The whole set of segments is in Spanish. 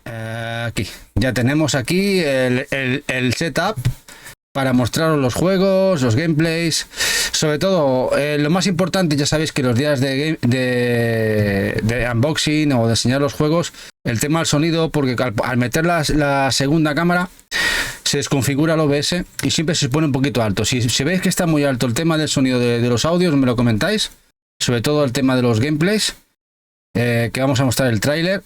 Aquí. Ya tenemos aquí el setup para mostraros los juegos, los gameplays. Sobre todo, lo más importante, ya sabéis que los días de unboxing o de enseñar los juegos, el tema del sonido, porque al meter la segunda cámara se desconfigura el OBS y siempre se pone un poquito alto. Si veis que está muy alto el tema del sonido de los audios, me lo comentáis. Sobre todo el tema de los gameplays, que vamos a mostrar el tráiler,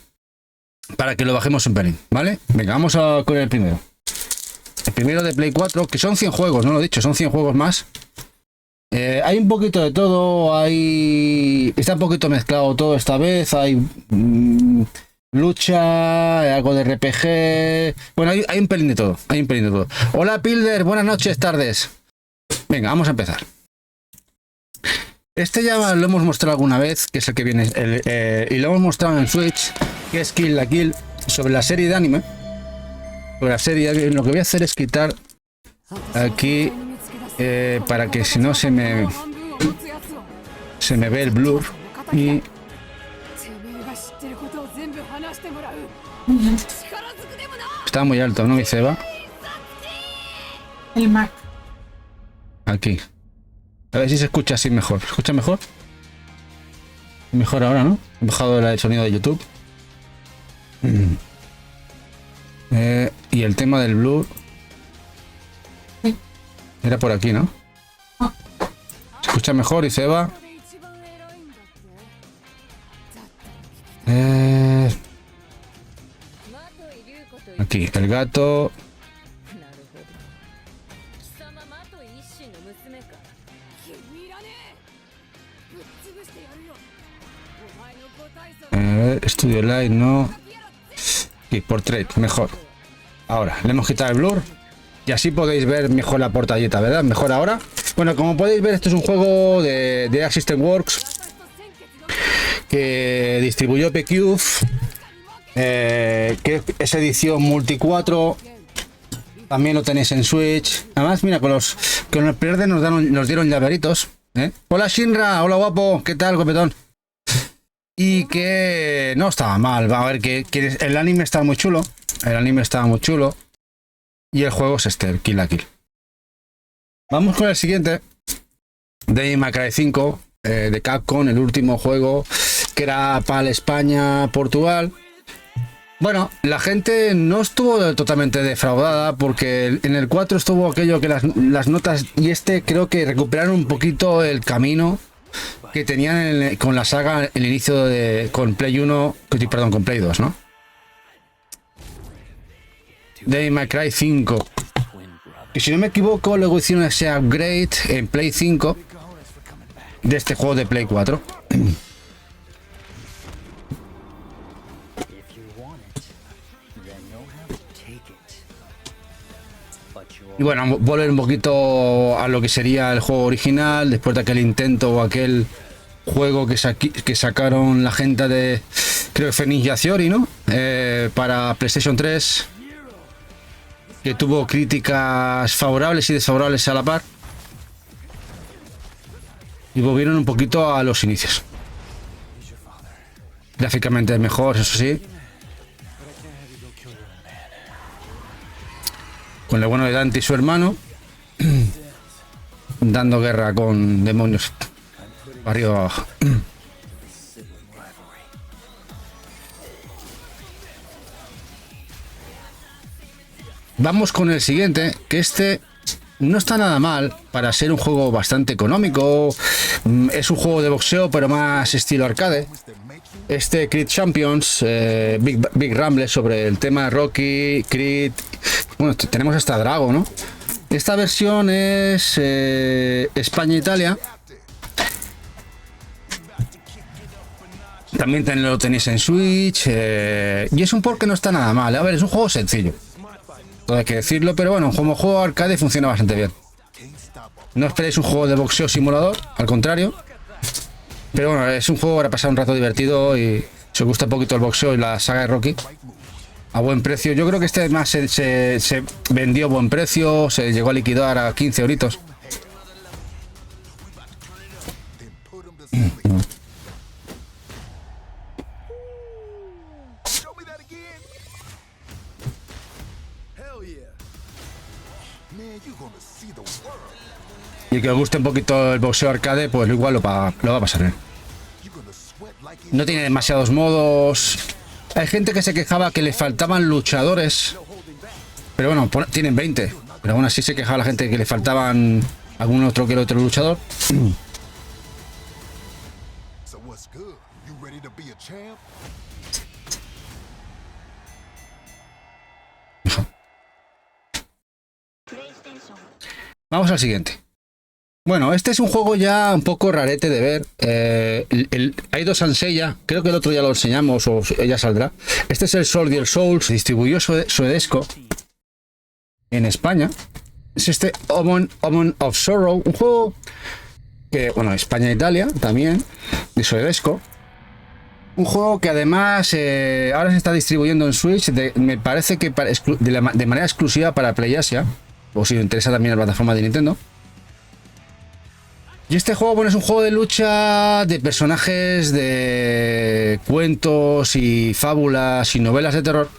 para que lo bajemos un pelín, ¿vale? Venga, vamos con el primero. El primero de Play 4, que son 100 juegos, no lo he dicho, son 100 juegos más. Hay un poquito de todo, está un poquito mezclado todo esta vez, hay lucha, algo de RPG, bueno, hay un pelín de todo, Hola Pilder, buenas noches, tardes. Venga, vamos a empezar. Este ya lo hemos mostrado alguna vez, que es el que viene, y lo hemos mostrado en Switch, que es Kill la Kill, sobre la serie de anime. Sobre la serie, lo que voy a hacer es quitar aquí, para que si no se me ve el blur. Y está muy alto, ¿no, Iceba? El Mac. Aquí. A ver si se escucha así mejor. ¿Se escucha mejor? Mejor ahora, ¿no? He bajado el sonido de YouTube. Y el tema del blur era por aquí, ¿no? ¿Se escucha mejor, Iceba? Aquí, el gato. Studio Light, no. Y Portrait, mejor. Ahora, le hemos quitado el blur. Y así podéis ver mejor la portadita, ¿verdad? Mejor ahora. Bueno, como podéis ver, este es un juego de Arc System Works que distribuyó PQF, que es edición multi 4. También lo tenéis en Switch. Además, mira, con el Prerde nos dieron llaveritos. Hola Shinra, hola guapo, ¿qué tal, copetón? Y que no estaba mal. A ver, que el anime está muy chulo. El anime estaba muy chulo. Y el juego es este, el Kill la Kill. Vamos con el siguiente. Devil May Cry 5, de Capcom, el último juego, que era para España, Portugal. Bueno, la gente no estuvo totalmente defraudada, porque en el 4 estuvo aquello que las notas, y creo que recuperaron un poquito el camino que tenían con la saga, el inicio con Play 1, perdón, con Play 2, ¿no? Devil May Cry 5. Y si no me equivoco, luego hicieron ese upgrade en Play 5 de este juego de Play 4. Y bueno, volver un poquito a lo que sería el juego original, después de aquel intento o aquel juego que sacaron la gente de, creo que fue Ninja Theory, ¿no? Para PlayStation 3, que tuvo críticas favorables y desfavorables a la par. Y volvieron un poquito a los inicios. Gráficamente es mejor, eso sí. Con lo bueno de Dante y su hermano, dando guerra con demonios arriba abajo. Vamos con el siguiente, que este no está nada mal para ser un juego bastante económico. Es un juego de boxeo, pero más estilo arcade. Este Creed Champions, Big Rumble, sobre el tema de Rocky, Creed. Bueno, tenemos hasta Drago, ¿no? Esta versión es España-Italia. También lo tenéis en Switch. Y es un port que no está nada mal. A ver, es un juego sencillo, todo hay que decirlo, pero bueno, como juego arcade funciona bastante bien. No esperéis un juego de boxeo simulador, al contrario. Pero bueno, es un juego para pasar un rato divertido, y si os gusta un poquito el boxeo y la saga de Rocky, a buen precio. Yo creo que este más se vendió a buen precio, se llegó a liquidar a 15 euritos. Y que os guste un poquito el boxeo arcade, pues igual lo va a pasar bien. No tiene demasiados modos. Hay gente que se quejaba que le faltaban luchadores. Pero bueno, tienen 20. Pero aún así se quejaba la gente que le faltaban algún otro que el otro luchador. Vamos al siguiente. Bueno, este es un juego ya un poco rarete de ver. Hay dos Ansella, creo que el otro ya lo enseñamos o ya saldrá. Este es el Soldier Souls, se distribuyó Suedesco en España. Es este Omen of Sorrow, un juego que, bueno, España e Italia también, de Suedesco. Un juego que además ahora se está distribuyendo en Switch, me parece que de manera exclusiva para PlayAsia, o si os interesa también la plataforma de Nintendo. Y este juego, bueno, es un juego de lucha de personajes de cuentos y fábulas y novelas de terror.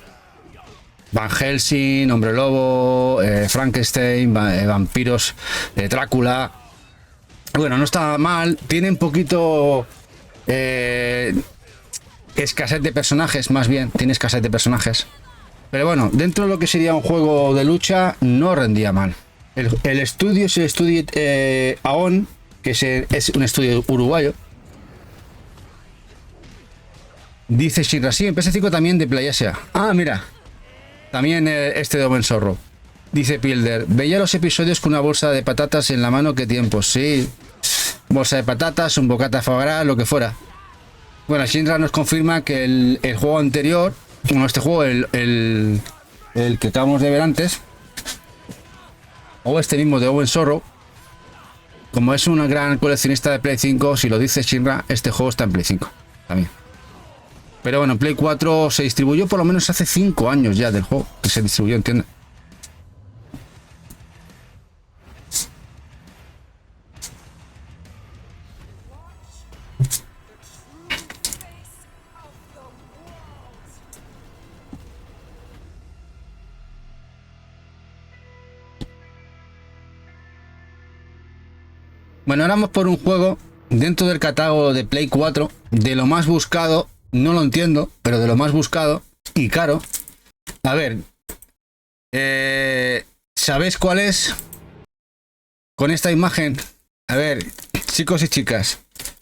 Van Helsing, Hombre Lobo, Frankenstein, vampiros, Drácula. Bueno, no está mal. Tiene un poquito escasez de personajes, más bien. Tiene escasez de personajes. Pero bueno, dentro de lo que sería un juego de lucha, no rendía mal. El estudio es el estudio AON, que es un estudio uruguayo. Dice Shinra, sí, en PS5 también de PlayAsia. Ah, mira. También este de Omen Sorrow. Dice Pilder, veía los episodios con una bolsa de patatas en la mano, qué tiempo. Sí, bolsa de patatas, un bocata de foie gras, lo que fuera. Bueno, Shinra nos confirma que el juego anterior, bueno, este juego, el que acabamos de ver antes, o este mismo de Omen Sorrow, como es una gran coleccionista de Play 5, si lo dice Shinra, este juego está en Play 5 también. Pero bueno, en Play 4 se distribuyó por lo menos hace 5 años ya del juego, que se distribuyó, entiendo. Bueno, ahora vamos por un juego dentro del catálogo de Play 4, de lo más buscado, no lo entiendo, pero de lo más buscado y caro. A ver, ¿sabéis cuál es? Con esta imagen, a ver, chicos y chicas,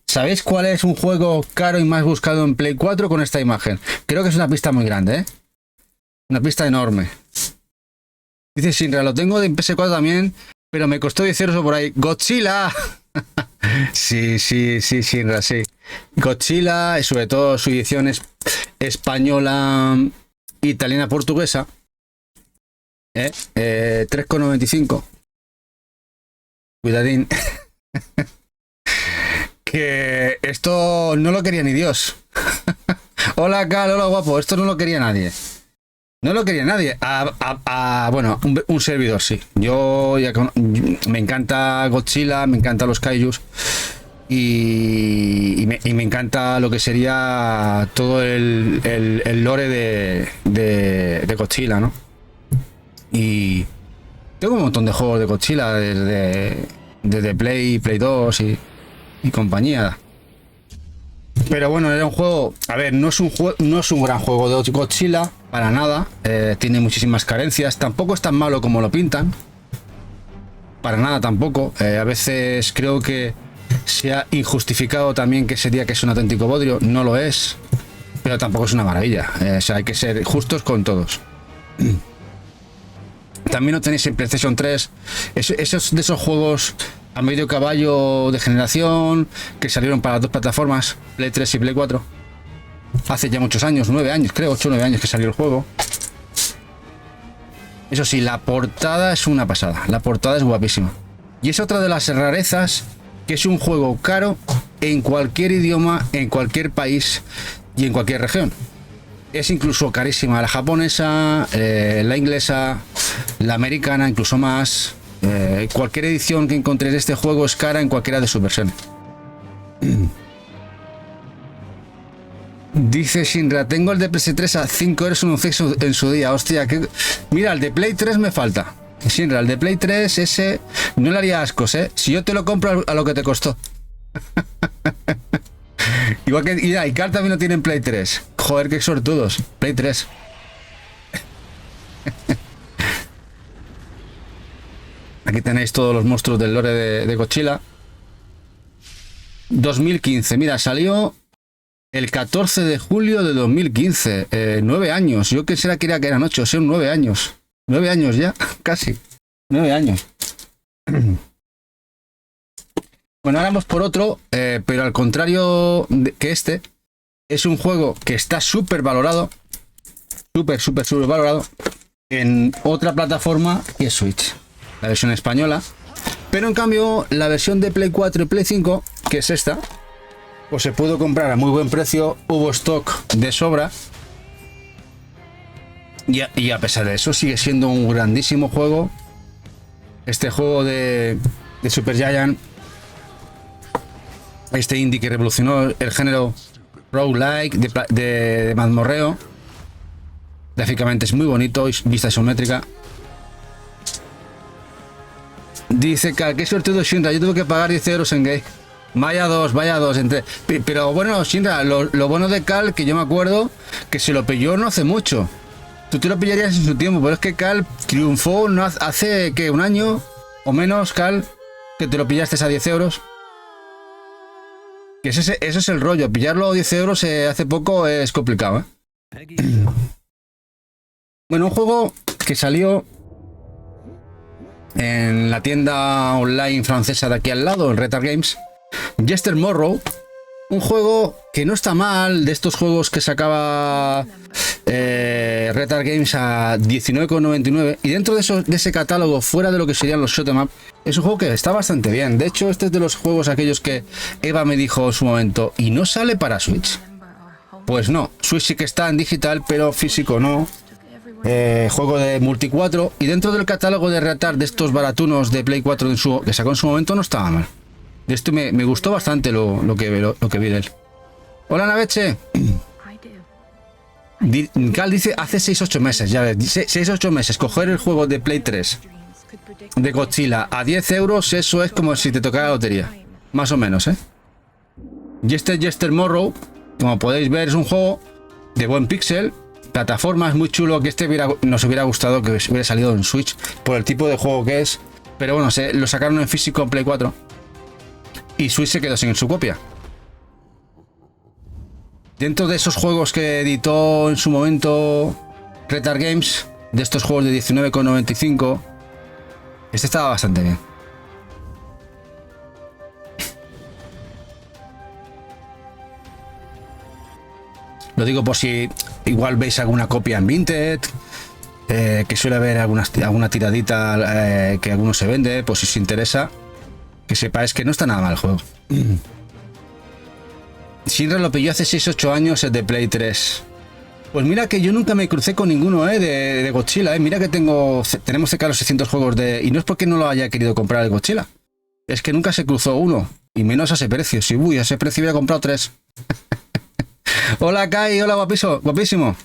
¿sabéis cuál es un juego caro y más buscado en Play 4 con esta imagen? Creo que es una pista muy grande, ¿eh? Una pista enorme. Dice Shinra, lo tengo de PS4 también, pero me costó 10 euros o por ahí. ¡Godzilla! Sí, Shinra, sí. Godzilla, y sobre todo su edición española, italiana, portuguesa. 3,95. Cuidadín. Que esto no lo quería ni Dios. Hola, Cal, hola, guapo. Esto no lo quería nadie. No lo quería nadie. Bueno, un servidor sí. Me encanta Godzilla, me encantan los kaijus. Y me encanta lo que sería todo el lore de Godzilla, ¿no? Y tengo un montón de juegos de Godzilla desde Play 2 y compañía. Pero bueno, era un juego, a ver, no es un gran juego de Godzilla, para nada. Tiene muchísimas carencias, tampoco es tan malo como lo pintan. Para nada tampoco. A veces creo que se ha injustificado también que sería que es un auténtico bodrio, no lo es, pero tampoco es una maravilla. O sea, hay que ser justos con todos. También lo tenéis en PlayStation 3, esos de esos juegos a medio caballo de generación que salieron para las dos plataformas, Play 3 y Play 4. Hace ya muchos años, 9 años, creo, 8 o 9 años que salió el juego. Eso sí, la portada es una pasada, la portada es guapísima. Y es otra de las rarezas, que es un juego caro en cualquier idioma, en cualquier país y en cualquier región. Es incluso carísima la japonesa, la inglesa, la americana, incluso más. Cualquier edición que encontréis de este juego es cara en cualquiera de sus versiones. Dice Shinra, tengo el de PS3 a 5 euros en un sexo en su día. Hostia, que... mira, el de Play 3 me falta. Shinra, el de Play 3, ese no le haría ascos, ¿eh? Si yo te lo compro a lo que te costó. Igual que y Icar también lo tiene en Play 3. Joder, qué sortudos. Play 3. Aquí tenéis todos los monstruos del lore de Godzilla. 2015. Mira, salió el 14 de julio de 2015. 9 años. Yo quisiera que eran 8, son 9 años. 9 años ya, casi. 9 años. Bueno, ahora vamos por otro, pero al contrario que este, es un juego que está súper valorado. Súper valorado. En otra plataforma que es Switch. La versión española. Pero en cambio, la versión de Play 4 y Play 5, que es esta, pues se pudo comprar a muy buen precio. Hubo stock de sobra. Y a pesar de eso, sigue siendo un grandísimo juego. Este juego de Supergiant. Este indie que revolucionó el género roguelike de mazmorreo. Gráficamente es muy bonito, vista isométrica. Dice que qué sorteo Shinra, yo tuve que pagar 10 euros en Gate. Vaya dos. Pero bueno, Shinra, lo bueno de Cal, que yo me acuerdo que se lo pilló no hace mucho. Tú te lo pillarías en su tiempo, pero es que Cal triunfó no hace que un año o menos, Cal, que te lo pillaste a 10 euros. Que eso es el rollo, pillarlo a 10 euros hace poco es complicado, ¿eh? Bueno, un juego que salió en la tienda online francesa de aquí al lado, en Retard Games, Jester Morrow, un juego que no está mal, de estos juegos que sacaba Retard Games a 19,99, y dentro de ese catálogo, fuera de lo que serían los shoot'em up, es un juego que está bastante bien. De hecho, este es de los juegos aquellos que Eva me dijo en su momento, ¿y no sale para Switch? Pues no, Switch sí que está en digital, pero físico no. Juego de multi 4, y dentro del catálogo de Retard de estos baratunos de Play 4 que sacó en su momento no estaba mal. De esto me gustó bastante lo que vi de él. Hola, Naveche. Cal dice hace 6-8 meses, ya ves, 6-8 meses, coger el juego de Play 3 de Godzilla a 10 euros, eso es como si te tocara la lotería. Más o menos, ¿eh? Y este Jester Morrow, como podéis ver, es un juego de buen pixel, plataformas muy chulo, que nos hubiera gustado que hubiera salido en Switch, por el tipo de juego que es. Pero bueno, lo sacaron en físico en Play 4. Y Switch se quedó sin su copia. Dentro de esos juegos que editó en su momento Retard Games, de estos juegos de 19,95, este estaba bastante bien. Lo digo por si igual veis alguna copia en Vinted, que suele haber alguna tiradita que alguno se vende, pues si os interesa, que sepáis que no está nada mal el juego. Shinra lo pilló hace 6-8 años el de Play 3. Pues mira que yo nunca me crucé con ninguno de Godzilla. Mira que tenemos cerca de los 600 juegos y no es porque no lo haya querido comprar el Godzilla. Es que nunca se cruzó uno. Y menos a ese precio. Si a ese precio hubiera comprado 3. Hola Kai, hola guapísimo.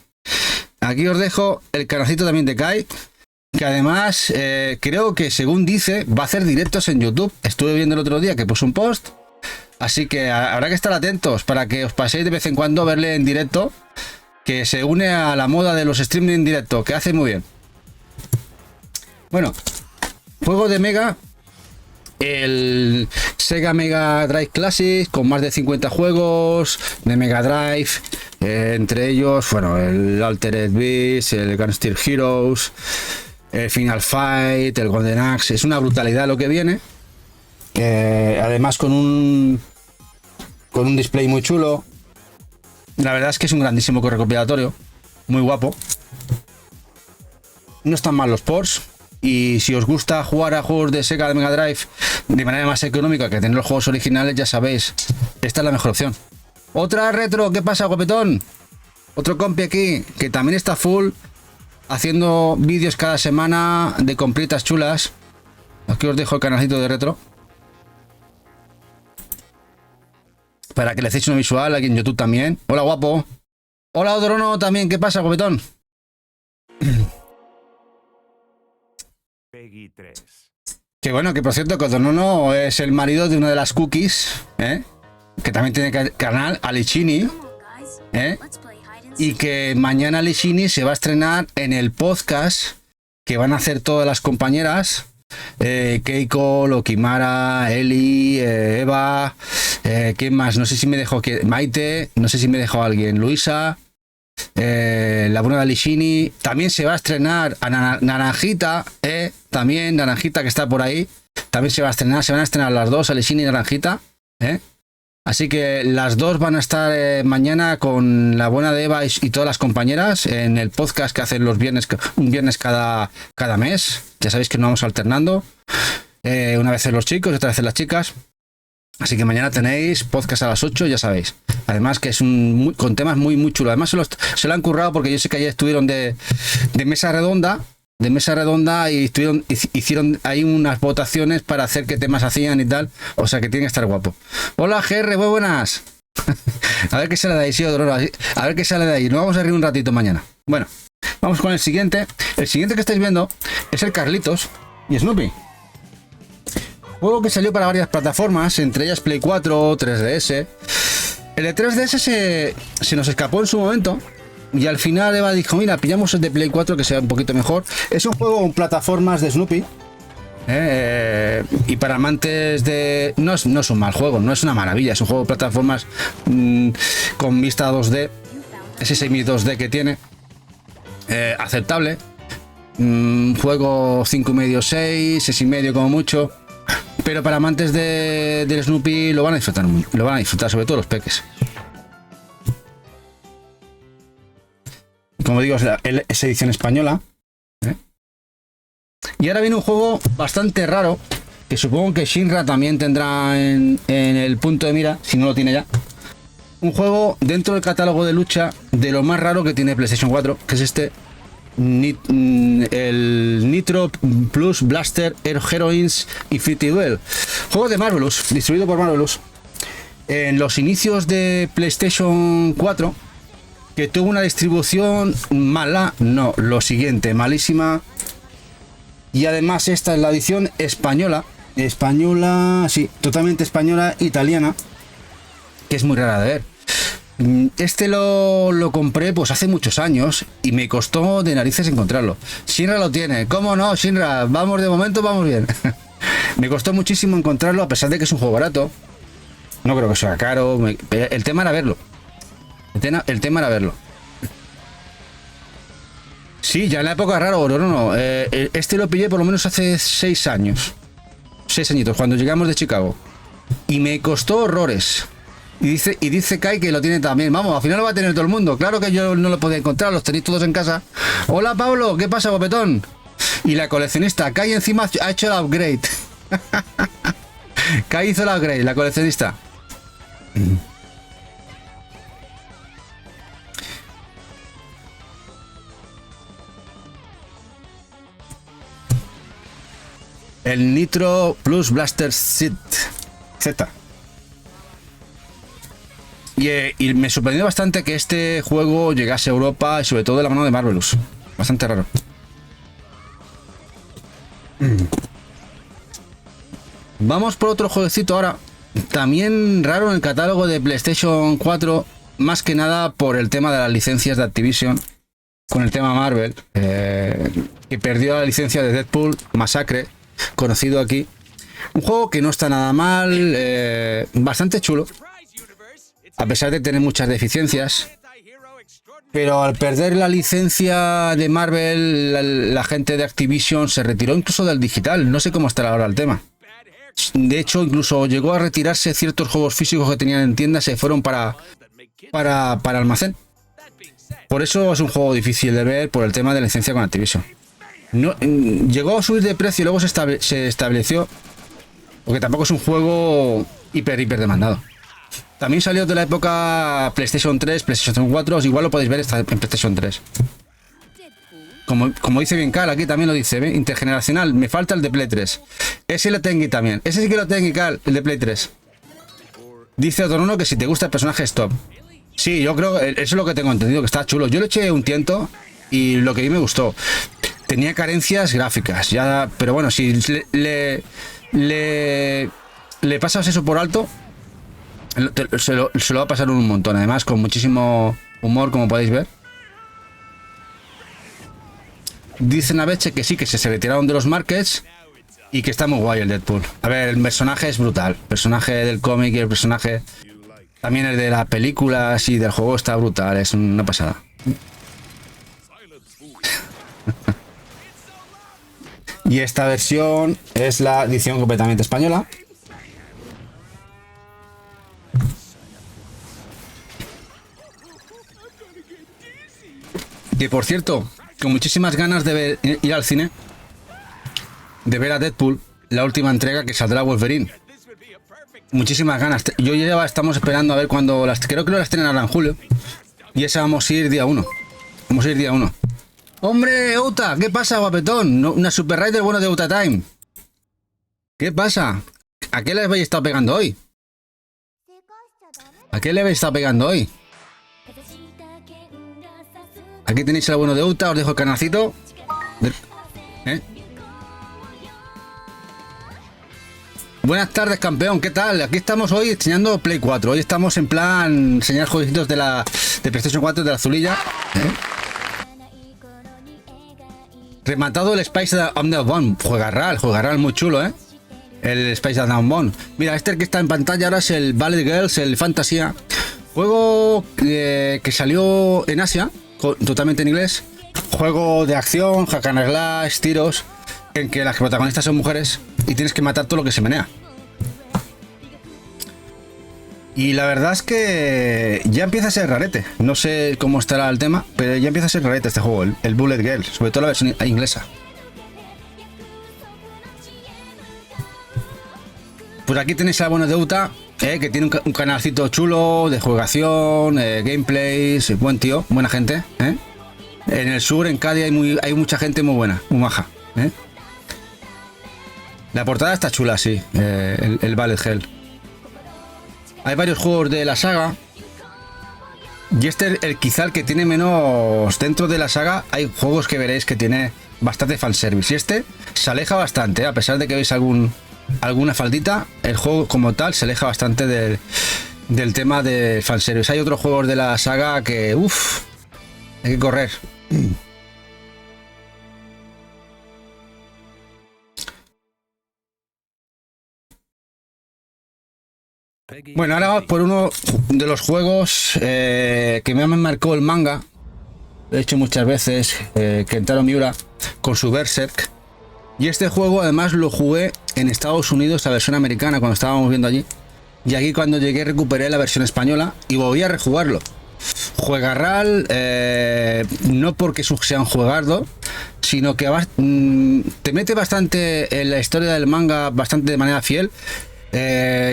Aquí os dejo el canalcito también de Kai. Que además creo que según dice va a hacer directos en YouTube. Estuve viendo el otro día que puso un post. Así que habrá que estar atentos para que os paséis de vez en cuando a verle en directo. Que se une a la moda de los streaming en directo, que hace muy bien. Bueno, juego de Mega. El Sega Mega Drive Classic, con más de 50 juegos de Mega Drive. Entre ellos, bueno, el Altered Beast, el Gunsteel Heroes, el Final Fight, el Golden Axe. Es una brutalidad lo que viene. Además con un display muy chulo. La verdad es que es un grandísimo recopilatorio, muy guapo. No están mal los ports, y si os gusta jugar a juegos de Sega de Mega Drive de manera más económica que tener los juegos originales, ya sabéis, esta es la mejor opción. Otra retro, ¿qué pasa, guapetón? Otro compi aquí, que también está full, haciendo vídeos cada semana de compritas chulas. Aquí os dejo el canalcito de retro, para que le hacéis una visual aquí en YouTube también. Hola, guapo. Hola, Odrono también. ¿Qué pasa, guapetón? Que bueno, que por cierto, Cotonono es el marido de una de las cookies, que también tiene canal, Alicini, y que mañana Alicini se va a estrenar en el podcast que van a hacer todas las compañeras, Keiko, Lokimara, Eli, Eva, ¿quién más? No sé si me dejó Maite, no sé si me dejó alguien, Luisa, la buena de Alicini. También se va a estrenar a Naranjita, también Naranjita, que está por ahí, también se van a estrenar las dos, Alicini y Naranjita, así que las dos van a estar mañana con la buena de Eva y todas las compañeras en el podcast que hacen los viernes, un viernes cada mes. Ya sabéis que nos vamos alternando, una vez los chicos y otra vez las chicas. Así que mañana tenéis podcast a las 8, ya sabéis. Además que es con temas muy muy chulos. Además se lo han currado porque yo sé que ayer estuvieron de mesa redonda. Y hicieron ahí unas votaciones para hacer qué temas hacían y tal. O sea que tiene que estar guapo. Hola GR, muy buenas. A ver qué sale de ahí, sí, Odororo. A ver qué sale de ahí. Nos vamos a reír un ratito mañana. Bueno, vamos con el siguiente. El siguiente que estáis viendo es el Carlitos y Snoopy. Juego que salió para varias plataformas, entre ellas Play 4, 3DS. El de 3DS se nos escapó en su momento. Y al final Eva dijo, mira, pillamos el de Play 4 que sea un poquito mejor. Es un juego en plataformas de Snoopy. Y para amantes de... No es un mal juego, no es una maravilla. Es un juego de plataformas con vista 2D. Ese semi 2D que tiene. Aceptable. Juego 5,5, 6, 6,5 como mucho. Pero para amantes del Snoopy lo van a disfrutar, sobre todo los peques. Como digo, es edición española. Y ahora viene un juego bastante raro, que supongo que Shinra también tendrá en el punto de mira, si no lo tiene ya. Un juego dentro del catálogo de lucha de lo más raro que tiene PlayStation 4, que es este. El Nitro Plus Blaster Heroines Infinity Duel. Juego de Marvelous, distribuido por Marvelous. En los inicios de PlayStation 4, que tuvo una distribución mala, no, lo siguiente, malísima. Y además esta es la edición española, sí, totalmente española, italiana, que es muy rara de ver. Este lo compré pues hace muchos años y me costó de narices encontrarlo. Shinra lo tiene, ¿cómo no? Shinra, vamos, de momento vamos bien. Me costó muchísimo encontrarlo, a pesar de que es un juego barato. No creo que sea caro, el tema era verlo. El tema era verlo. Sí, ya en la época raro, no. Este lo pillé por lo menos hace 6 años. 6 añitos, cuando llegamos de Chicago. Y me costó horrores. Y dice Kai que lo tiene también. Vamos, al final lo va a tener todo el mundo. Claro que yo no lo podía encontrar, los tenéis todos en casa. Hola Pablo, ¿qué pasa, guapetón? Y la coleccionista, Kai encima ha hecho el upgrade. Kai hizo el upgrade, la coleccionista. El Nitro Plus Blaster Z. Y me sorprendió bastante que este juego llegase a Europa y sobre todo de la mano de Marvelous. Bastante raro. Vamos por otro jueguecito ahora. También raro en el catálogo de PlayStation 4. Más que nada por el tema de las licencias de Activision. Con el tema Marvel. Que perdió la licencia de Deadpool Masacre. Conocido aquí. Un juego que no está nada mal. Bastante chulo. A pesar de tener muchas deficiencias. Pero al perder la licencia de Marvel, la gente de Activision se retiró incluso del digital. No sé cómo estará ahora el tema. De hecho, incluso llegó a retirarse ciertos juegos físicos que tenían en tiendas, se fueron para almacén. Por eso es un juego difícil de ver por el tema de la licencia con Activision. No, llegó a subir de precio y luego se estableció. Porque tampoco es un juego hiper demandado. También salió de la época PlayStation 3, PlayStation 4, igual lo podéis ver en PlayStation 3. Como dice bien Cal, aquí también lo dice, ¿ve? Intergeneracional, me falta el de Play 3. Ese lo tengo también, ese sí que lo tengo, Cal, el de Play 3. Dice Otoruno que si te gusta el personaje, stop. Sí, yo creo, eso es lo que tengo entendido, que está chulo. Yo le eché un tiento y lo que vi me gustó. tenía carencias gráficas, ya, pero bueno, si le pasas eso por alto, se lo va a pasar un montón, además con muchísimo humor, como podéis ver. Dicen a Beche que sí, que se retiraron de los markets y que está muy guay el Deadpool. A ver, el personaje es brutal, el personaje del cómic y el personaje también el de las películas y del juego está brutal, es una pasada. Y esta versión es la edición completamente española. Que por cierto, con muchísimas ganas de ir al cine, de ver a Deadpool, la última entrega que saldrá Wolverine. Muchísimas ganas. Estamos esperando a ver cuando creo que lo estrenarán en julio. Y esa vamos a ir día 1. Vamos a ir día 1. ¡Hombre, Outa! ¿Qué pasa, guapetón? No, una Super Rider bueno de Outa Time. ¿Qué pasa? ¿A qué le habéis estado pegando hoy? ¿A qué le habéis estado pegando hoy? Aquí tenéis el bueno de Outa, os dejo el canalcito. ¿Eh? Buenas tardes, campeón, ¿qué tal? Aquí estamos hoy enseñando Play 4. Hoy estamos en plan enseñar jueguitos de PlayStation 4 de la azulilla. Rematado el Spice Down. Juegarral muy chulo, ¿eh? El Spice Down. Mira, este que está en pantalla ahora es el Ballet Girls, el Fantasía. Juego que salió en Asia, totalmente en inglés. Juego de acción, hack and slash, tiros, en que las protagonistas son mujeres y tienes que matar todo lo que se menea. Y la verdad es que ya empieza a ser rarete. No sé cómo estará el tema, pero ya empieza a ser rarete este juego, el Bullet Girl, sobre todo la versión inglesa. Pues aquí tenéis al bueno de Uta, que tiene un canalcito chulo de juegación, gameplays, buen tío, buena gente. En el sur, en Cádiz, hay mucha gente muy buena, muy maja. La portada está chula, sí, el Ballet Girl. Hay varios juegos de la saga. Y este es quizá el que tiene menos. Dentro de la saga hay juegos que veréis que tiene bastante fanservice. Y este se aleja bastante, a pesar de que veis alguna faldita. El juego como tal se aleja bastante del tema de fanservice. Hay otros juegos de la saga que. Uff. Hay que correr. Bueno, ahora vamos por uno de los juegos que me marcó el manga. Lo he hecho muchas veces, Kentaro Miura, con su Berserk. Y este juego además lo jugué en Estados Unidos, la versión americana, cuando estábamos viendo allí. Y aquí cuando llegué recuperé la versión española y volví a rejugarlo. Juegarral, no porque sea un juegardo, sino que te mete bastante en la historia del manga, bastante de manera fiel.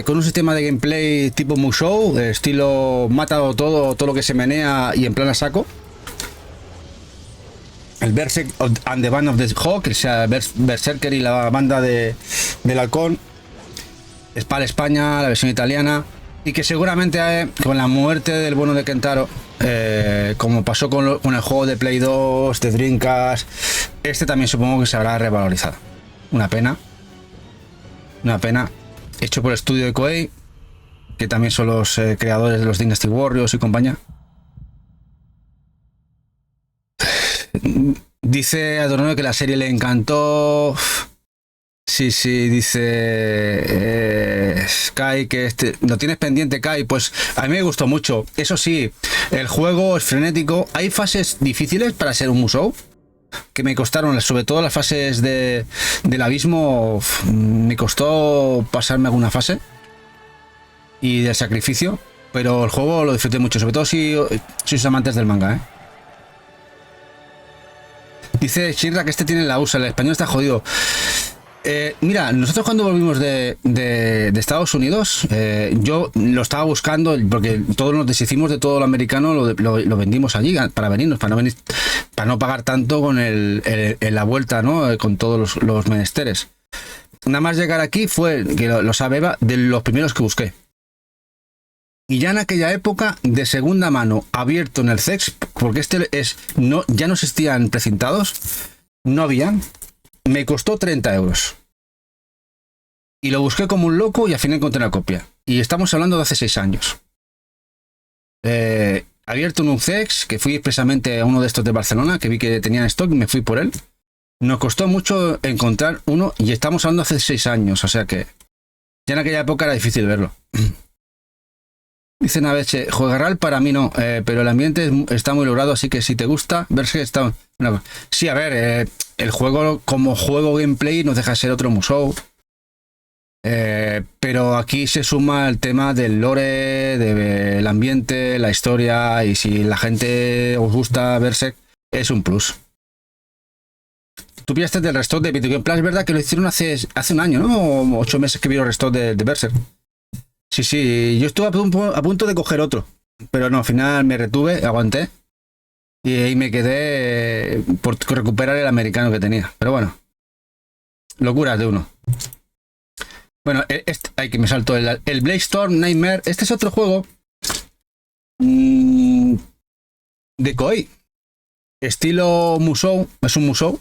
Con un sistema de gameplay tipo Musou, estilo mata todo lo que se menea y en plan a saco. El Berserk and the Band of the Hawk, o sea, Berserker y la banda del halcón. Es para España, la versión italiana. Y que seguramente con la muerte del bueno de Kentaro, como pasó con el juego de Play 2, de Dreamcast, este también supongo que se habrá revalorizado. Una pena. Una pena. Hecho por el estudio de Koei, que también son los creadores de los Dynasty Warriors y compañía. Dice Adorno que la serie le encantó. Sí, dice Kai que lo tienes pendiente, Kai. Pues a mí me gustó mucho. Eso sí, el juego es frenético. Hay fases difíciles para ser un Musou que me costaron, sobre todo las fases del abismo. Me costó pasarme alguna fase y del sacrificio, pero el juego lo disfruté mucho, sobre todo si sois amantes del manga. Dice Shinra que este tiene la USA, el español está jodido. Mira, nosotros cuando volvimos de Estados Unidos, yo lo estaba buscando porque todos nos deshicimos de todo lo americano, lo vendimos allí para venirnos, para no pagar tanto con en la vuelta, ¿no? Con todos los menesteres. Nada más llegar aquí fue, que lo sabe Eva, de los primeros que busqué. Y ya en aquella época, de segunda mano, abierto en el CEX, porque ya no existían precintados, no había. Me costó 30 euros. Y lo busqué como un loco y al final encontré una copia. Y estamos hablando de hace 6 años. Abierto en un CEX, que fui expresamente a uno de estos de Barcelona, que vi que tenían stock y me fui por él. Nos costó mucho encontrar uno y estamos hablando hace 6 años, o sea que ya en aquella época era difícil verlo. Dice Naveche, juegarral para mí no, pero el ambiente está muy logrado, así que si te gusta, verse está... No. Sí, a ver, el juego como juego gameplay no deja de ser otro Musou. Pero aquí se suma el tema del lore, del ambiente, la historia, y si la gente os gusta Berserk, es un plus. Tú pillaste del restock de Video Game Plus, es verdad que lo hicieron hace un año, ¿no? O 8 meses que vi el restock de Berserk. Sí, yo estuve a punto de coger otro, pero no, al final me retuve, aguanté, y ahí me quedé por recuperar el americano que tenía. Pero bueno, locuras de uno. Bueno, hay que me saltó el Blade Storm Nightmare. Este es otro juego de Koei. Estilo Musou. Es un Musou.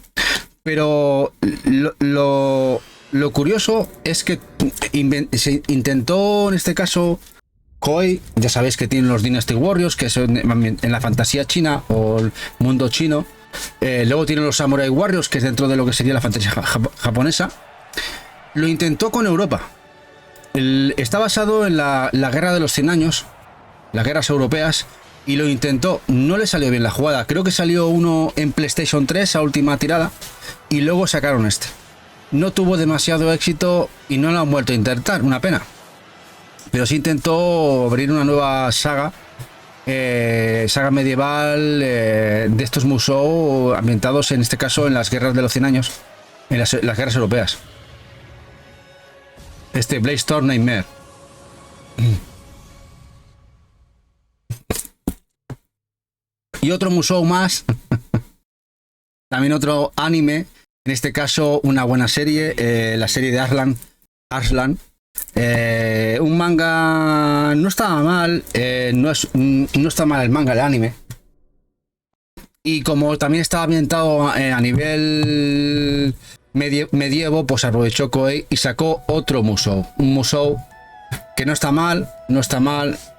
Pero lo curioso es que se intentó, en este caso, Koei. Ya sabéis que tienen los Dynasty Warriors, que son en la fantasía china o el mundo chino. Luego tienen los Samurai Warriors, que es dentro de lo que sería la fantasía japonesa. Lo intentó con Europa. Está basado en la guerra de los 100 años, las guerras europeas, y lo intentó. No le salió bien la jugada. Creo que salió uno en PlayStation 3 a última tirada, y luego sacaron este. No tuvo demasiado éxito y no lo han vuelto a intentar, una pena. Pero sí intentó abrir una nueva saga, saga medieval, de estos Musou ambientados en este caso en las guerras de los 100 años, en las guerras europeas. Este Blade Storm Nightmare. Y otro Musou más. También otro anime. En este caso, una buena serie. La serie de Arslan. Un manga. No estaba mal. No está mal el manga, el anime. Y como también estaba ambientado a nivel medievo, pues aprovechó Koei y sacó otro Musou. Un Musou que no está mal,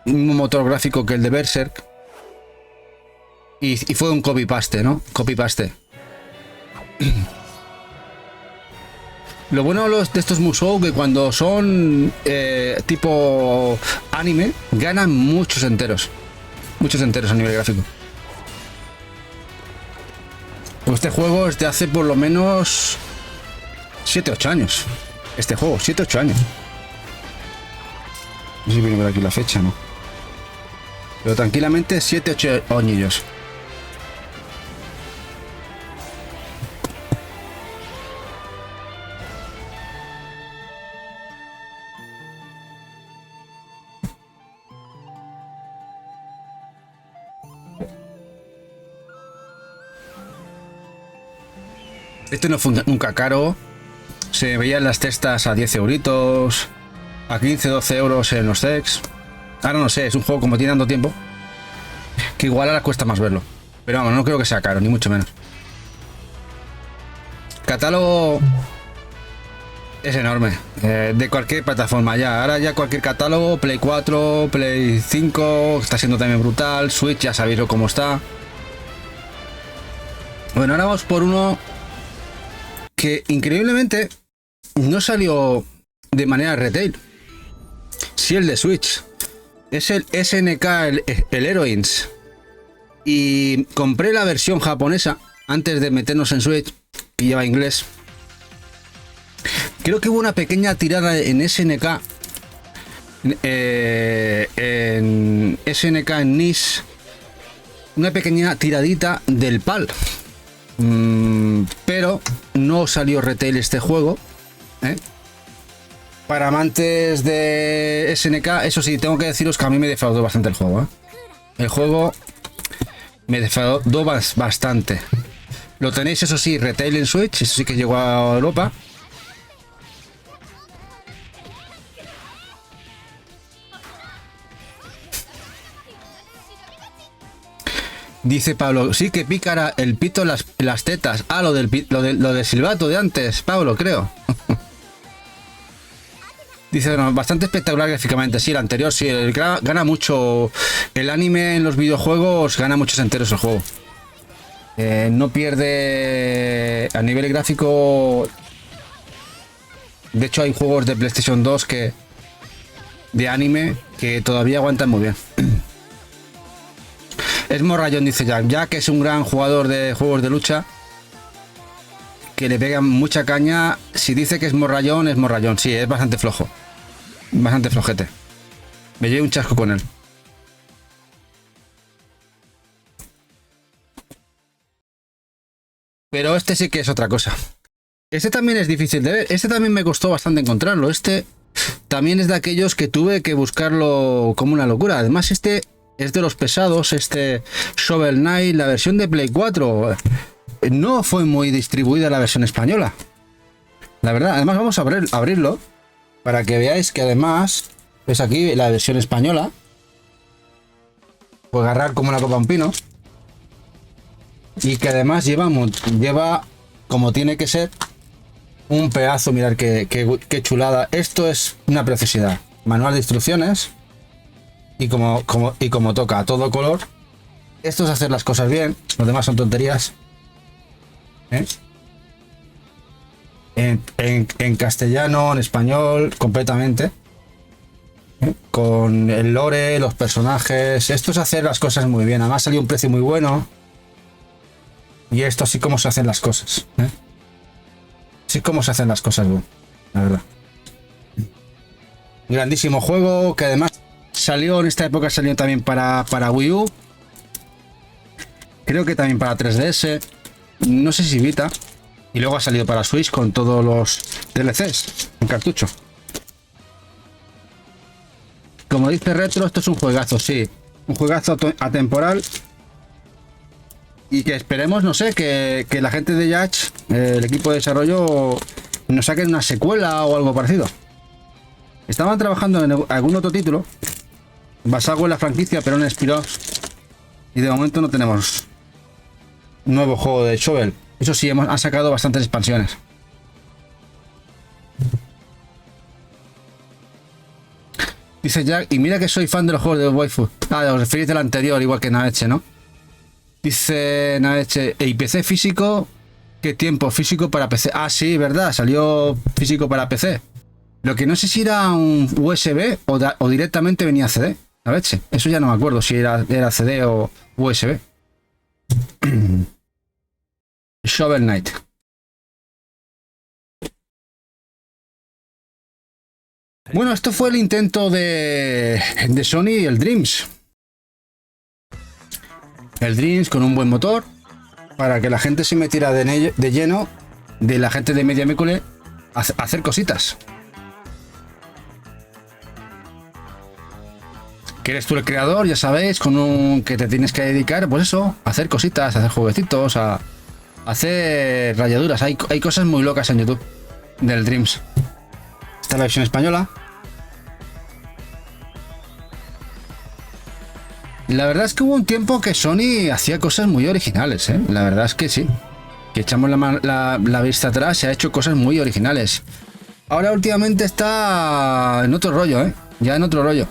un motor gráfico que el de Berserk. Y fue un copy-paste, ¿no? Copy-paste. Lo bueno de estos Musou que cuando son tipo anime, ganan muchos enteros. Muchos enteros a nivel gráfico. Pues este juego es de hace por lo menos 7-8 años. Este juego, 7-8 años. No sé si viene por aquí la fecha, ¿no? Pero tranquilamente 7-8 añillos. Este no fue nunca caro. Se veían las testas a 10 euritos, a 15-12 euros en los CEX. Ahora no sé, es un juego como tiene dando tiempo, que igual ahora cuesta más verlo. Pero vamos, no creo que sea caro, ni mucho menos. Catálogo es enorme, de cualquier plataforma ya. Ahora ya cualquier catálogo, Play 4, Play 5, está siendo también brutal. Switch ya sabéis cómo está. Bueno, ahora vamos por uno que increíblemente no salió de manera retail. Sí, el de Switch. Es el SNK, el Heroines. Y compré la versión japonesa antes de meternos en Switch, que lleva inglés. Creo que hubo una pequeña tirada en SNK. En SNK en NIS. Una pequeña tiradita del PAL. Pero no salió retail este juego, Para amantes de SNK, eso sí, tengo que deciros que a mí me defraudó bastante el juego, El juego me defraudó bastante. Lo tenéis, eso sí, retail en Switch, eso sí que llegó a Europa. Dice Pablo, sí que pícara el pito las tetas. Ah, lo del silbato de antes, Pablo, creo. Dice, no, bastante espectacular gráficamente. Sí, el anterior sí, gana mucho. El anime en los videojuegos gana muchos enteros el juego. No pierde a nivel gráfico. De hecho, hay juegos de PlayStation 2 de anime que todavía aguantan muy bien. Es morrallón, dice Jack. Jack es un gran jugador de juegos de lucha que le pegan mucha caña. Si dice que es morrallón, es morrallón. Sí, es bastante flojo. Bastante flojete. Me llevo un chasco con él. Pero este sí que es otra cosa. Este también es difícil de ver. Este también me costó bastante encontrarlo. Este también es de aquellos que tuve que buscarlo como una locura. Además, este es de los pesados. Este Shovel Knight, la versión de Play 4. No fue muy distribuida la versión española. La verdad, además vamos a abrirlo para que veáis que además es aquí la versión española. Puede agarrar como una copa un pino. Y que además lleva como tiene que ser un pedazo, mirad qué chulada. Esto es una preciosidad. Manual de instrucciones. Y como toca a todo color. Esto es hacer las cosas bien. Los demás son tonterías. En castellano, en español, completamente. Con el lore, los personajes. Esto es hacer las cosas muy bien. Además salió un precio muy bueno. Y esto sí como se hacen las cosas. Sí como se hacen las cosas bien, la verdad. Grandísimo juego que además salió en esta época, salió también para Wii U. Creo que también para 3DS. No sé si Vita. Y luego ha salido para Switch con todos los DLCs en cartucho. Como dice Retro, esto es un juegazo, sí. Un juegazo atemporal. Y que esperemos, no sé, que la gente de Yacht, el equipo de desarrollo, nos saquen una secuela o algo parecido. Estaban trabajando en algún otro título basado en la franquicia, pero en spin-offs. Y de momento no tenemos un nuevo juego de Shovel. Eso sí, han sacado bastantes expansiones. Dice Jack, y mira que soy fan de los juegos de waifu. Ah, os referís del anterior, igual que Naveche, ¿no? Dice Naveche, ¿y PC físico? ¿Qué tiempo? Físico para PC. Ah, sí, verdad, salió físico para PC. Lo que no sé si era un USB o directamente venía CD. Naveche, eso ya no me acuerdo si era CD o USB. Shovel Knight. Bueno, esto fue el intento de Sony y el Dreams. El Dreams con un buen motor para que la gente se metiera de lleno, de la gente de Media Mecule, a hacer cositas. Que eres tú el creador, ya sabéis, que te tienes que dedicar, pues eso, a hacer cositas, a hacer jueguecitos, a hacer rayaduras. Hay cosas muy locas en YouTube del Dreams. Esta es la versión española. La verdad es que hubo un tiempo que Sony hacía cosas muy originales, ¿eh? La verdad es que sí. Que echamos la vista atrás y ha hecho cosas muy originales. Ahora últimamente está en otro rollo, ¿eh? Ya en otro rollo.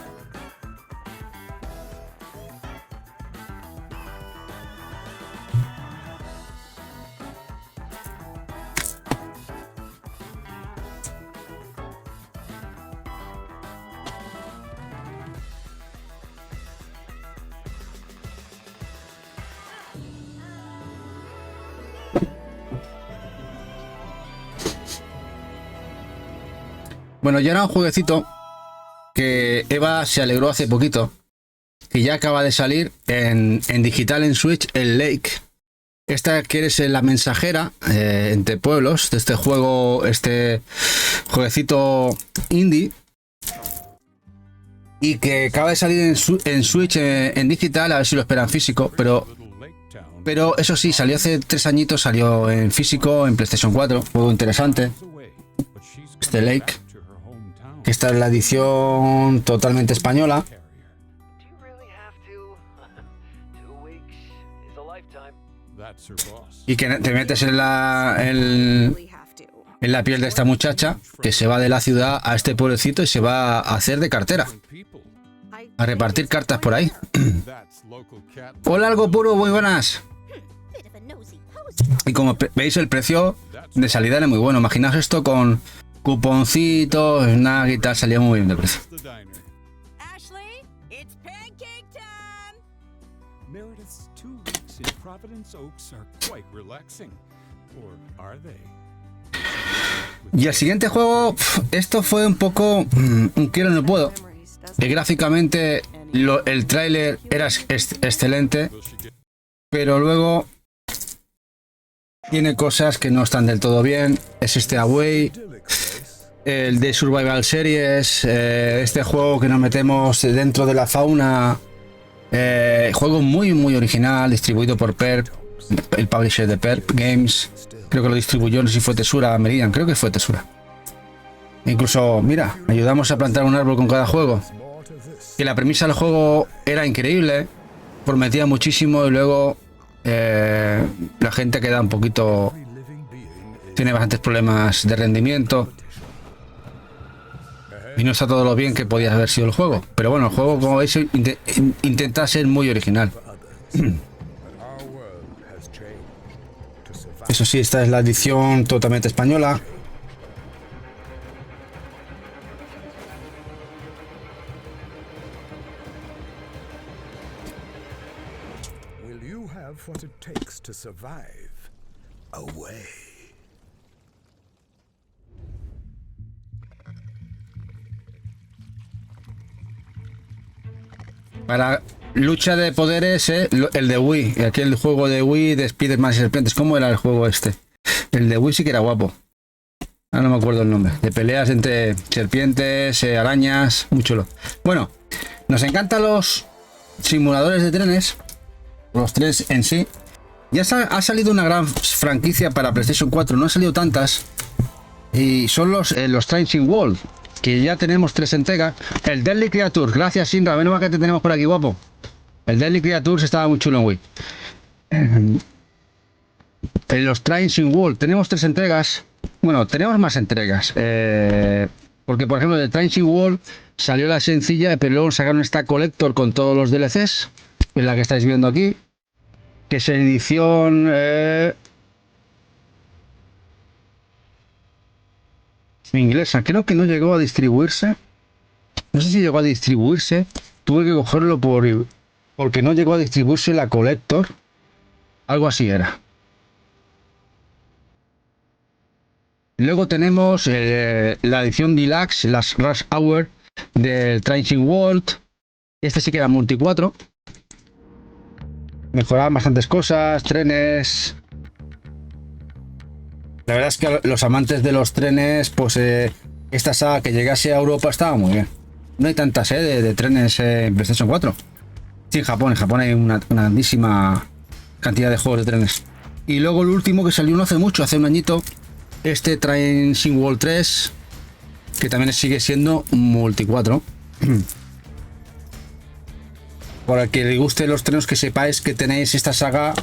Bueno, ya era un jueguecito que Eva se alegró hace poquito, que ya acaba de salir en digital en Switch, el Lake. Esta que eres la mensajera entre pueblos de este juego, este jueguecito indie, y que acaba de salir en Switch en digital, a ver si lo esperan físico, pero eso sí, salió hace 3 añitos, salió en físico, en PlayStation 4, juego interesante, este Lake. Que esta es la edición totalmente española. y que te metes en la piel de esta muchacha que se va de la ciudad a este pueblecito y se va a hacer de cartera, a repartir cartas por ahí. Hola, algo puro, muy buenas. Y como veis, el precio de salida era muy bueno. Imaginaos esto con cuponcitos, nada y tal, salía muy bien de precio. Y el siguiente juego, esto fue un poco un quiero no puedo. Gráficamente el tráiler era excelente, pero luego tiene cosas que no están del todo bien. Es este Away, el de Survival Series, este juego que nos metemos dentro de la fauna. Juego muy original, distribuido por PERP, el publisher de PERP Games. Creo que lo distribuyó, no sé si fue Tesura, Meridian, creo que fue Tesura. Incluso, mira, ayudamos a plantar un árbol con cada juego. Que la premisa del juego era increíble, prometía muchísimo y luego la gente queda un poquito... Tiene bastantes problemas de rendimiento. Y no está todo lo bien que podía haber sido el juego. Pero bueno, el juego, como veis, intenta ser muy original. Eso sí, esta es la edición totalmente española. Will you have what it takes to survive? Away. Para lucha de poderes, el de Wii. Y aquí el juego de Wii de Spider-Man y serpientes. ¿Cómo era el juego este? El de Wii sí que era guapo. Ahora no me acuerdo el nombre. De peleas entre serpientes, arañas. Muy chulo. Bueno, nos encantan los simuladores de trenes. Los trenes en sí. Ya ha salido una gran franquicia para PlayStation 4. No han salido tantas. Y son los Train Sim World, que ya tenemos 3 entregas. El Deadly Creatures, gracias Sindra, menos mal que te tenemos por aquí, guapo. El Deadly Creatures estaba muy chulo en Wii. En los Train Sim World tenemos 3 entregas. Bueno, tenemos más entregas. Porque por ejemplo, el Train Sim World salió la sencilla, pero luego sacaron esta Collector con todos los DLCs, en la que estáis viendo aquí, que es edición... inglesa. Creo que no llegó a distribuirse. No sé si llegó a distribuirse. Tuve que cogerlo porque no llegó a distribuirse la Collector. Algo así era. Luego tenemos la edición Deluxe, las Rush Hour del Train Sim World. Este sí que era multi 4. Mejoraban bastantes cosas, trenes. La verdad es que los amantes de los trenes, pues esta saga que llegase a Europa estaba muy bien. No hay tantas de trenes en PlayStation 4. Sí, en Japón hay una grandísima cantidad de juegos de trenes. Y luego el último que salió no hace mucho, hace un añito, este Train Sim World 3, que también sigue siendo multi 4. Para que le guste los trenes, que sepáis que tenéis esta saga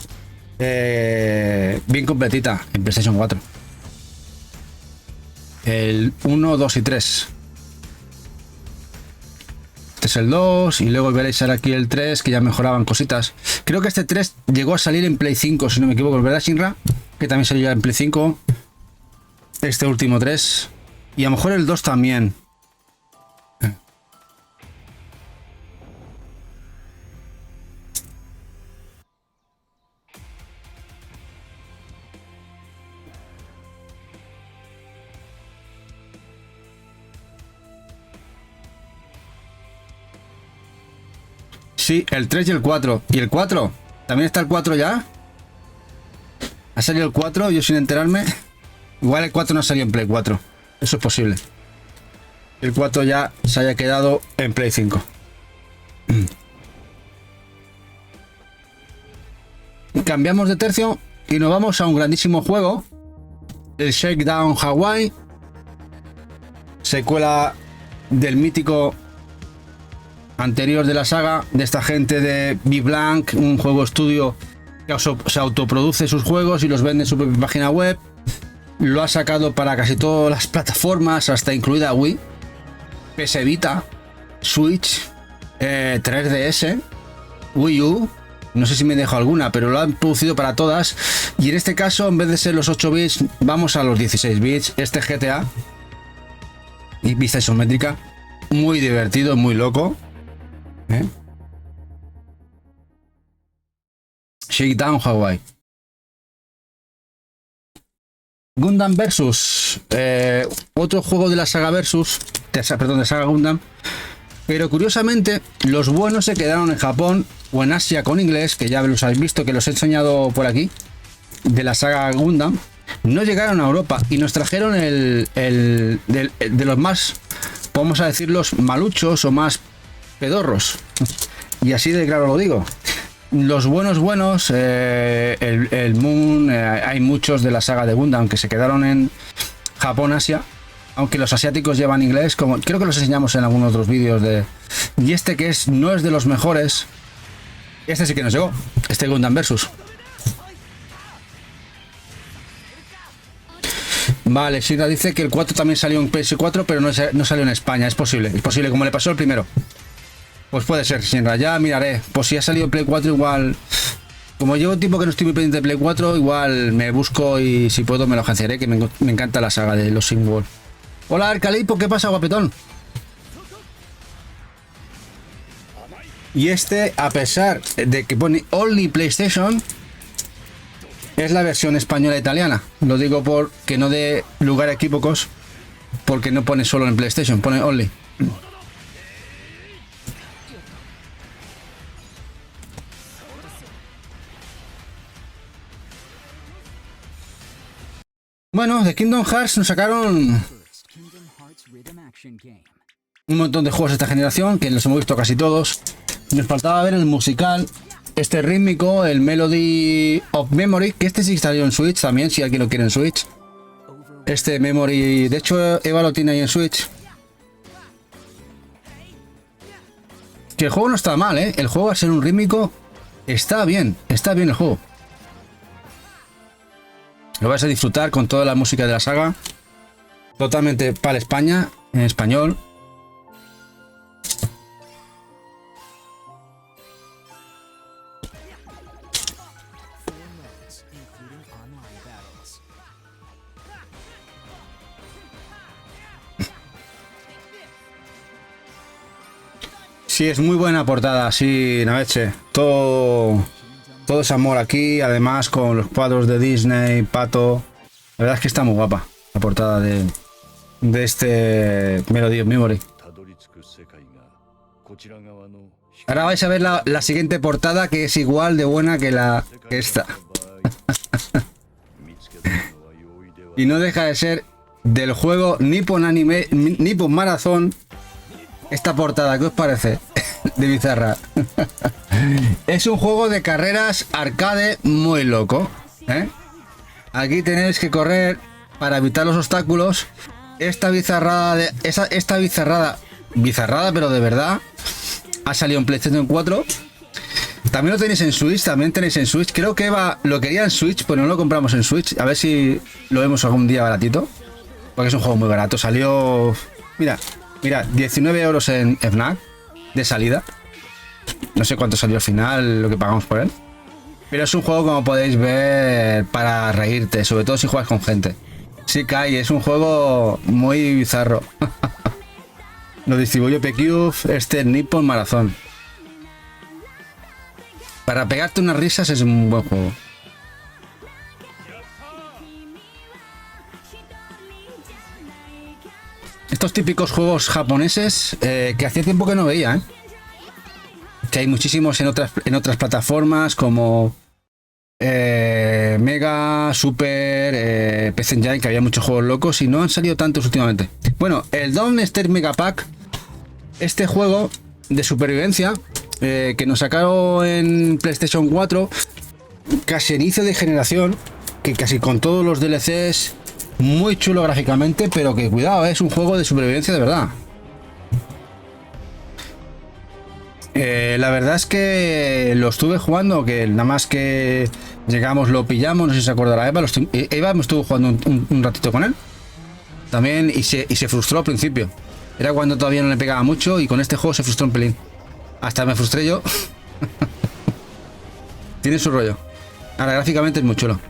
bien completita en PlayStation 4. El 1, 2 y 3. Este es el 2 y luego veréis ahora aquí el 3, que ya mejoraban cositas. Creo que este 3 llegó a salir en Play 5, si no me equivoco, ¿verdad, Shinra? Que también salió en Play 5. Este último 3. Y a lo mejor el 2 también. Sí, el 3 y el 4. ¿Y el 4? ¿También está el 4 ya? ¿Ha salido el 4? Yo sin enterarme. Igual el 4 no salió en Play 4. Eso es posible. El 4 ya se haya quedado en Play 5. Cambiamos de tercio y nos vamos a un grandísimo juego. El Shakedown Hawaii. Secuela del mítico anterior de la saga, de esta gente de B-Blank, un juego estudio que se autoproduce sus juegos y los vende en su propia página web. Lo ha sacado para casi todas las plataformas, hasta incluida Wii, PS Vita, Switch, 3DS, Wii U. No sé si me dejo alguna, pero lo han producido para todas. Y en este caso, en vez de ser los 8 bits, vamos a los 16 bits. Este GTA y vista isométrica, muy divertido, muy loco. Shakedown Hawaii. Gundam Versus, otro juego de la saga Versus, de saga Gundam. Pero curiosamente, los buenos se quedaron en Japón o en Asia con inglés, que ya los habéis visto, que los he enseñado por aquí, de la saga Gundam. No llegaron a Europa y nos trajeron de los más, vamos a decir, los maluchos o más pedorros. Y así de claro lo digo. Los buenos, el Moon, hay muchos de la saga de Gundam que se quedaron en Japón, Asia. Aunque los asiáticos llevan inglés, como creo que los enseñamos en algunos otros vídeos de. Y este que no es de los mejores. Este sí que nos llegó. Este Gundam Versus. Vale, Shinra dice que el 4 también salió en PS4, pero no salió en España. Es posible, como le pasó el primero. Pues puede ser, Shinra. Ya miraré. Pues si ha salido en Play 4, igual. Como llevo tiempo que no estoy muy pendiente de Play 4, igual me busco y si puedo me lo agenciaré, que me encanta la saga de los Singwall. Hola Arcalipo, ¿qué pasa, guapetón? Y este, a pesar de que pone Only PlayStation, es la versión española e italiana. Lo digo por que no dé lugar a equívocos, porque no pone solo en PlayStation, pone Only. Bueno, de Kingdom Hearts nos sacaron un montón de juegos de esta generación, que los hemos visto casi todos. Nos faltaba ver el musical, este rítmico, el Melody of Memory, que este sí salió en Switch también, si alguien lo quiere en Switch. Este Memory, de hecho Eva lo tiene ahí en Switch. Que el juego no está mal, ¿eh? El juego, a ser un rítmico, está bien el juego. Lo vais a disfrutar con toda la música de la saga. Totalmente para España, en español. Sí, es muy buena portada, sí, Naveche. Todo es amor aquí, además con los cuadros de Disney, Pato. La verdad es que está muy guapa la portada de este Melody of Memory. Ahora vais a ver la siguiente portada, que es igual de buena que esta. Y no deja de ser del juego Nippon Marathon. Esta portada, ¿qué os parece? De bizarra. Es un juego de carreras arcade muy loco, ¿eh? Aquí tenéis que correr para evitar los obstáculos. Esta bizarrada, bizarrada, pero de verdad, ha salido en PlayStation 4. También lo tenéis en Switch, Creo que Eva lo quería en Switch, pero no lo compramos en Switch. A ver si lo vemos algún día baratito, porque es un juego muy barato. Salió, mira, 19 euros en Fnac de salida. No sé cuánto salió al final, lo que pagamos por él. Pero es un juego, como podéis ver, para reírte, sobre todo si juegas con gente. Sí, Kai, es un juego muy bizarro. Lo distribuye PQ, este Nippon Marathon. Para pegarte unas risas es un buen juego. Estos típicos juegos japoneses que hacía tiempo que no veía, ¿eh? Que hay muchísimos en otras plataformas como Mega, Super, PC Engine, que había muchos juegos locos y no han salido tantos últimamente. Bueno, el Downstairs Mega Pack, este juego de supervivencia que nos sacaron en PlayStation 4, casi inicio de generación, que casi con todos los DLCs, muy chulo gráficamente, pero que cuidado, es un juego de supervivencia de verdad. La verdad es que lo estuve jugando, que nada más que llegamos lo pillamos, no sé si se acordará Eva. Eva me estuvo jugando un ratito con él también y se frustró al principio. Era cuando todavía no le pegaba mucho y con este juego se frustró un pelín. Hasta me frustré yo. Tiene su rollo. Ahora gráficamente es muy chulo.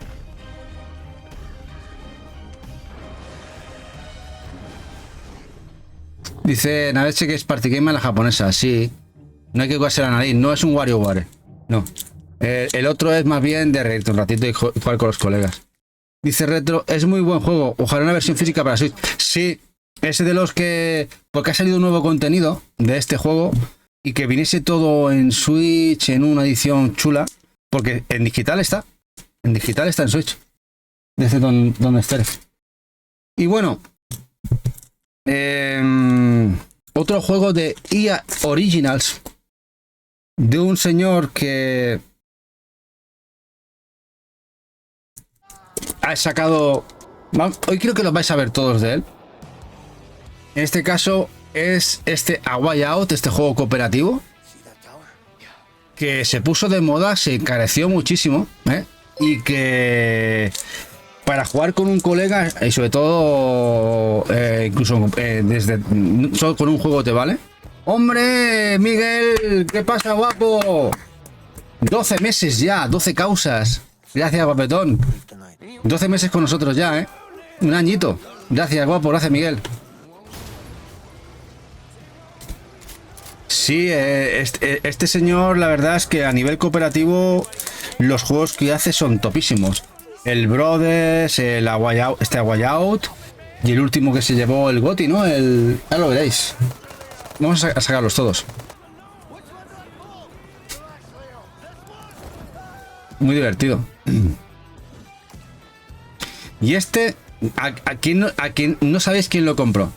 Dice Naveche que es party game a la japonesa. Sí. No hay que jugarse la nariz. No es un WarioWare. No. El otro es más bien de reírte un ratito y jugar con los colegas. Dice Retro, es muy buen juego. Ojalá una versión física para Switch. Sí. Ese de los que... Porque ha salido un nuevo contenido de este juego y que viniese todo en Switch en una edición chula. Porque en digital está. En digital está en Switch. Desde donde esté. Y bueno. Otro juego de EA Originals. De un señor que ha sacado... Hoy creo que lo vais a ver todos de él. En este caso es este A Way Out, este juego cooperativo. Que se puso de moda, se encareció muchísimo. Y que... Para jugar con un colega y sobre todo incluso desde solo con un juego te vale. ¡Hombre, Miguel! ¿Qué pasa, guapo? 12 meses ya, 12 causas. Gracias, guapetón. 12 meses con nosotros ya, ¿eh? Un añito. Gracias, guapo. Gracias, Miguel. Sí, este señor, la verdad es que a nivel cooperativo los juegos que hace son topísimos. El Brothers, el A Way Out, este A Way Out y el último que se llevó el GOTY, ¿no? Ya lo veréis. Vamos a sacarlos todos. Muy divertido. Y este, a quien no sabéis quién lo compró.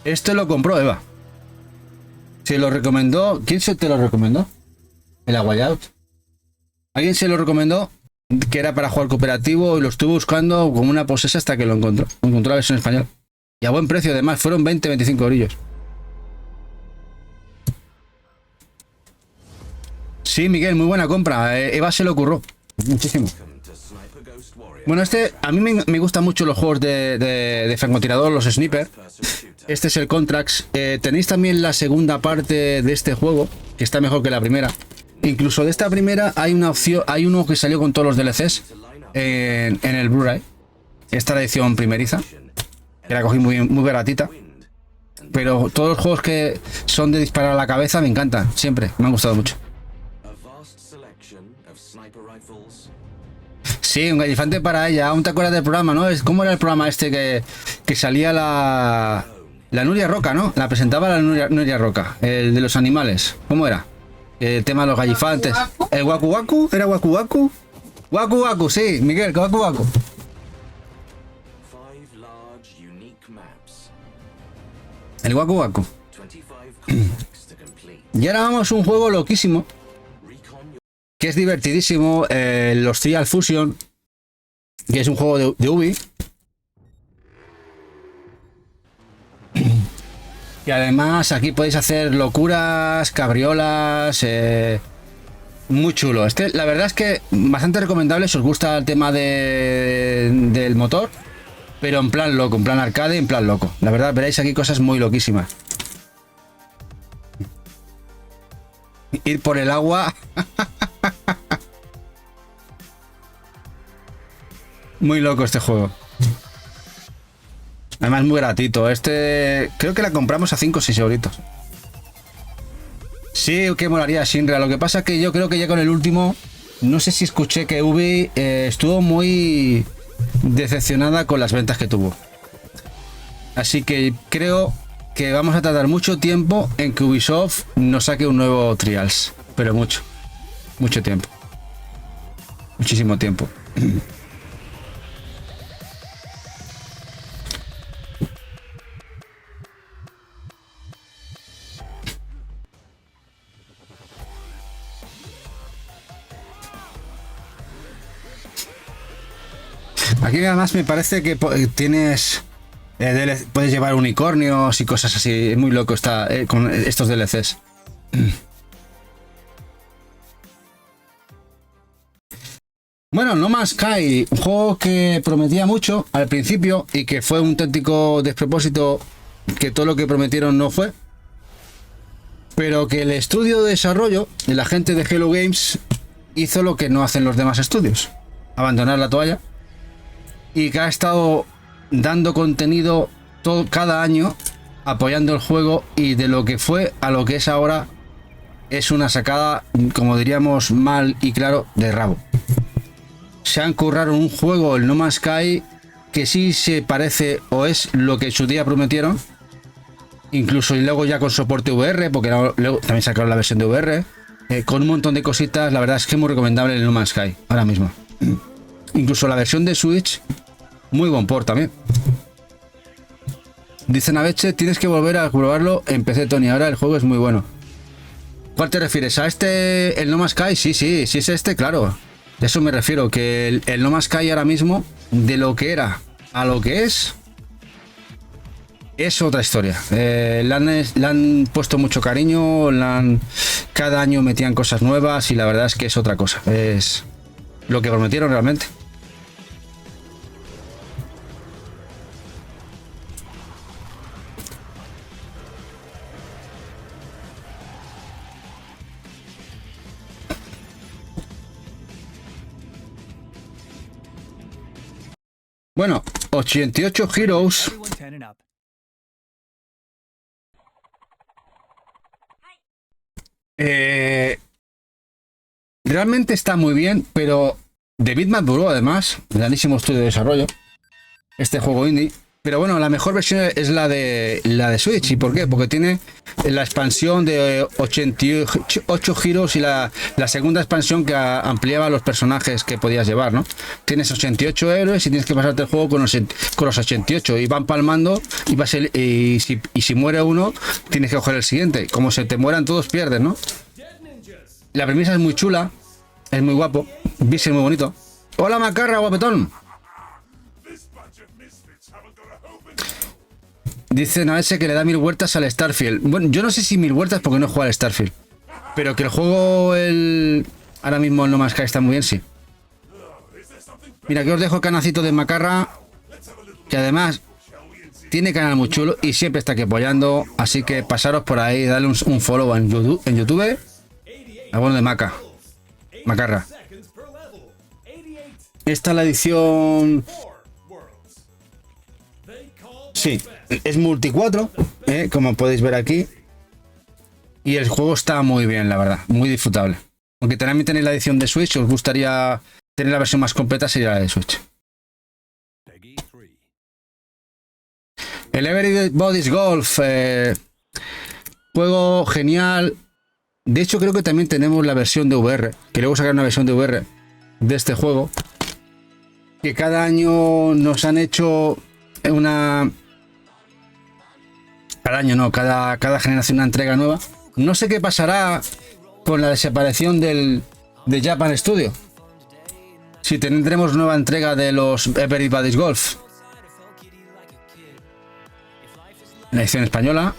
Este lo compró Eva. Se lo recomendó. ¿Quién se te lo recomendó? El A Way Out. ¿Alguien se lo recomendó? Que era para jugar cooperativo y lo estuve buscando como una posesa hasta que lo encontró. Encontró la versión española. Y a buen precio además, fueron 20-25 eurillos. Sí, Miguel, muy buena compra. Eva se lo ocurrió. Muchísimo. Bueno, a mí me gustan mucho los juegos de francotirador, los sniper. Este es el Contracts. Tenéis también la segunda parte de este juego, que está mejor que la primera. Incluso de esta primera hay una opción, hay uno que salió con todos los DLCs en el Blu-ray. Esta es la edición primeriza, que la cogí muy baratita. Pero todos los juegos que son de disparar a la cabeza me encantan, siempre, me han gustado mucho. Sí, un gallifante para ella. Aún te acuerdas del programa, ¿no? ¿Cómo era el programa este que salía la Nuria Roca, ¿no? La presentaba la Nuria Roca, el de los animales. ¿Cómo era? El tema de los gallifantes. ¿El Waku Waku? ¿Era Waku Waku? Waku Waku, sí, Miguel, Waku Waku. El Waku Waku. Y ahora vamos a un juego loquísimo, que es divertidísimo, los Trial Fusion, que es un juego de Ubi. Y además aquí podéis hacer locuras, cabriolas, muy chulo. La verdad es que bastante recomendable si os gusta el tema del motor, pero en plan loco, en plan arcade, en plan loco. La verdad veréis aquí cosas muy loquísimas. Ir por el agua. Muy loco este juego. Además muy gratito. Creo que la compramos a 5 o 6 euritos. Sí, que molaría Shinra. Lo que pasa es que yo creo que ya con el último, no sé si escuché que Ubi estuvo muy decepcionada con las ventas que tuvo. Así que creo que vamos a tardar mucho tiempo en que Ubisoft nos saque un nuevo Trials. Pero mucho tiempo. Muchísimo tiempo. Aquí además me parece que tienes... puedes llevar unicornios y cosas así. Es muy loco con estos DLCs. Bueno, No Man's Sky, un juego que prometía mucho al principio y que fue un auténtico despropósito, que todo lo que prometieron no fue. Pero que el estudio de desarrollo de la gente de Hello Games hizo lo que no hacen los demás estudios: abandonar la toalla. Y que ha estado dando contenido cada año, apoyando el juego, y de lo que fue a lo que es ahora es una sacada, como diríamos mal y claro, de rabo. Se han currado un juego, el No Man's Sky, que sí se parece o es lo que en su día prometieron, incluso y luego ya con soporte VR, porque luego también sacaron la versión de VR, con un montón de cositas. La verdad es que es muy recomendable el No Man's Sky ahora mismo. Incluso la versión de Switch, muy buen port también. Dice Naveche, tienes que volver a probarlo en PC, Tony, ahora el juego es muy bueno. ¿Cuál te refieres? ¿A este, el No Man's Sky? Sí es este, claro. De eso me refiero, que el No Man's Sky ahora mismo, de lo que era a lo que es otra historia. Le han puesto mucho cariño, cada año metían cosas nuevas y la verdad es que es otra cosa. Es lo que prometieron realmente. Bueno, 88 Heroes. Realmente está muy bien, pero de Bitmap Bureau, además, grandísimo estudio de desarrollo, este juego indie. Pero bueno, la mejor versión es la de Switch. ¿Y por qué? Porque tiene la expansión de 88 giros y la segunda expansión que ampliaba los personajes que podías llevar, ¿no? Tienes 88 héroes y tienes que pasarte el juego con los 88 y van palmando y si muere uno, tienes que coger el siguiente. Como se te mueran todos, pierdes, ¿no? La premisa es muy chula, es muy guapo, es muy bonito. Hola Macarra, guapetón. Dice Naese que le da 1000 vueltas al Starfield. Bueno, yo no sé si 1000 vueltas porque no juega al Starfield. Pero que el juego, ahora mismo el No Man's Sky está muy bien, sí. Mira, que os dejo el canacito de Macarra, que además tiene canal muy chulo y siempre está aquí apoyando. Así que pasaros por ahí, dale un follow en YouTube. Ah, bueno, de Macarra. Esta es la edición... Sí, es multi 4, como podéis ver aquí. Y el juego está muy bien, la verdad, muy disfrutable. Aunque también tenéis la edición de Switch, os gustaría tener la versión más completa, sería la de Switch. El Everybody's Golf, juego genial. De hecho, creo que también tenemos la versión de VR, que luego sacar una versión de VR de este juego. Que cada año nos han hecho una... Cada año no, cada generación una entrega nueva. No sé qué pasará con la desaparición de Japan Studio. Si tendremos nueva entrega de los Everybody's Golf. La edición española.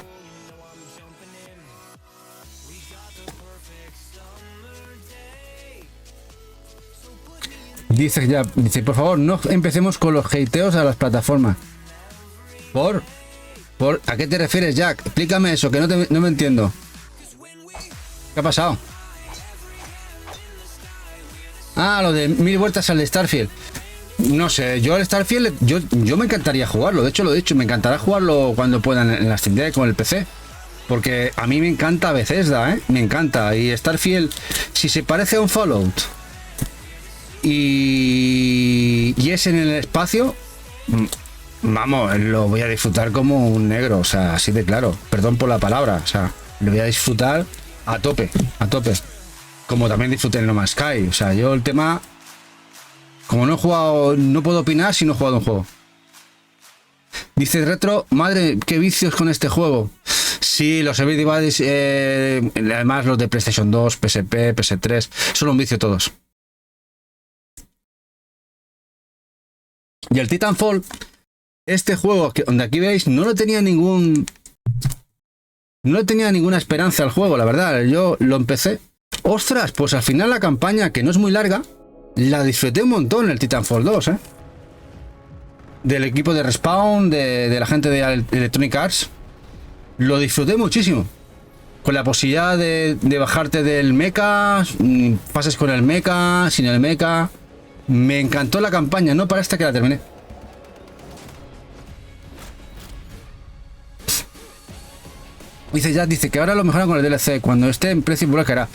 Dice, por favor, no empecemos con los hateos a las plataformas. ¿A qué te refieres, Jack? Explícame eso, que no me entiendo. ¿Qué ha pasado? Ah, lo de 1000 vueltas al Starfield. No sé, yo el Starfield, yo me encantaría jugarlo. De hecho, lo he dicho, me encantará jugarlo cuando puedan en las tiendas con el PC. Porque a mí me encanta Bethesda, me encanta. Y Starfield, si se parece a un Fallout y es en el espacio... Vamos, lo voy a disfrutar como un negro, o sea, así de claro. Perdón por la palabra, o sea, lo voy a disfrutar a tope. Como también disfruté en No Man's Sky. O sea, yo el tema... Como no he jugado, no puedo opinar si no he jugado un juego. Dice Retro, madre, qué vicios con este juego. Sí, los Everybody's, además los de PlayStation 2, PSP, PS3, son un vicio todos. Y el Titanfall... Este juego, donde aquí veis, no le tenía ninguna esperanza al juego, la verdad. Yo lo empecé. ¡Ostras! Pues al final la campaña, que no es muy larga, La disfruté un montón el Titanfall 2, ¿eh? Del equipo de Respawn, de la gente de Electronic Arts. Lo disfruté muchísimo. Con la posibilidad de bajarte del mecha, pases con el mecha, sin el mecha. Me encantó la campaña, no para esta que la terminé. Dice que ahora lo mejoran con el DLC, cuando esté en precio hará.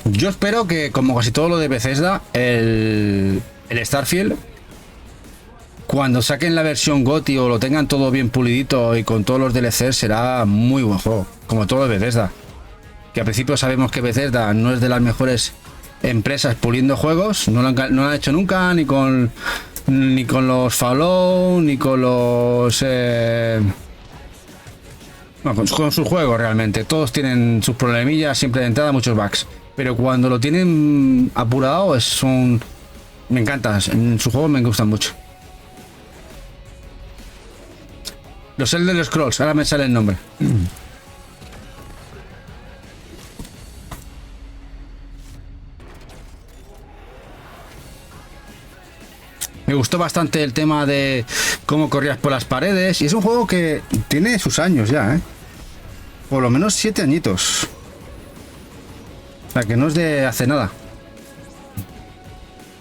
Yo espero que, como casi todo lo de Bethesda, el Starfield, cuando saquen la versión GOTY o lo tengan todo bien pulidito y con todos los DLC, será muy buen juego, como todo lo de Bethesda. Que al principio sabemos que Bethesda no es de las mejores empresas puliendo juegos, no lo han hecho nunca, ni con los Fallout, ni con los... No, con sus juegos realmente. Todos tienen sus problemillas, siempre de entrada muchos bugs. Pero cuando lo tienen apurado, me encanta. En sus juegos me gustan mucho. Los Elder Scrolls, ahora me sale el nombre. Me gustó bastante el tema de cómo corrías por las paredes. Y es un juego que tiene sus años ya, ¿eh? Por lo menos 7 añitos. O sea, que no es de hace nada.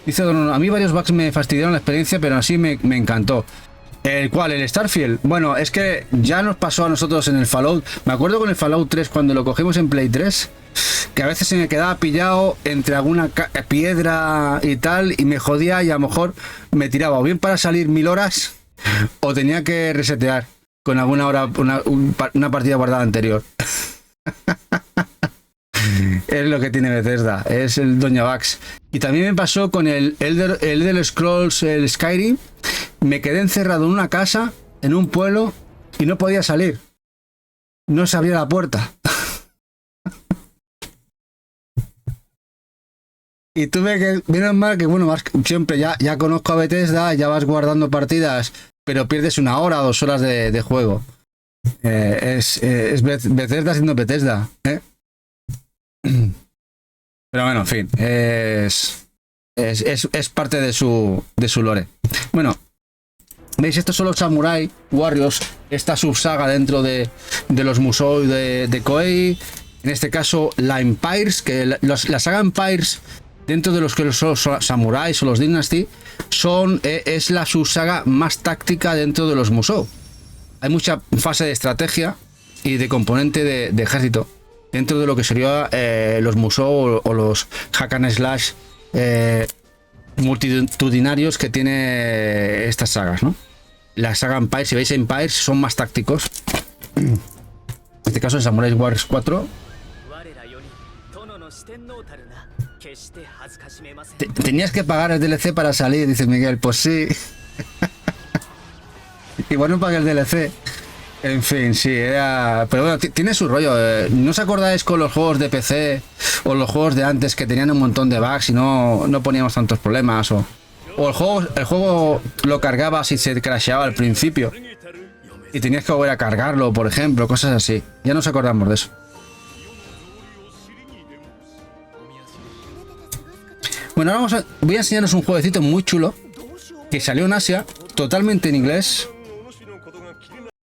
Dice Don, a mí varios bugs me fastidiaron la experiencia, pero así me encantó. ¿El cuál? ¿El Starfield? Bueno, es que ya nos pasó a nosotros en el Fallout. Me acuerdo con el Fallout 3 cuando lo cogimos en Play 3, que a veces se me quedaba pillado entre alguna piedra y tal, y me jodía y a lo mejor me tiraba o bien para salir 1000 horas o tenía que resetear con alguna hora una partida guardada anterior. Es lo que tiene Bethesda, es el Doña Bugs. Y también me pasó con el Elder Scrolls, el Skyrim. Me quedé encerrado en una casa, en un pueblo, y no podía salir. No se abría la puerta. Y tuve que, menos mal que, bueno, siempre ya conozco a Bethesda, ya vas guardando partidas, pero pierdes 1 hora o 2 horas de juego. Es Bethesda siendo Bethesda, ¿eh? Pero bueno, en fin, es parte de su lore. Bueno, veis, estos son los Samurai Warriors, esta subsaga dentro de los Musou de Koei. En este caso, la Empires, que la saga Empires, dentro de los que son los Samuráis o los Dynasty, es la subsaga más táctica dentro de los Musou. Hay mucha fase de estrategia y de componente de ejército dentro de lo que sería los Musou o los hack and slash multitudinarios que tiene estas sagas, ¿no? La saga Empire, si veis Empires, son más tácticos. En este caso, en Samurai Warriors 4. Tenías que pagar el DLC para salir, dice Miguel. Pues sí. Igual no pagué el DLC. En fin, sí, era... Pero bueno, tiene su rollo. ¿No os acordáis con los juegos de PC o los juegos de antes que tenían un montón de bugs y no poníamos tantos problemas? O el juego lo cargabas y se crasheaba al principio y tenías que volver a cargarlo, por ejemplo, cosas así. Ya nos acordamos de eso. Bueno, ahora voy a enseñaros un jueguecito muy chulo que salió en Asia, totalmente en inglés.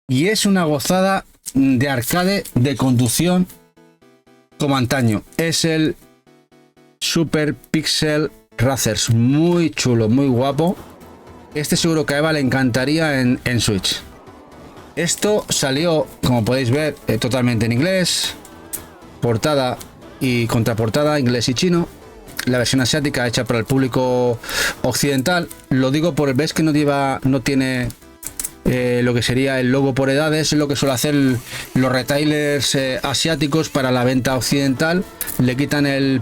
Y es una gozada de arcade de conducción como antaño. Es el Super Pixel Racers. Muy chulo, muy guapo. Este seguro que a Eva le encantaría en Switch. Esto salió, como podéis ver, totalmente en inglés. Portada y contraportada, inglés y chino. La versión asiática hecha para el público occidental. Lo digo por ves que no tiene lo que sería el logo por edades. Es lo que suele hacer los retailers asiáticos para la venta occidental. Le quitan el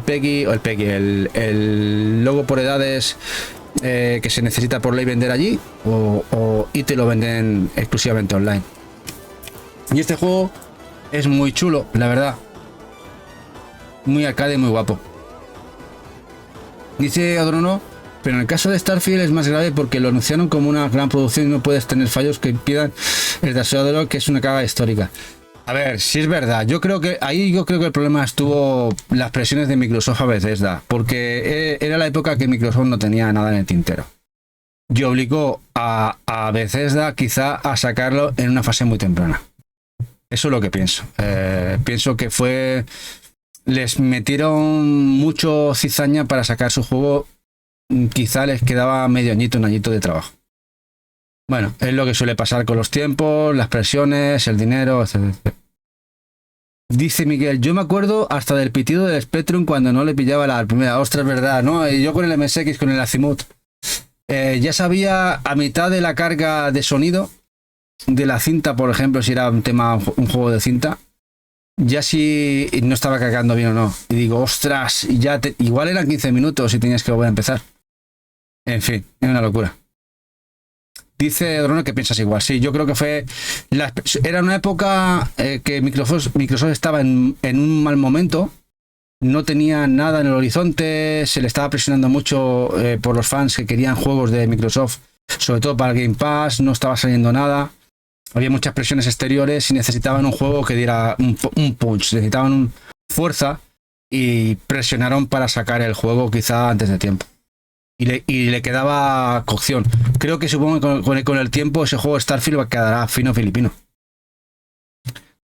logo por edades que se necesita por ley vender allí y te lo venden exclusivamente online. Y este juego es muy chulo, la verdad. Muy arcade, muy guapo. Dice Adrono, pero en el caso de Starfield es más grave porque lo anunciaron como una gran producción y no puedes tener fallos que impidan el desarrollo, que es una carga histórica. A ver, sí es verdad. Yo creo que el problema estuvo las presiones de Microsoft a Bethesda, porque era la época que Microsoft no tenía nada en el tintero. Y obligó a Bethesda quizá a sacarlo en una fase muy temprana. Eso es lo que pienso. Pienso que les metieron mucho cizaña para sacar su juego. Quizá les quedaba medio añito, un añito de trabajo. Bueno, es lo que suele pasar con los tiempos, las presiones, el dinero, etc. Dice Miguel, yo me acuerdo hasta del pitido del Spectrum cuando no le pillaba la primera. Ostras, es verdad, ¿no? Yo con el MSX, con el Azimuth, ya sabía a mitad de la carga de sonido de la cinta, por ejemplo, si era un juego de cinta, ya si no estaba cargando bien o no. Y digo, ostras, igual eran 15 minutos y tenías que volver a empezar. En fin, es una locura. Dice Drono que piensas igual. Sí, yo creo que era una época que Microsoft estaba en un mal momento. No tenía nada en el horizonte. Se le estaba presionando mucho por los fans que querían juegos de Microsoft, sobre todo para el Game Pass. No estaba saliendo nada. Había muchas presiones exteriores y necesitaban un juego que diera un punch. Necesitaban fuerza y presionaron para sacar el juego quizá antes de tiempo. Y le quedaba cocción. Creo que supongo que con el tiempo ese juego Starfield quedará fino filipino.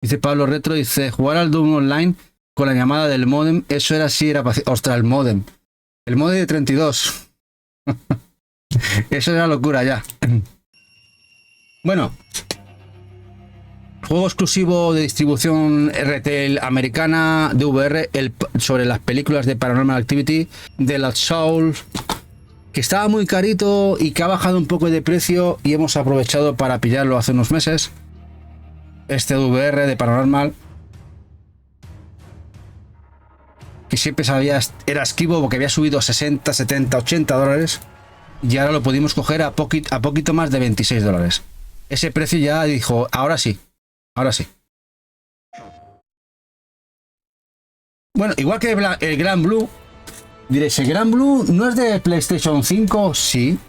Dice Pablo Retro, dice, jugar al Doom Online con la llamada del modem, eso era ostras, el modem. El modem de 32. Eso era locura ya. Bueno. Juego exclusivo de distribución retail americana de VR sobre las películas de Paranormal Activity, de Lost Soul, que estaba muy carito y que ha bajado un poco de precio y hemos aprovechado para pillarlo hace unos meses. Este VR de Paranormal, que siempre era esquivo porque había subido 60, 70, 80 dólares y ahora lo pudimos coger a poquito más de 26 dólares. Ese precio ya dijo, ahora sí. Bueno, igual que el Gran Blue. Diréis, ¿el Gran Blue no es de PlayStation 5? Sí.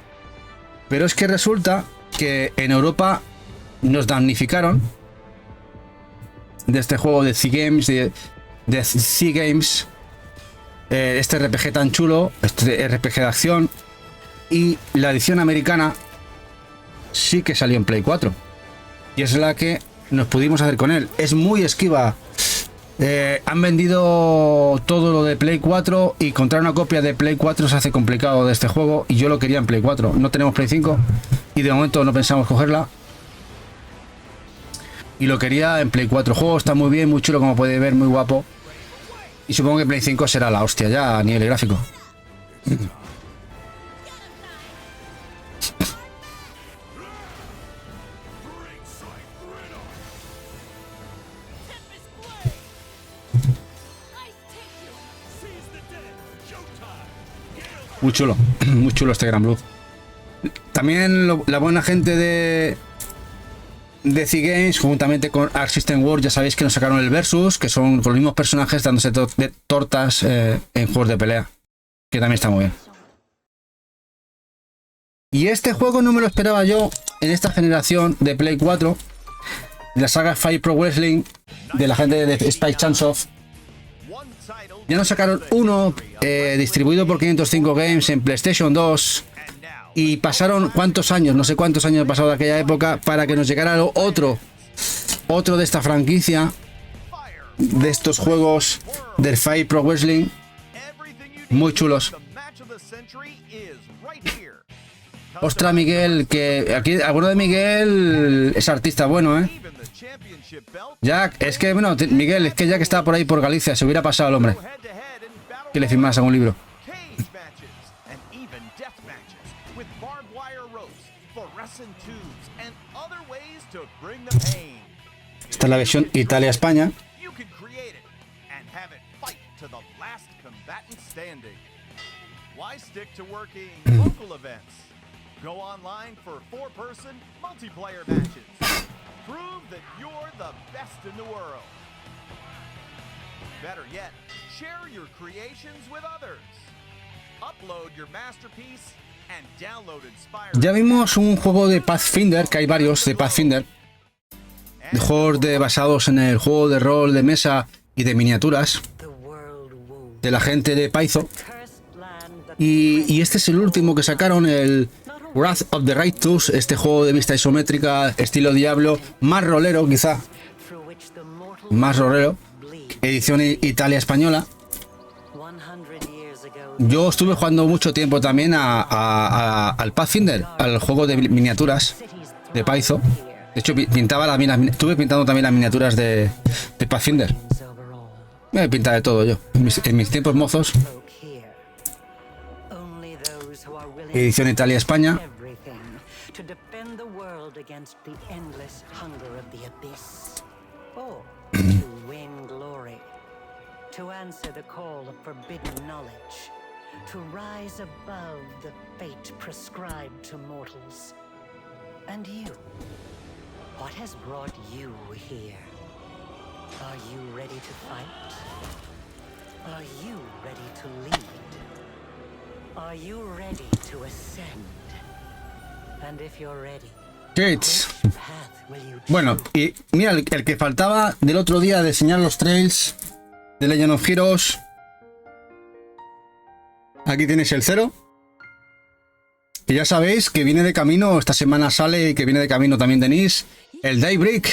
Pero es que resulta que en Europa nos damnificaron de este juego de C-Games, de C-Games, este RPG tan chulo, este RPG de acción, y la edición americana sí que salió en Play 4. Y es la que nos pudimos hacer con él. Es muy esquiva. Han vendido todo lo de Play 4 y encontrar una copia de Play 4 se hace complicado de este juego y yo lo quería en Play 4. No tenemos Play 5 y de momento no pensamos cogerla. Y lo quería en Play 4. El juego está muy bien, muy chulo, como podéis ver, muy guapo. Y supongo que Play 5 será la hostia ya a nivel gráfico. Muy chulo este Gran Blue. También la buena gente de C-Games, juntamente con Arc System Works, ya sabéis que nos sacaron el Versus, que son con los mismos personajes dándose tortas en juegos de pelea, que también está muy bien. Y este juego no me lo esperaba yo en esta generación de Play 4, de la saga Fire Pro Wrestling, de la gente de Spike Chunsoft. Ya nos sacaron uno distribuido por 505 Games en PlayStation 2 y pasaron cuántos años, no sé cuántos años han pasado de aquella época para que nos llegara otro de esta franquicia, de estos juegos del Fire Pro Wrestling, muy chulos. Ostras, Miguel, que aquí alguno de Miguel es artista bueno, Jack, es que, bueno, Miguel, es que Jack está por ahí por Galicia, se hubiera pasado el hombre. Que le firmas algún libro. Esta es la versión Italia-España. Go online for 4-person multiplayer matches. Prove that you're the best in the world. Better yet, share your creations with others. Upload your masterpiece and download Inspire. Ya vimos un juego de Pathfinder, que hay varios de Pathfinder. de juegos basados en el juego de rol de mesa y de miniaturas de la gente de Paizo. Y este es el último que sacaron, el Wrath of the Righteous, este juego de vista isométrica, estilo Diablo, más rolero quizá, más rolero, edición Italia-española. Yo estuve jugando mucho tiempo también al Pathfinder, al juego de miniaturas de Paizo. De hecho, estuve pintando también las miniaturas de Pathfinder. Me he pintado de todo yo, en mis tiempos mozos. Edición Italia-España. To answer the call of forbidden knowledge, to rise above the fate prescribed to mortals. And you, what has brought you here? Are you ready to fight? Are you ready to lead? Are you ready to ascend? And if you're ready, Gates. which path will you choose? Bueno, y mira, el que faltaba del otro día de enseñar los trails de Legend of Heroes. Aquí tenéis el 0. Y ya sabéis que viene de camino, esta semana sale, y que viene de camino también tenéis el Daybreak,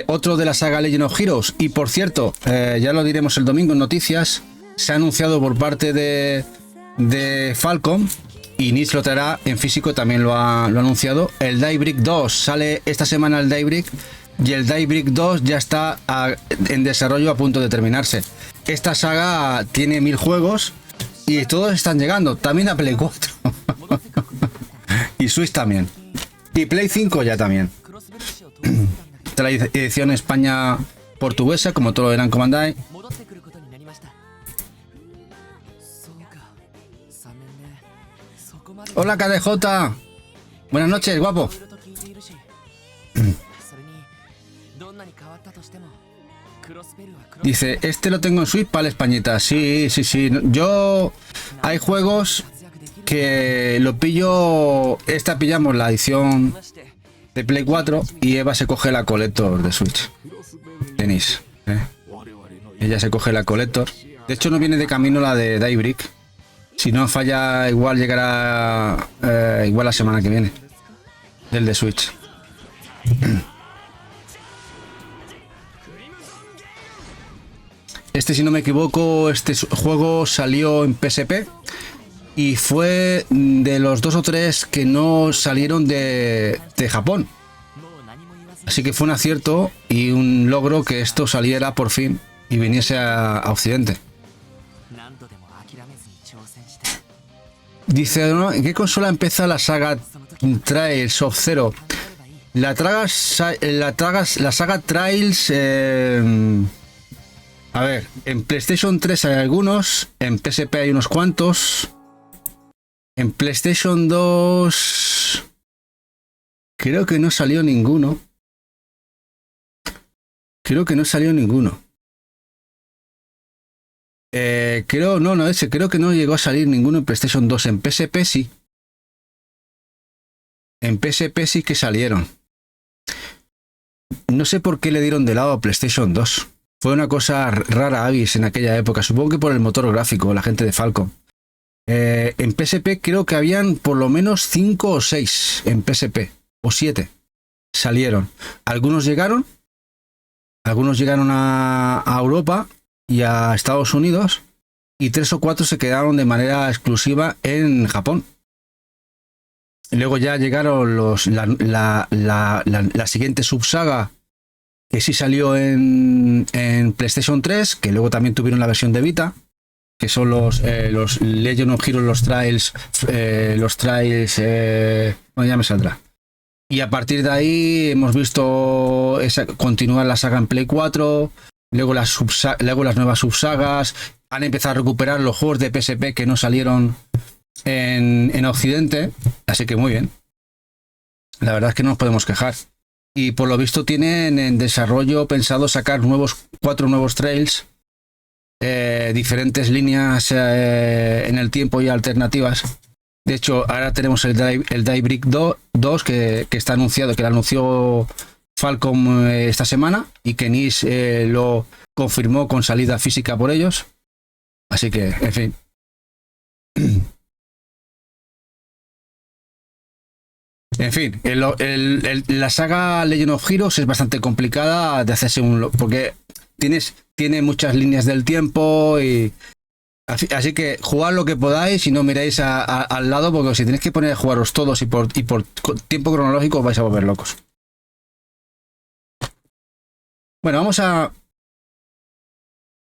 otro de la saga Legend of Heroes. Y por cierto, ya lo diremos el domingo en noticias, se ha anunciado por parte de Falcom, y Nitz lo traerá en físico, también lo ha anunciado, el Daybreak 2. Sale esta semana el Daybreak, y el Daybreak 2 ya está en desarrollo, a punto de terminarse. Esta saga tiene 1000 juegos y todos están llegando, también a Play 4 y Switch también, y Play 5 ya también. Esta es la edición España portuguesa, como todo lo eran Comandai. Hola KDJ, buenas noches, guapo. Dice, este lo tengo en Switch para la Españita. Sí. Yo, hay juegos que lo pillo. Esta pillamos la edición de Play 4 y Eva se coge la Collector de Switch. Tenéis, ella se coge la Collector. De hecho, no viene de camino la de Daybreak. Si no falla, igual llegará igual la semana que viene. Del de Switch. Este, si no me equivoco, este juego salió en PSP y fue de los 2 o 3 que no salieron de Japón. Así que fue un acierto y un logro que esto saliera por fin y viniese a Occidente. Dice, ¿no? ¿En qué consola empieza la saga Trials of Zero? La saga Trials... a ver, en PlayStation 3 hay algunos, en PSP hay unos cuantos, en PlayStation 2 creo que no salió ninguno. Creo que no llegó a salir ninguno en PlayStation 2. En PSP sí. En PSP sí que salieron. No sé por qué le dieron de lado a PlayStation 2. Fue una cosa rara Avis en aquella época. Supongo que por el motor gráfico, la gente de Falcom. En PSP creo que habían por lo menos 5 o 6 en PSP. O 7. Salieron. Algunos llegaron a Europa y a Estados Unidos. Y 3 o 4 se quedaron de manera exclusiva en Japón. Luego ya llegaron la siguiente subsaga, que sí salió en PlayStation 3, que luego también tuvieron la versión de Vita, que son los Legend of Heroes, los Trials, bueno, ya me saldrá. Y a partir de ahí hemos visto continuar la saga en Play 4, luego las nuevas subsagas, han empezado a recuperar los juegos de PSP que no salieron en Occidente, así que muy bien. La verdad es que no nos podemos quejar. Y por lo visto tienen en desarrollo pensado sacar 4 nuevos trails, diferentes líneas en el tiempo y alternativas. De hecho, ahora tenemos el Daybreak 2 que está anunciado, que lo anunció Falcom esta semana y que Nice lo confirmó con salida física por ellos. Así que, en fin. En fin, la saga Legend of Heroes es bastante complicada de hacerse porque tiene muchas líneas del tiempo y así que jugad lo que podáis y no miráis al lado, porque si tenéis que poner a jugaros todos y por tiempo cronológico os vais a volver locos. Bueno, vamos a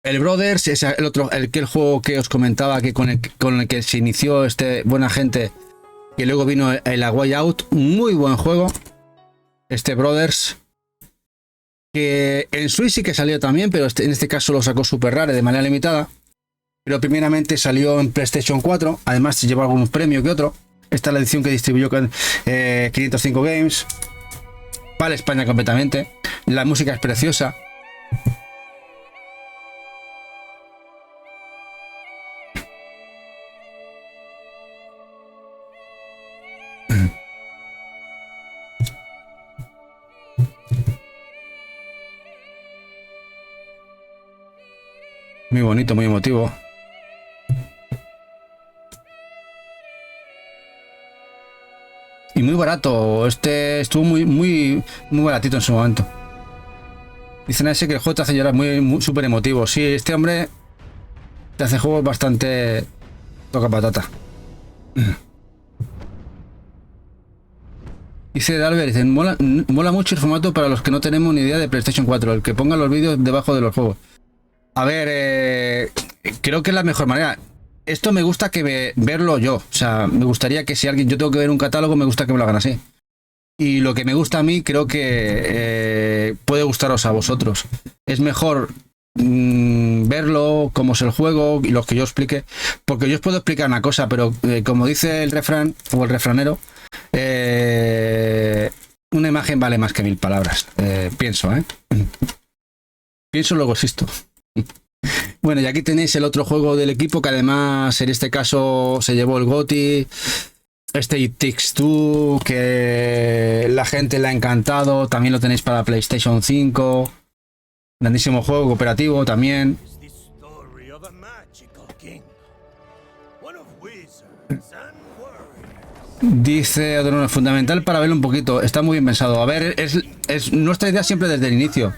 el Brothers, es el juego que os comentaba que con el que se inició este buena gente. Y luego vino el A Way Out, muy buen juego. Este Brothers, que en Switch sí que salió también, pero en este caso lo sacó Super Rare de manera limitada. Pero primeramente salió en PlayStation 4, además se llevó algún premio que otro. Esta es la edición que distribuyó con 505 Games. Para España completamente. La música es preciosa. Muy bonito, muy emotivo. Y muy barato. Este estuvo muy baratito en su momento. Dicen a ese que el juego te hace llorar, muy súper emotivo. Sí, este hombre te hace juegos bastante toca patata. Dice Dalbert, dice, mola mucho el formato para los que no tenemos ni idea de PlayStation 4, el que ponga los vídeos debajo de los juegos. A ver, creo que es la mejor manera. Esto me gusta verlo yo. O sea, me gustaría que si yo tengo que ver un catálogo, me gusta que me lo hagan así. Y lo que me gusta a mí, creo que puede gustaros a vosotros. Es mejor verlo, cómo es el juego y lo que yo explique. Porque yo os puedo explicar una cosa, pero como dice el refrán, o el refranero, una imagen vale más que 1000 palabras. Pienso, Pienso, luego existo. Bueno, y aquí tenéis el otro juego del equipo que además en este caso se llevó el GOTY. Este It Takes Two, que la gente le ha encantado. También lo tenéis para PlayStation 5. Grandísimo juego cooperativo también. Dice Adorno, fundamental para verlo un poquito. Está muy bien pensado. A ver, es nuestra idea siempre desde el inicio.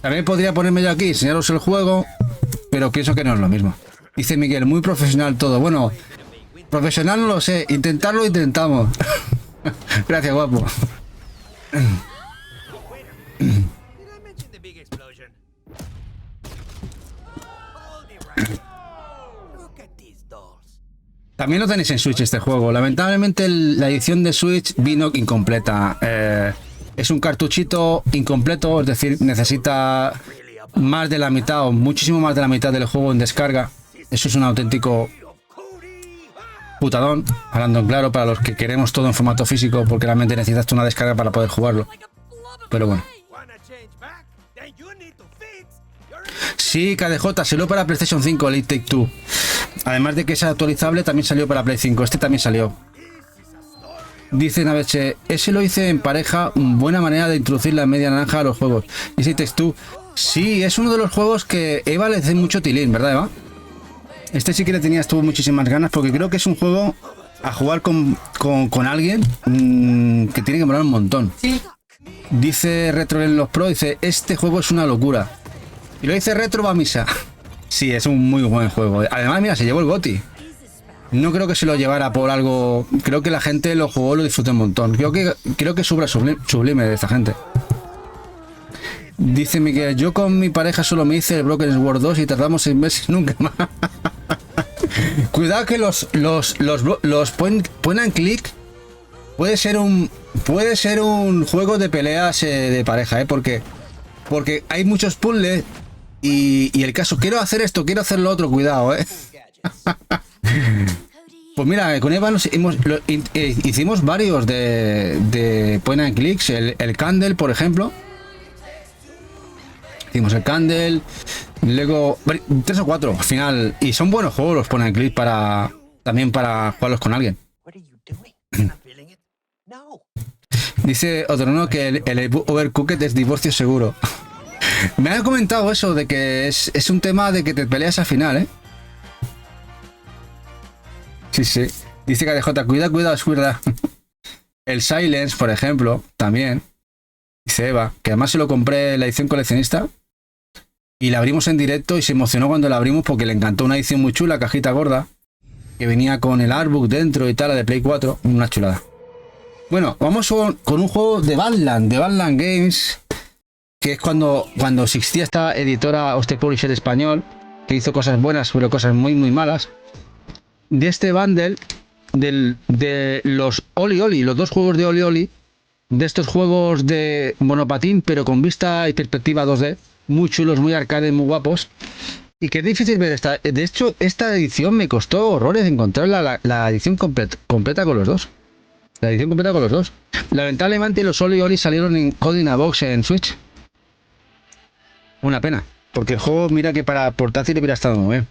También podría ponerme yo aquí, enseñaros el juego, pero pienso que no es lo mismo. Dice Miguel, muy profesional todo. Bueno, profesional no lo sé, intentarlo intentamos. Gracias, guapo. También lo tenéis en Switch este juego. Lamentablemente la edición de Switch vino incompleta. Es un cartuchito incompleto, es decir, necesita más de la mitad o muchísimo más de la mitad del juego en descarga. Eso es un auténtico putadón, hablando en claro, para los que queremos todo en formato físico, porque realmente necesitas una descarga para poder jugarlo. Pero bueno. Sí, KDJ, salió para PlayStation 5 el It Take Two. Además de que es actualizable, también salió para Play 5. Este también salió. Dice Naveche, ese lo hice en pareja, buena manera de introducir la media naranja a los juegos. Y si Takes Two, sí, es uno de los juegos que Eva le hace mucho tilín, ¿verdad, Eva? Este sí que tuvo muchísimas ganas, porque creo que es un juego a jugar con alguien que tiene que molar un montón. Sí. Dice Retro en los Pro, dice, este juego es una locura. Y lo dice Retro va a misa. Sí, es un muy buen juego. Además, mira, se llevó el GOTY. No creo que se lo llevara por algo. Creo que la gente lo jugó, lo disfrutó un montón. Creo que es obra sublime de esta gente. Dice Miguel, yo con mi pareja solo me hice el Broken Sword 2 y tardamos 6 meses nunca más. Cuidado que los point and click puede ser un juego de peleas de pareja, porque hay muchos puzzles y el caso, quiero hacer esto, quiero hacer lo otro, cuidado, Pues mira, con Eva hicimos varios de point and clicks, el Candle, por ejemplo. Hicimos el Candle, luego 3 o 4 al final, y son buenos juegos los point and click también para jugarlos con alguien. Dice Odrono que el Overcooked es divorcio seguro. Me han comentado eso de que es un tema de que te peleas al final, ¿eh? Sí, sí. Dice KDJ, cuidado, es verdad. El Silence, por ejemplo, también. Dice Eva, que además se lo compré en la edición coleccionista y la abrimos en directo y se emocionó cuando la abrimos porque le encantó, una edición muy chula, cajita gorda, que venía con el artbook dentro y tal, la de Play 4, una chulada. Bueno, vamos con un juego de Badland Games, que es cuando existía esta editora o este publisher español, que hizo cosas buenas pero cosas muy malas. De este bundle de los Oli Oli, los dos juegos de Oli Oli, de estos juegos de monopatín pero con vista y perspectiva 2D, muy chulos, muy arcade, muy guapos, y que es difícil ver esta. De hecho, esta edición me costó horrores encontrar la edición completa con los dos. La edición completa con los dos. Lamentablemente los Oli Oli salieron en Coding a Box en Switch. Una pena, porque el juego, mira que para portátil hubiera estado muy bien.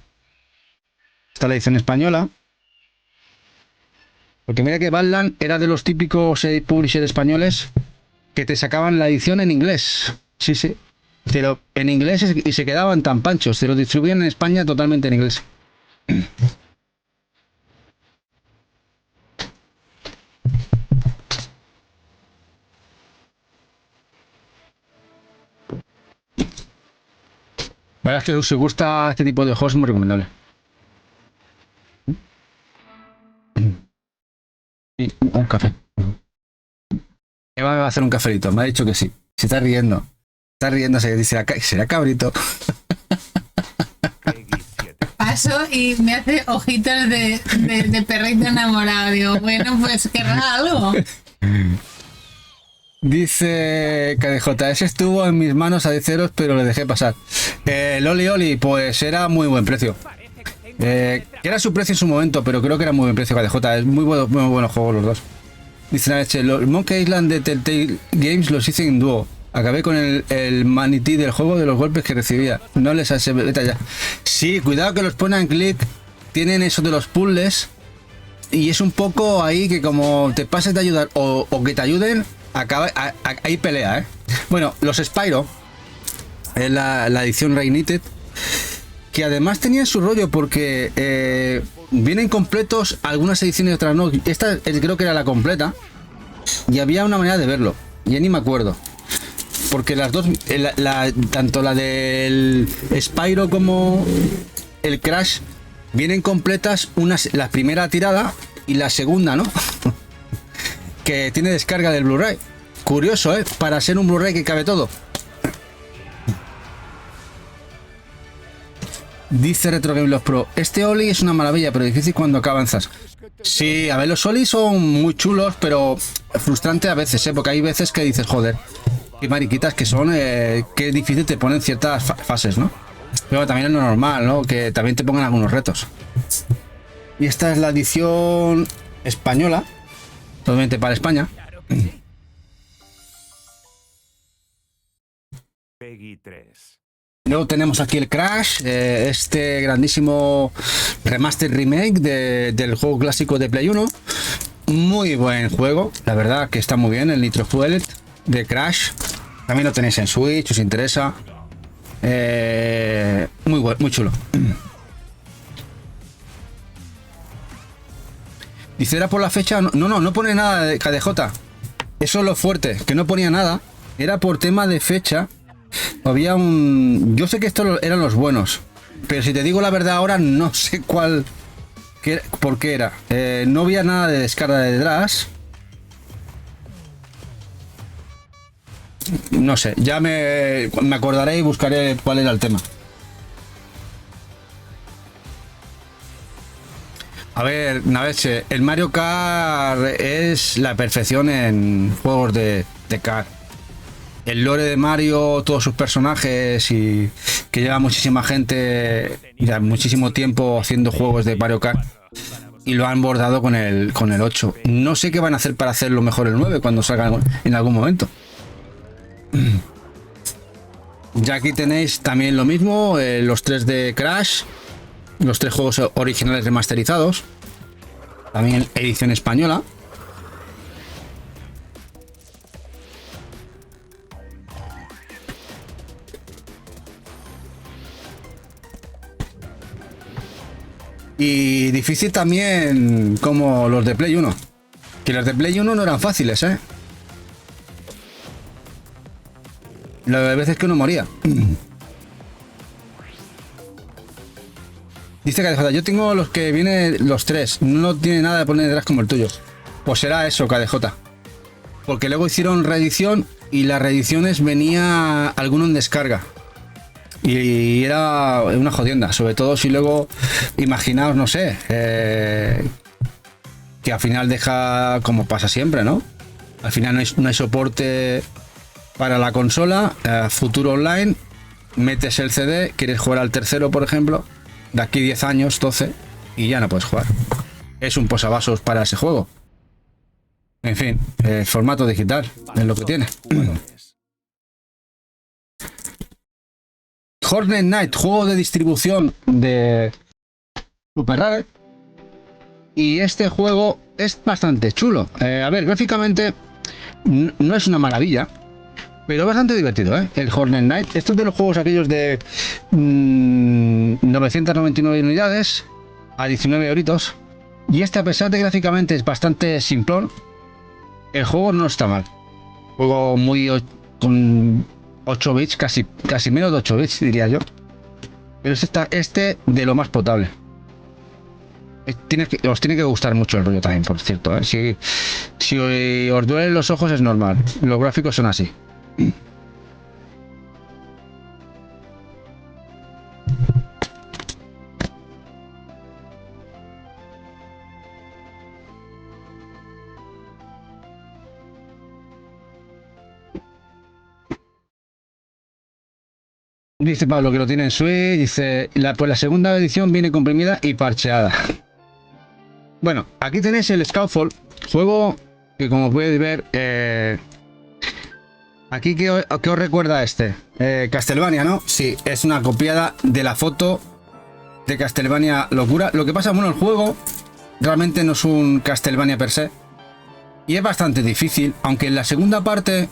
Está la edición española. Porque mira que Badland era de los típicos publishers españoles que te sacaban la edición en inglés. Sí, sí. Pero en inglés y se quedaban tan panchos. Te lo distribuían en España totalmente en inglés. La verdad es que si os gusta este tipo de juegos es muy recomendable. Y un café. Eva me va a hacer un cafelito, me ha dicho que sí. Se está riendo. Está riéndose, dice, ¿será cabrito? Paso y me hace ojitos de perrito enamorado. Digo, bueno, pues querrá algo. Dice KDJ, ese estuvo en mis manos a 10 euros, pero le dejé pasar. El Oli Oli, pues era muy buen precio. Era su precio en su momento, pero creo que era muy buen precio KDJ. Es muy buenos juegos los dos. Dice Naveche, los Monkey Island de Telltale Games los hice en dúo. Acabé con el manití del juego de los golpes que recibía. No les hace beta ya. Sí, cuidado que los point and click tienen eso de los puzzles. Y es un poco ahí que como te pases de ayudar o que te ayuden, hay pelea, ¿eh? Bueno, los Spyro, es la edición Reignited, que además tenían su rollo porque vienen completos algunas ediciones y otras no. Esta creo que era la completa y había una manera de verlo. Ya ni me acuerdo. Porque las dos, tanto la del Spyro como el Crash, vienen completas, la primera tirada y la segunda, ¿no? Que tiene descarga del Blu-ray. Curioso, ¿eh? Para ser un Blu-ray que cabe todo. Dice Retro Game Los Pro, este Oli es una maravilla, pero difícil cuando avanzas. Sí, a ver, los Oli son muy chulos, pero frustrante a veces, ¿eh? Porque hay veces que dices, joder, qué mariquitas que son, qué difícil te ponen ciertas fases, ¿no? Pero también es lo normal, ¿no? Que también te pongan algunos retos. Y esta es la edición española, totalmente para España. Peggy 3. Luego tenemos aquí el Crash, este grandísimo remaster remake del juego clásico de Play 1. Muy buen juego, la verdad que está muy bien, el Nitro Fueled de Crash. También lo tenéis en Switch, os interesa. Muy chulo. Dice, era por la fecha. No pone nada de KDJ. Eso es lo fuerte, que no ponía nada. Era por tema de fecha. Había yo sé que estos eran los buenos, pero si te digo la verdad ahora no sé cuál, por qué era. No había nada de descarga de detrás. No sé, ya me acordaré y buscaré cuál era el tema. A ver, Naveche, el Mario Kart es la perfección en juegos de kart. El lore de Mario, todos sus personajes y que lleva muchísima gente y muchísimo tiempo haciendo juegos de Mario Kart y lo han bordado con el 8. No sé qué van a hacer para hacerlo mejor el 9 cuando salga en algún momento. Ya aquí tenéis también lo mismo, los 3 de Crash, los 3 juegos originales remasterizados, también edición española. Y difícil también como los de Play 1. Que los de Play 1 no eran fáciles, ¿eh? Las veces que uno moría. Dice KDJ, yo tengo los que vienen los 3. No tiene nada de poner detrás como el tuyo. Pues será eso, KDJ. Porque luego hicieron reedición y las reediciones venía alguno en descarga. Y era una jodienda. Sobre todo si luego, imaginaos, no sé, que al final deja como pasa siempre, ¿no? Al final no hay soporte para la consola, futuro online, metes el CD, quieres jugar al tercero, por ejemplo, de aquí 10 años, 12, y ya no puedes jugar. Es un posavasos para ese juego. En fin, el formato digital es lo que tiene. Hornet Knight, juego de distribución de Super Rare. Y este juego es bastante chulo. A ver, gráficamente no es una maravilla, pero bastante divertido, ¿eh? El Hornet Knight. Estos de los juegos aquellos de 999 unidades a 19 euritos. Y este, a pesar de que gráficamente es bastante simplón, el juego no está mal. Juego muy con 8 bits, casi menos de 8 bits, diría yo. Pero este de lo más potable. Os tiene que gustar mucho el rollo también, por cierto, ¿eh? Si os duelen los ojos es normal. Los gráficos son así. Dice Pablo que lo tiene en Switch. Dice, pues la segunda edición viene comprimida y parcheada. Bueno, aquí tenéis el Skyfall, juego que, como podéis ver, aquí ¿qué os recuerda este? Castlevania, ¿no? Sí, es una copiada de la foto de Castlevania Locura. Lo que pasa, bueno, el juego realmente no es un Castlevania per se. Y es bastante difícil, aunque en la segunda parte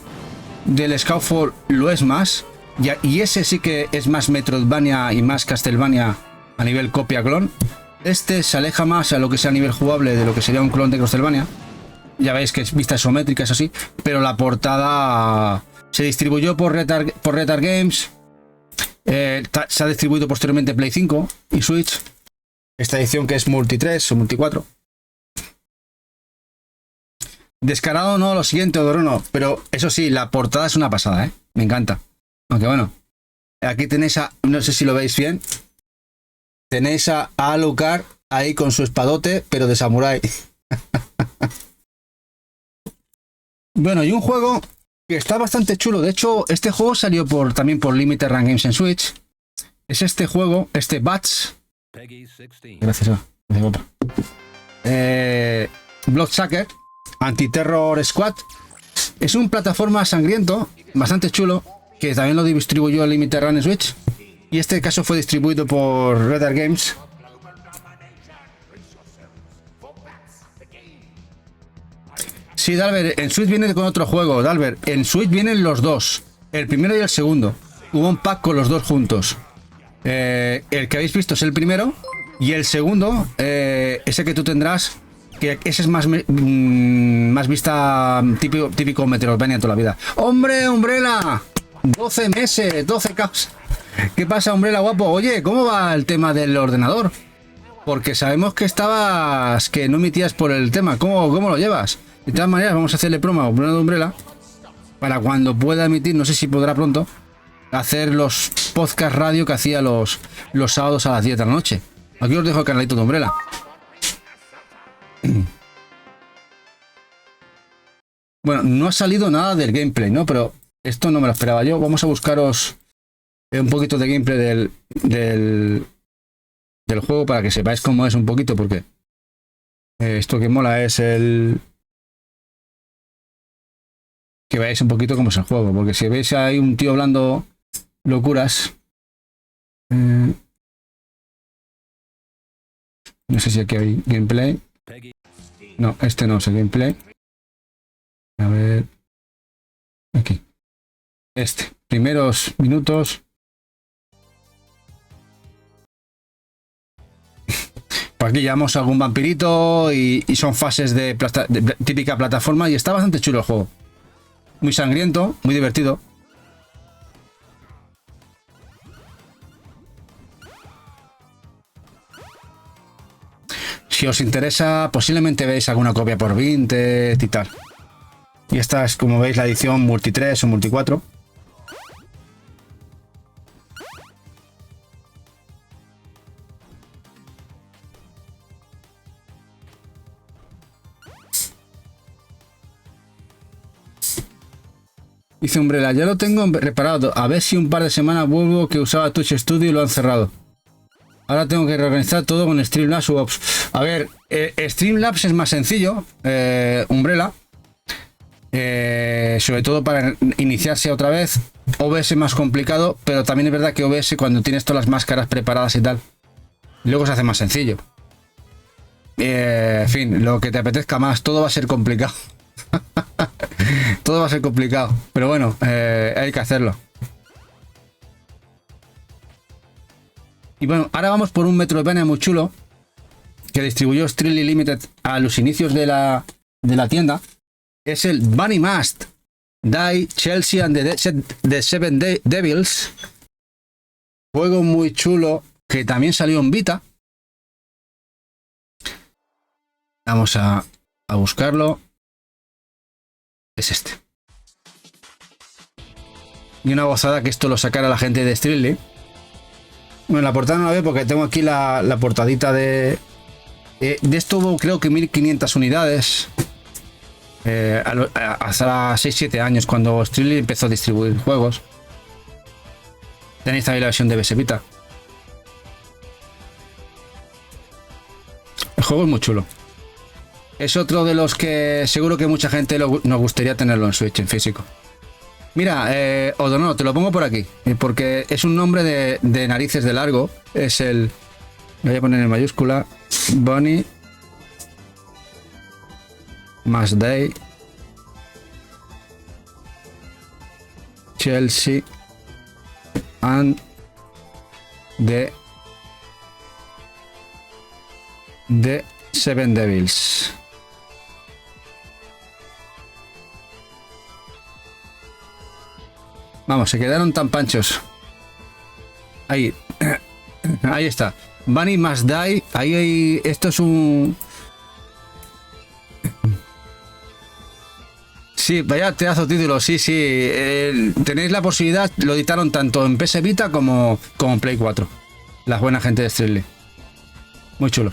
del Skyfall lo es más. Y ese sí que es más Metroidvania y más Castlevania a nivel copia-clon. Este se aleja más a lo que sea a nivel jugable de lo que sería un clon de Castlevania. Ya veis que es vista isométrica, es así. Pero la portada se distribuyó por Retard Games. Se ha distribuido posteriormente Play 5 y Switch. Esta edición que es Multi 3 o Multi 4. Descarado no, lo siguiente, Odorono. Pero eso sí, la portada es una pasada, ¿eh? Me encanta. Aunque bueno, aquí tenéis a, no sé si lo veis bien, tenéis a Alucard ahí con su espadote, pero de samurái. Bueno, y un juego que está bastante chulo. De hecho, este juego salió también por Limited Run Games en Switch. Es este juego, este Bats. Gracias, papá. Bloodsucker Anti-Terror Squad. Es un plataforma sangriento, bastante chulo, que también lo distribuyó Limited Run en Switch. Y este caso fue distribuido por Retard Games. Sí, Dalbert, en Switch viene con otro juego, Dalbert. En Switch vienen los dos, el primero y el segundo. Hubo un pack con los dos juntos. El que habéis visto es el primero. Y el segundo, ese que tú tendrás, que ese es más vista típico Metroidvania toda la vida. ¡Hombre, Umbrella! 12 meses, 12 caos. ¿Qué pasa, Umbrella, guapo? Oye, ¿cómo va el tema del ordenador? Porque sabemos que no emitías por el tema. ¿Cómo lo llevas? De todas maneras, vamos a hacerle promo a Umbrella para cuando pueda emitir, no sé si podrá pronto, hacer los podcast radio que hacía los sábados a las 10 de la noche. Aquí os dejo el canalito de Umbrella. Bueno, no ha salido nada del gameplay, ¿no? Pero esto no me lo esperaba yo. Vamos a buscaros un poquito de gameplay del juego para que sepáis cómo es un poquito, porque esto que mola es que veáis un poquito cómo es el juego, porque si veis hay un tío hablando locuras, no sé si aquí hay gameplay. No, este no es el gameplay. A ver, aquí, primeros minutos. aquí llevamos algún vampirito y son fases de típica plataforma y está bastante chulo el juego. Muy sangriento, muy divertido. Si os interesa, posiblemente veis alguna copia por Vinted y tal. Y esta es, como veis, la edición Multi 3 o Multi 4. Dice Umbrella, ya lo tengo reparado. A ver si un par de semanas vuelvo, que usaba Twitch Studio y lo han cerrado. Ahora tengo que reorganizar todo con Streamlabs u Ops. A ver, Streamlabs es más sencillo, Umbrella. Sobre todo para iniciarse otra vez. OBS más complicado, pero también es verdad que OBS, cuando tienes todas las máscaras preparadas y tal, luego se hace más sencillo. En fin, lo que te apetezca más, todo va a ser complicado. Todo va a ser complicado, pero bueno, hay que hacerlo. Y bueno, ahora vamos por un Metroidvania muy chulo que distribuyó Strictly Limited a los inicios de la tienda. Es el Bunny Must Die Chelsea and the Seven Devils. Juego muy chulo que también salió en Vita. Vamos a buscarlo. Es este. Y una gozada que esto lo sacara la gente de Strictly. Bueno, la portada no la veo porque tengo aquí la portadita de esto. Hubo creo que 1500 unidades hasta 6-7 años cuando Strictly empezó a distribuir juegos. Tenéis también la versión de BS Vita. El juego es muy chulo. Es otro de los que seguro que mucha gente nos gustaría tenerlo en Switch, en físico. Mira, Odono, te lo pongo por aquí, porque es un nombre de narices de largo. Es el... Lo voy a poner en mayúscula. Bunny Must Die Chelsea and the Seven Devils. Vamos, se quedaron tan panchos. Ahí. Ahí está. Bunny Must Die. Ahí hay... Esto es un... Sí, vaya pedazo de título. Sí, sí. Tenéis la posibilidad. Lo editaron tanto en PS Vita como en Play 4. La buena gente de Strictly. Muy chulo.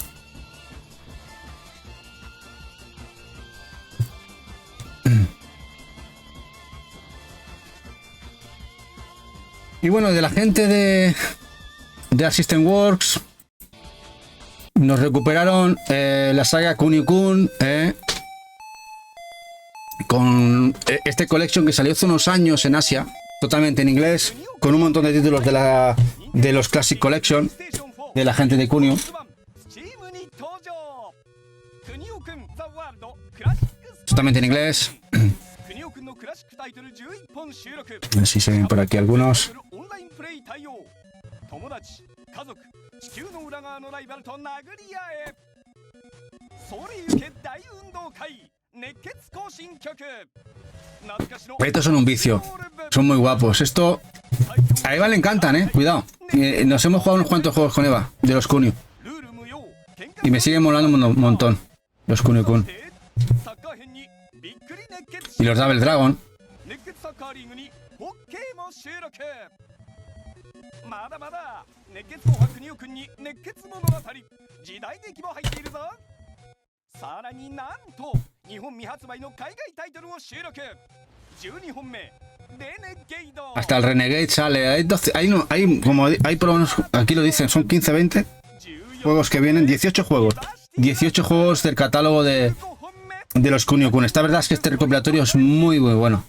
Y bueno, de la gente de Assistant Works nos recuperaron la saga Kunio-kun con este collection que salió hace unos años en Asia, totalmente en inglés, con un montón de títulos de los Classic Collection de la gente de Kunio. Totalmente en inglés. A ver si se ven por aquí algunos. Estos son un vicio. Son muy guapos. Esto a Eva le encantan, cuidado. Nos hemos jugado unos cuantos juegos con Eva de los Kunio. Y me siguen molando un montón los Kunio-kun. Y los Double Dragon. Hasta el Renegade sale. Hay por lo menos, aquí lo dicen, son 15-20 juegos que vienen, 18 juegos. 18 juegos del catálogo de los Kunio-kun. Esta verdad es que este recopilatorio es muy muy bueno.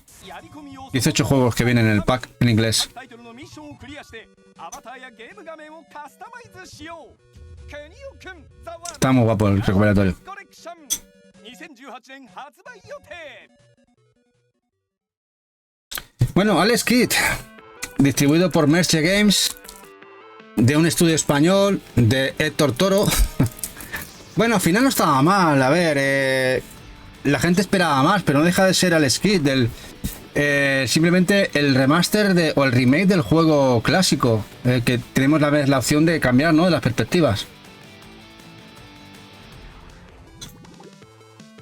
18 juegos que vienen en el pack en inglés. Está muy guapo el recopilatorio. Bueno, Alex Kidd, distribuido por Merche Games, de un estudio español, de Héctor Toro. Bueno, al final no estaba mal. A ver, la gente esperaba más, pero no deja de ser el skit del... simplemente el remaster o el remake del juego clásico, que tenemos la opción de cambiar, ¿no? De las perspectivas.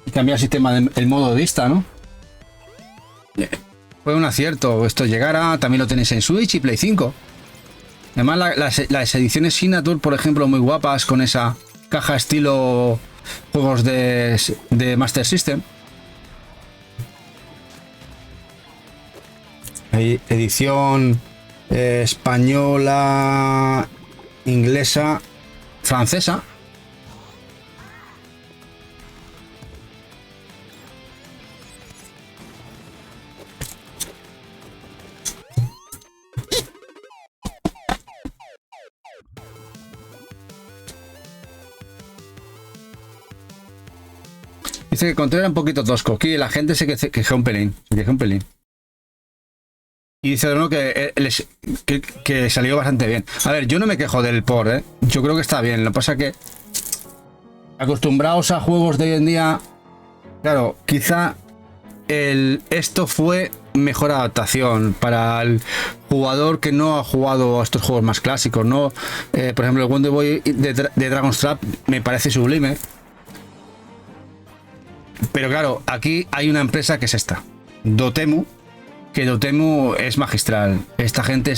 Y cambiar el sistema, el modo de vista, ¿no? Fue un acierto esto llegara, también lo tenéis en Switch y Play 5. Además las ediciones Signature, por ejemplo, muy guapas, con esa caja estilo juegos de Master System. Hay edición española, inglesa, francesa. Dice que el control era un poquito tosco. Aquí la gente se quejó un pelín. Y dice uno que salió bastante bien. A ver, yo no me quejo del port, ¿eh? Yo creo que está bien. Lo que pasa es que acostumbrados a juegos de hoy en día, claro, quizá esto fue mejor adaptación para el jugador que no ha jugado a estos juegos más clásicos, ¿no? Por ejemplo, el Wonder Boy de Dragon's Trap me parece sublime. Pero claro, aquí hay una empresa que es esta, Dotemu, que Dotemu es magistral. Esta gente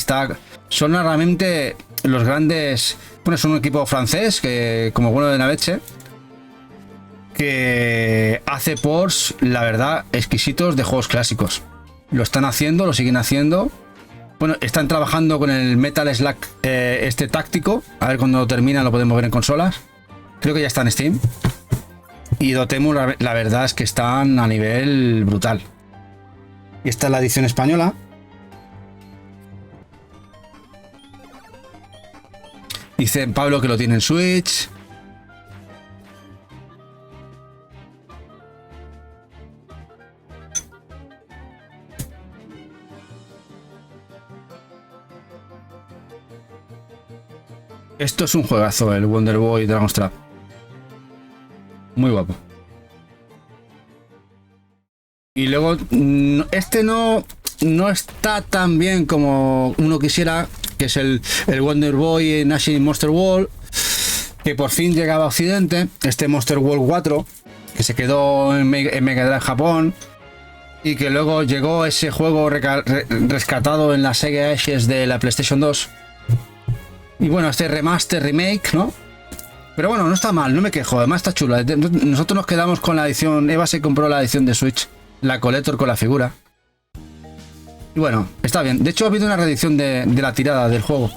son realmente los grandes, bueno, son un equipo francés que, como bueno de Naveche, que hace ports, la verdad, exquisitos de juegos clásicos. Lo están haciendo, lo siguen haciendo. Bueno, están trabajando con el Metal Slug este táctico. A ver cuando lo termina lo podemos ver en consolas. Creo que ya está en Steam. Y Dotemu, la verdad es que están a nivel brutal. Y esta es la edición española. Dice Pablo que lo tiene en Switch. Esto es un juegazo, el Wonder Boy Dragon's Trap. Muy guapo. Y luego, este no está tan bien como uno quisiera, que es el Wonder Boy National Monster World, que por fin llegaba a Occidente. Este Monster World 4, que se quedó en Mega Drive Japón, y que luego llegó ese juego rescatado en la Sega Ashes de la PlayStation 2. Y bueno, este remaster, remake, ¿no? Pero bueno, no está mal, no me quejo, además está chula. Nosotros nos quedamos con la edición, Eva se compró la edición de Switch, la Collector con la figura. Y bueno, está bien. De hecho ha habido una reedición de la tirada del juego.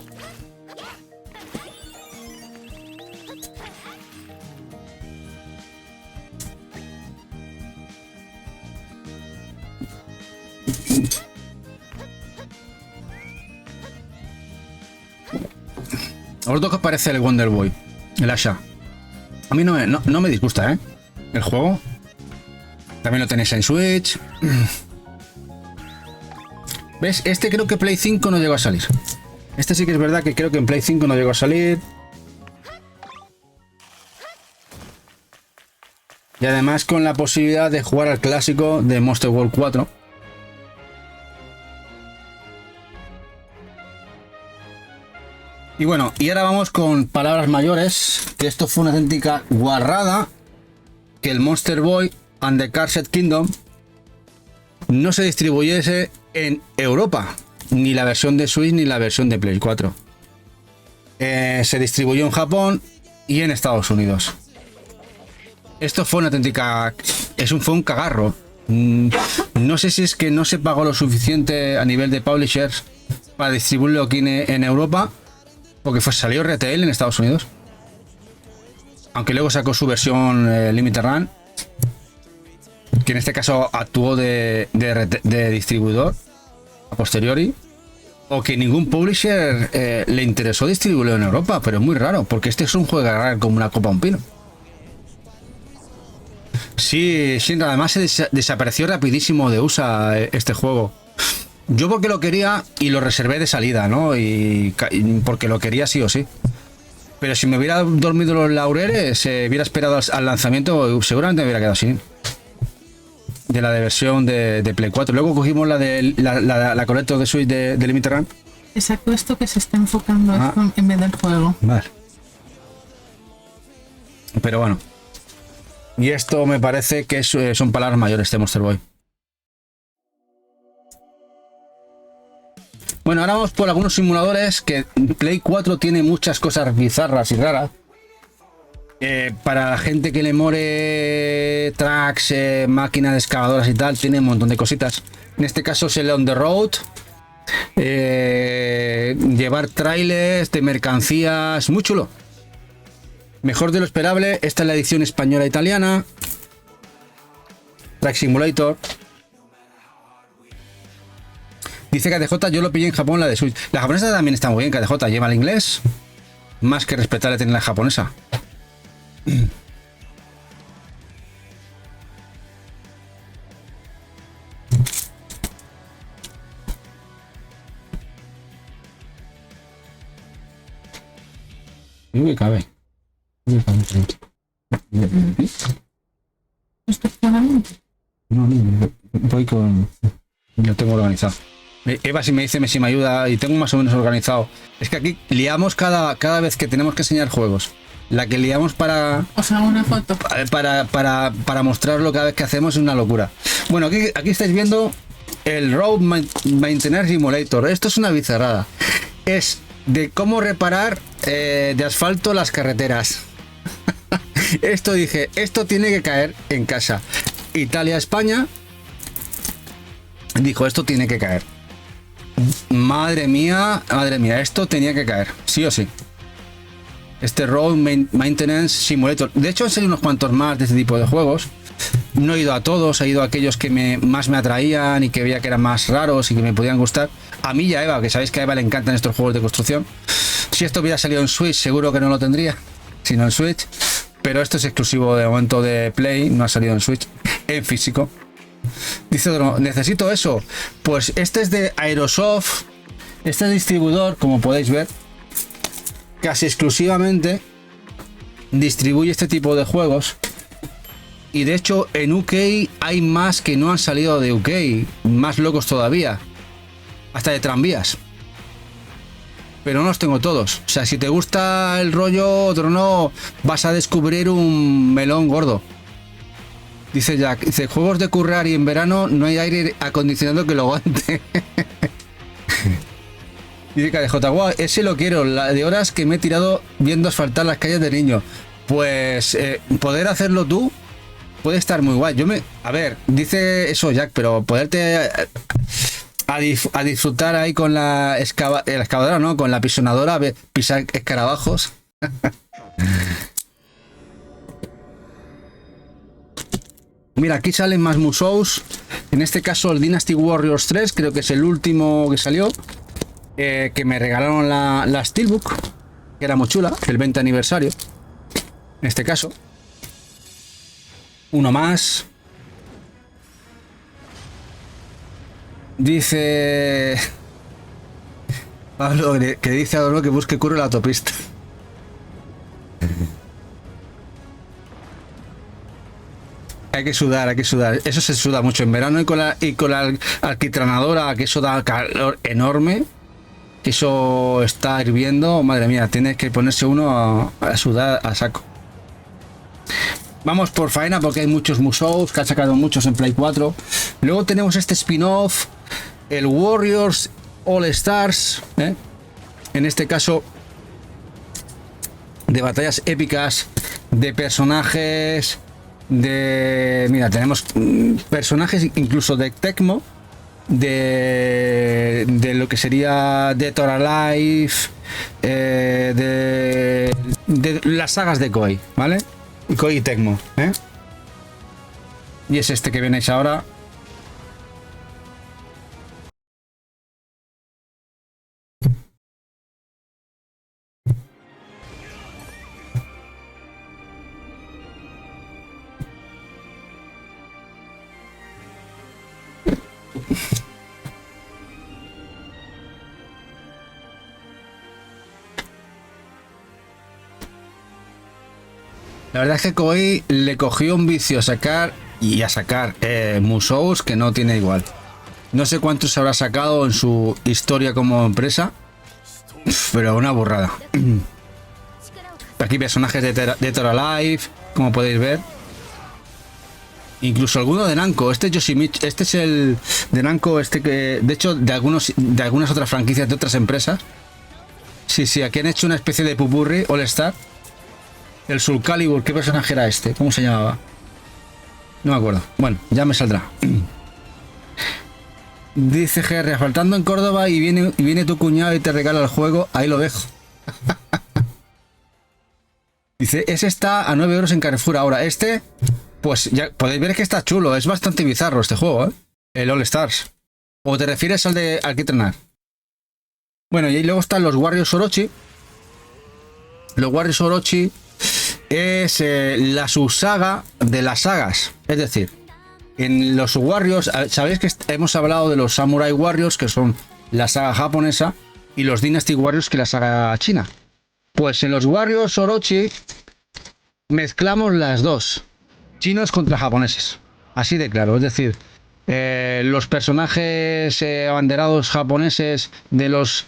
¿A vosotros qué os parece el Wonder Boy? El Asha. A mí no me disgusta, ¿eh? El juego. También lo tenéis en Switch. ¿Ves? Este creo que Play 5 no llegó a salir. Este sí que es verdad que creo que en Play 5 no llegó a salir. Y además con la posibilidad de jugar al clásico de Monster World 4. Y bueno, y ahora vamos con palabras mayores, que esto fue una auténtica guarrada, que el Monster Boy and the Cursed Kingdom no se distribuyese en Europa, ni la versión de Switch ni la versión de Play 4. Se distribuyó en Japón y en Estados Unidos. Esto fue una auténtica... fue un cagarro. No sé si es que no se pagó lo suficiente a nivel de publishers para distribuirlo aquí en Europa, porque salió retail en Estados Unidos, aunque luego sacó su versión Limited Run, que en este caso actuó de distribuidor a posteriori, o que ningún publisher le interesó distribuirlo en Europa, pero es muy raro, porque este es un juego de agarrar como una copa a un pino. Sí, Shinra, además se desapareció rapidísimo de USA este juego. Yo porque lo quería y lo reservé de salida, ¿no? Y porque lo quería sí o sí. Pero si me hubiera dormido los laureles, hubiera esperado al lanzamiento, seguramente me hubiera quedado sin. De la de versión de Play 4. Luego cogimos la de la Collector de Switch de Limited Run. Exacto, esto que se está enfocando Ah. esto en vez del juego. Vale. Pero bueno. Y esto me parece que son palabras mayores de Monster Boy. Bueno, ahora vamos por algunos simuladores que Play 4 tiene muchas cosas bizarras y raras. Para la gente que le more tracks, máquinas excavadoras y tal, tiene un montón de cositas. En este caso es el On the Road. Llevar trailers de mercancías, muy chulo. Mejor de lo esperable. Esta es la edición española italiana. Track Simulator. Dice KTJ, yo lo pillé en Japón, la de Switch. La japonesa también está muy bien, KTJ. Lleva el inglés. Más que respetable tener la japonesa. Me cabe. ¿Esto es claramente? No, voy con... Lo tengo organizado. Eva si me dice si me ayuda y tengo más o menos organizado. Es que aquí liamos cada vez que tenemos que enseñar juegos. La que liamos para Os hago una foto. para mostrarlo cada vez que hacemos es una locura. Bueno, aquí estáis viendo el Road Maintenance Simulator. Esto es una bizarrada. Es de cómo reparar de asfalto las carreteras. Esto dije, esto tiene que caer en casa. Italia, España. Dijo, esto tiene que caer. Madre mía, esto tenía que caer, sí o sí. Este Road Maintenance Simulator. De hecho, han salido unos cuantos más de este tipo de juegos. No he ido a todos, he ido a aquellos que más me atraían y que veía que eran más raros y que me podían gustar. A mí y a Eva, que sabéis que a Eva le encantan estos juegos de construcción. Si esto hubiera salido en Switch, seguro que no lo tendría, sino en Switch. Pero esto es exclusivo de momento de Play, no ha salido en Switch, en físico. Dice otro, necesito eso. Pues este es de Aerosoft. Este distribuidor, como podéis ver, casi exclusivamente distribuye este tipo de juegos. Y de hecho en UK hay más que no han salido de UK, más locos todavía, hasta de tranvías. Pero no los tengo todos. O sea, si te gusta el rollo, otro no, vas a descubrir un melón gordo. Dice Jack, dice, juegos de currar y en verano no hay aire acondicionado que lo aguante. Dice KDJ, guau, ese lo quiero, la de horas que me he tirado viendo asfaltar las calles de niño. Pues poder hacerlo tú puede estar muy guay. A ver, dice eso Jack, pero poderte a disfrutar ahí con la excavadora, ¿no? Con la pisonadora, pisar escarabajos. Mira, aquí salen más museos. En este caso el Dynasty Warriors 3, creo que es el último que salió. Que me regalaron la Steelbook, que era muy chula, el 20 aniversario. En este caso. Uno más. Dice Pablo que dice a Adorno que busque curro en la autopista. Hay que sudar, hay que sudar. Eso se suda mucho en verano y con la alquitranadora, que eso da calor enorme. Que eso está hirviendo. Madre mía, tiene que ponerse uno a sudar a saco. Vamos por faena porque hay muchos museos, que han sacado muchos en Play 4. Luego tenemos este spin-off, el Warriors All Stars, ¿eh? En este caso de batallas épicas, de personajes, mira, tenemos personajes incluso de Tecmo, de lo que sería Dead or Alive, de las sagas de Koei, ¿vale? Koei y Tecmo, ¿eh? Y es este que venéis ahora. La verdad es que Koei le cogió un vicio a sacar Musous que no tiene igual. No sé cuántos habrá sacado en su historia como empresa, pero una burrada. Aquí personajes de Dead or Alive, como podéis ver. Incluso alguno de Namco. Este es Yoshimichi, este es el de Namco, este que de hecho de algunas otras franquicias de otras empresas. Sí, aquí han hecho una especie de pupurri All Star. El Soul Calibur, ¿qué personaje era este? ¿Cómo se llamaba? No me acuerdo. Bueno, ya me saldrá. Dice GR, faltando en Córdoba y viene tu cuñado y te regala el juego, ahí lo dejo. Dice, ese está a 9 euros en Carrefour ahora. Este, pues ya podéis ver que está chulo. Es bastante bizarro este juego, ¿eh? El All Stars. ¿O te refieres al que entrenar? Bueno, y luego están los Warriors Orochi. Los Warriors Orochi es la subsaga de las sagas. Es decir, en los Warriors, sabéis que hemos hablado de los Samurai Warriors, que son la saga japonesa, y los Dynasty Warriors, que es la saga china. Pues en los Warriors Orochi mezclamos las dos, chinos contra japoneses, así de claro. Es decir, los personajes abanderados japoneses de los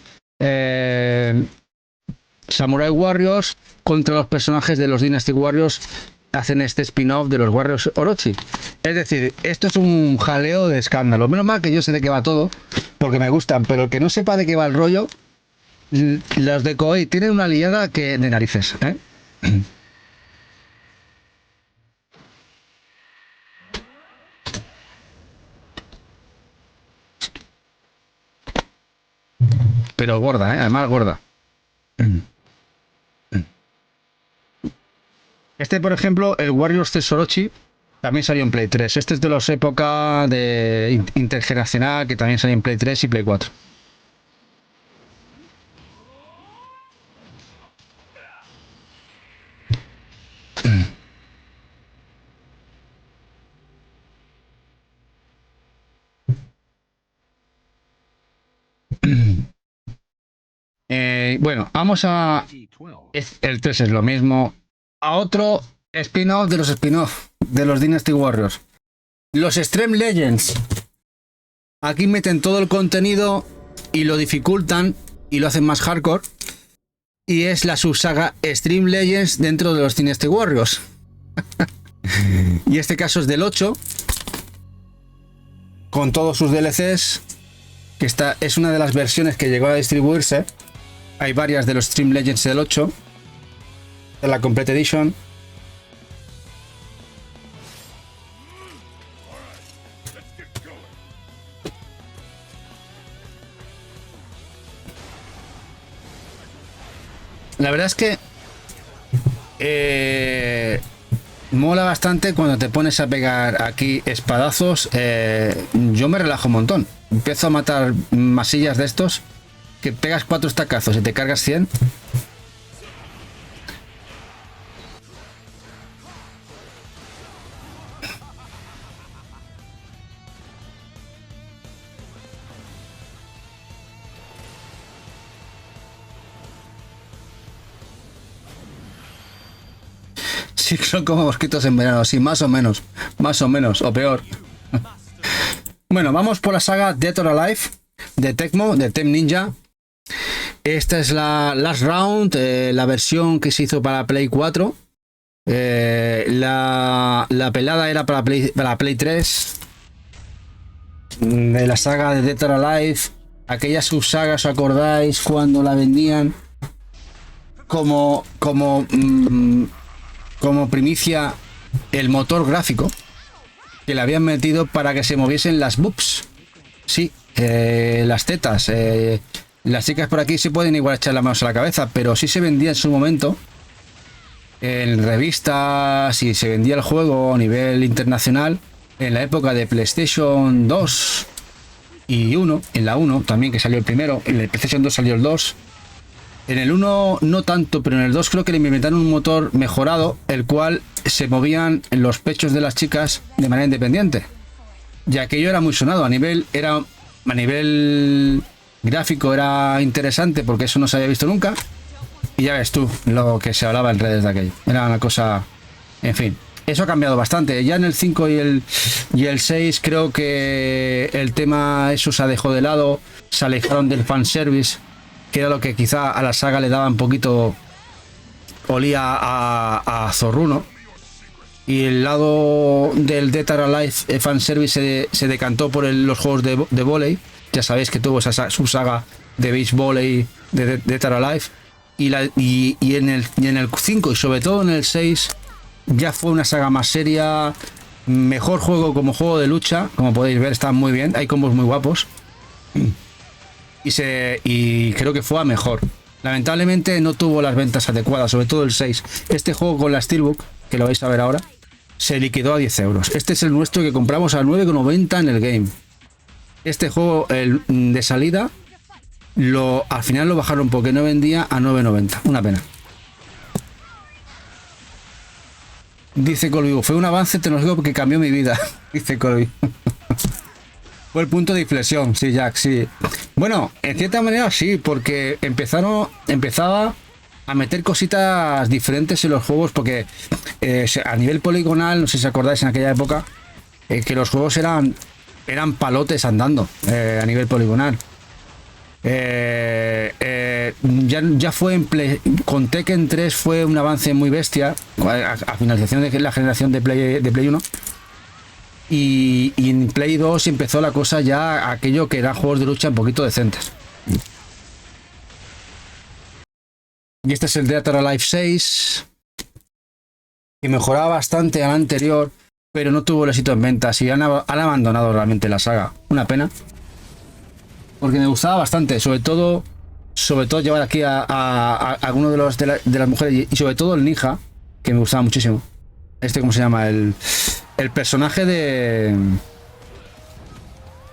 Samurai Warriors contra los personajes de los Dynasty Warriors hacen este spin-off de los Warriors Orochi. Es decir, esto es un jaleo de escándalo. Menos mal que yo sé de qué va todo, porque me gustan, pero el que no sepa de qué va el rollo, los de Koei tienen una liada que de narices, ¿eh? Pero gorda, ¿eh? Además gorda. Este, por ejemplo, el Warriors Orochi también salió en Play 3. Este es de los época de intergeneracional, que también salió en Play 3 y Play 4. Bueno, vamos a... El 3 es lo mismo. A otro spin-off de los spin-off de los Dynasty Warriors. Los Extreme Legends. Aquí meten todo el contenido y lo dificultan y lo hacen más hardcore. Y es la subsaga Extreme Legends dentro de los Dynasty Warriors. Y este caso es del 8. Con todos sus DLCs. Que esta es una de las versiones que llegó a distribuirse. Hay varias de los Extreme Legends del 8. De la Complete Edition. La verdad es que mola bastante cuando te pones a pegar aquí espadazos. Yo me relajo un montón. Empiezo a matar masillas de estos que pegas 4 estacazos y te cargas 100. Sí, son como mosquitos en verano, sí, más o menos, o peor. Bueno, vamos por la saga Dead or Alive de Tecmo, de Tem Ninja. Esta es la Last Round, la versión que se hizo para Play 4. La pelada era para Play 3. De la saga de Dead or Alive. Aquella subsaga, ¿os acordáis cuando la vendían como primicia el motor gráfico que le habían metido para que se moviesen las boobs? Sí, las tetas. Las chicas por aquí se pueden igual echar las manos a la cabeza, pero sí se vendía en su momento en revistas y se vendía el juego a nivel internacional en la época de PlayStation 2 y 1, en la 1 también, que salió el primero, en el PlayStation 2 salió el 2. En el 1 no tanto, pero en el 2 creo que le inventaron un motor mejorado, el cual se movían en los pechos de las chicas de manera independiente. Y aquello era muy sonado, a nivel gráfico era interesante porque eso no se había visto nunca. Y ya ves tú lo que se hablaba en redes de aquello. Era una cosa En fin, eso ha cambiado bastante. Ya en el 5 y el 6 creo que el tema eso se dejó de lado, se alejaron del fanservice, que era lo que quizá a la saga le daba un poquito, olía a zorruno. Y el lado del Dead or Alive fanservice se decantó por los juegos de vóley. Ya sabéis que tuvo esa subsaga de beach volley de Dead or Alive. Y en el 5 y sobre todo en el 6 ya fue una saga más seria. Mejor juego como juego de lucha. Como podéis ver, está muy bien. Hay combos muy guapos. Y creo que fue a mejor. Lamentablemente no tuvo las ventas adecuadas, sobre todo el 6. Este juego con la Steelbook, que lo vais a ver ahora, se liquidó a 10 euros. Este es el nuestro que compramos a 9,90 en el game. Este juego de salida al final lo bajaron porque no vendía a 9,90. Una pena. Dice Colby, fue un avance tecnológico que cambió mi vida. Dice Colby. Fue el punto de inflexión, sí, Jack, sí. Bueno, en cierta manera sí, porque empezaba a meter cositas diferentes en los juegos, porque a nivel poligonal, no sé si os acordáis en aquella época, que los juegos eran palotes andando a nivel poligonal. Ya fue con Tekken 3 fue un avance muy bestia a finalización de la generación de Play 1. Y en Play 2 empezó la cosa ya aquello que eran juegos de lucha un poquito decentes. Y este es el Dead or Alive 6, que mejoraba bastante al anterior, pero no tuvo el éxito en ventas y han abandonado realmente la saga. Una pena, porque me gustaba bastante, sobre todo llevar aquí a alguno de las mujeres y sobre todo el ninja, que me gustaba muchísimo. ¿Cómo se llama? El personaje de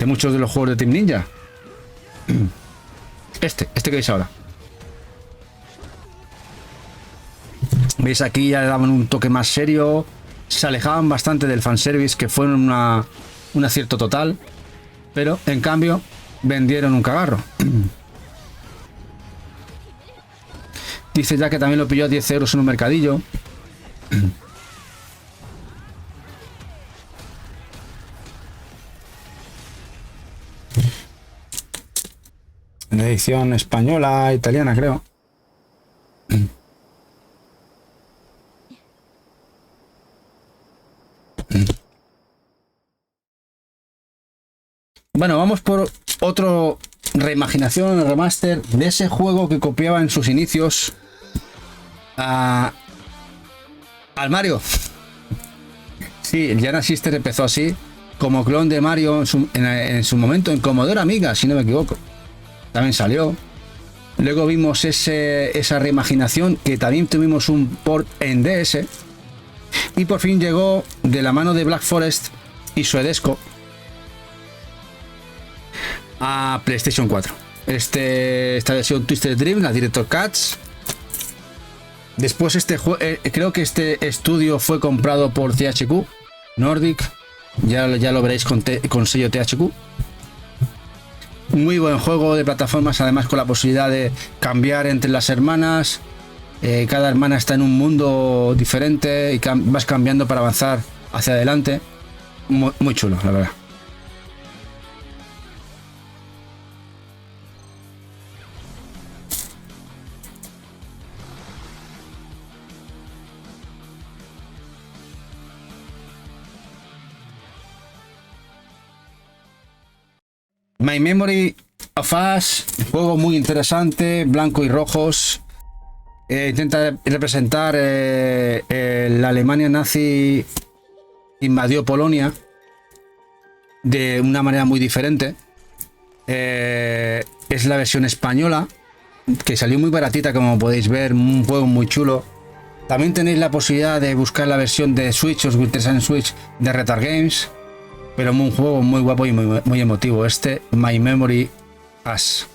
muchos de los juegos de Team Ninja. Este que veis ahora. Veis, aquí ya le daban un toque más serio, se alejaban bastante del fanservice, que fue un acierto total, pero en cambio vendieron un cagarro. Dice ya que también lo pilló a 10 euros en un mercadillo. En edición española, italiana, creo. Bueno, vamos por otro reimaginación, remaster de ese juego que copiaba en sus inicios al Mario. Sí, el Giana Sister empezó así, como clon de Mario en su momento en Commodore Amiga, si no me equivoco. También salió. Luego vimos esa reimaginación, que también tuvimos un port en DS. Y por fin llegó de la mano de Black Forest y Suedesco a PlayStation 4. Esta versión Twisted Dream, la Director Cuts. Después creo que este estudio fue comprado por THQ Nordic. Ya lo veréis con sello THQ. Muy buen juego de plataformas, además con la posibilidad de cambiar entre las hermanas. Cada hermana está en un mundo diferente y vas cambiando para avanzar hacia adelante. Muy chulo, la verdad. My Memory of Us, juego muy interesante, blanco y rojos. Intenta representar la Alemania nazi invadió Polonia de una manera muy diferente. Es la versión española, que salió muy baratita, como podéis ver, un juego muy chulo. También tenéis la posibilidad de buscar la versión de Switch, os interesa en Switch, de Retard Games. Pero un juego muy guapo y muy emotivo, My Memory Us.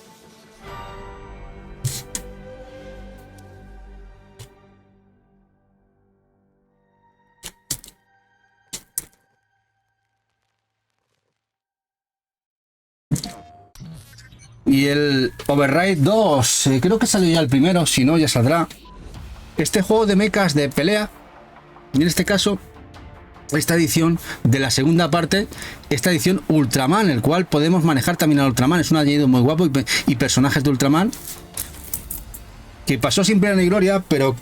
Y el Override 2, creo que salió ya el primero, si no ya saldrá. Este juego de mechas de pelea, Y en este caso, esta edición de la segunda parte, esta edición Ultraman, el cual podemos manejar también al Ultraman. Es un añadido muy guapo y personajes de Ultraman que pasó sin pena ni gloria, pero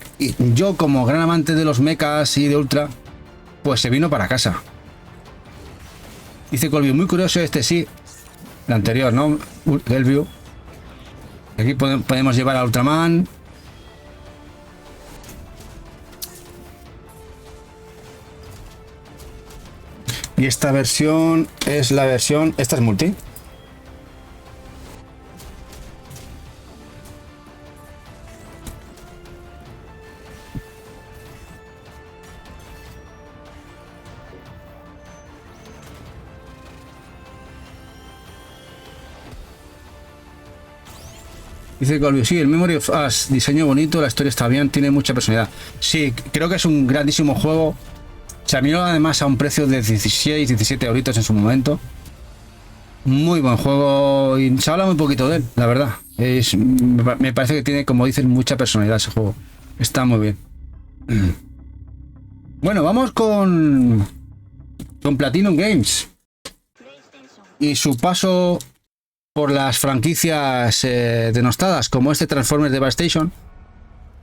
yo, como gran amante de los mechas y de Ultra, pues se vino para casa. Dice Colby, muy curioso este, sí, el anterior, ¿no? Hellview. Aquí podemos llevar a Ultraman. Y esta versión es la versión... Esta es multi. Dice Colby, sí, el Memory of Us, diseño bonito, la historia está bien, tiene mucha personalidad. Sí, creo que es un grandísimo juego. Se miró además a un precio de 16, 17 euritos en su momento. Muy buen juego y se habla muy poquito de él, la verdad. Me parece que tiene, como dicen, mucha personalidad ese juego. Está muy bien. Bueno, vamos con Platinum Games y su paso por las franquicias denostadas, como este Transformers Devastation.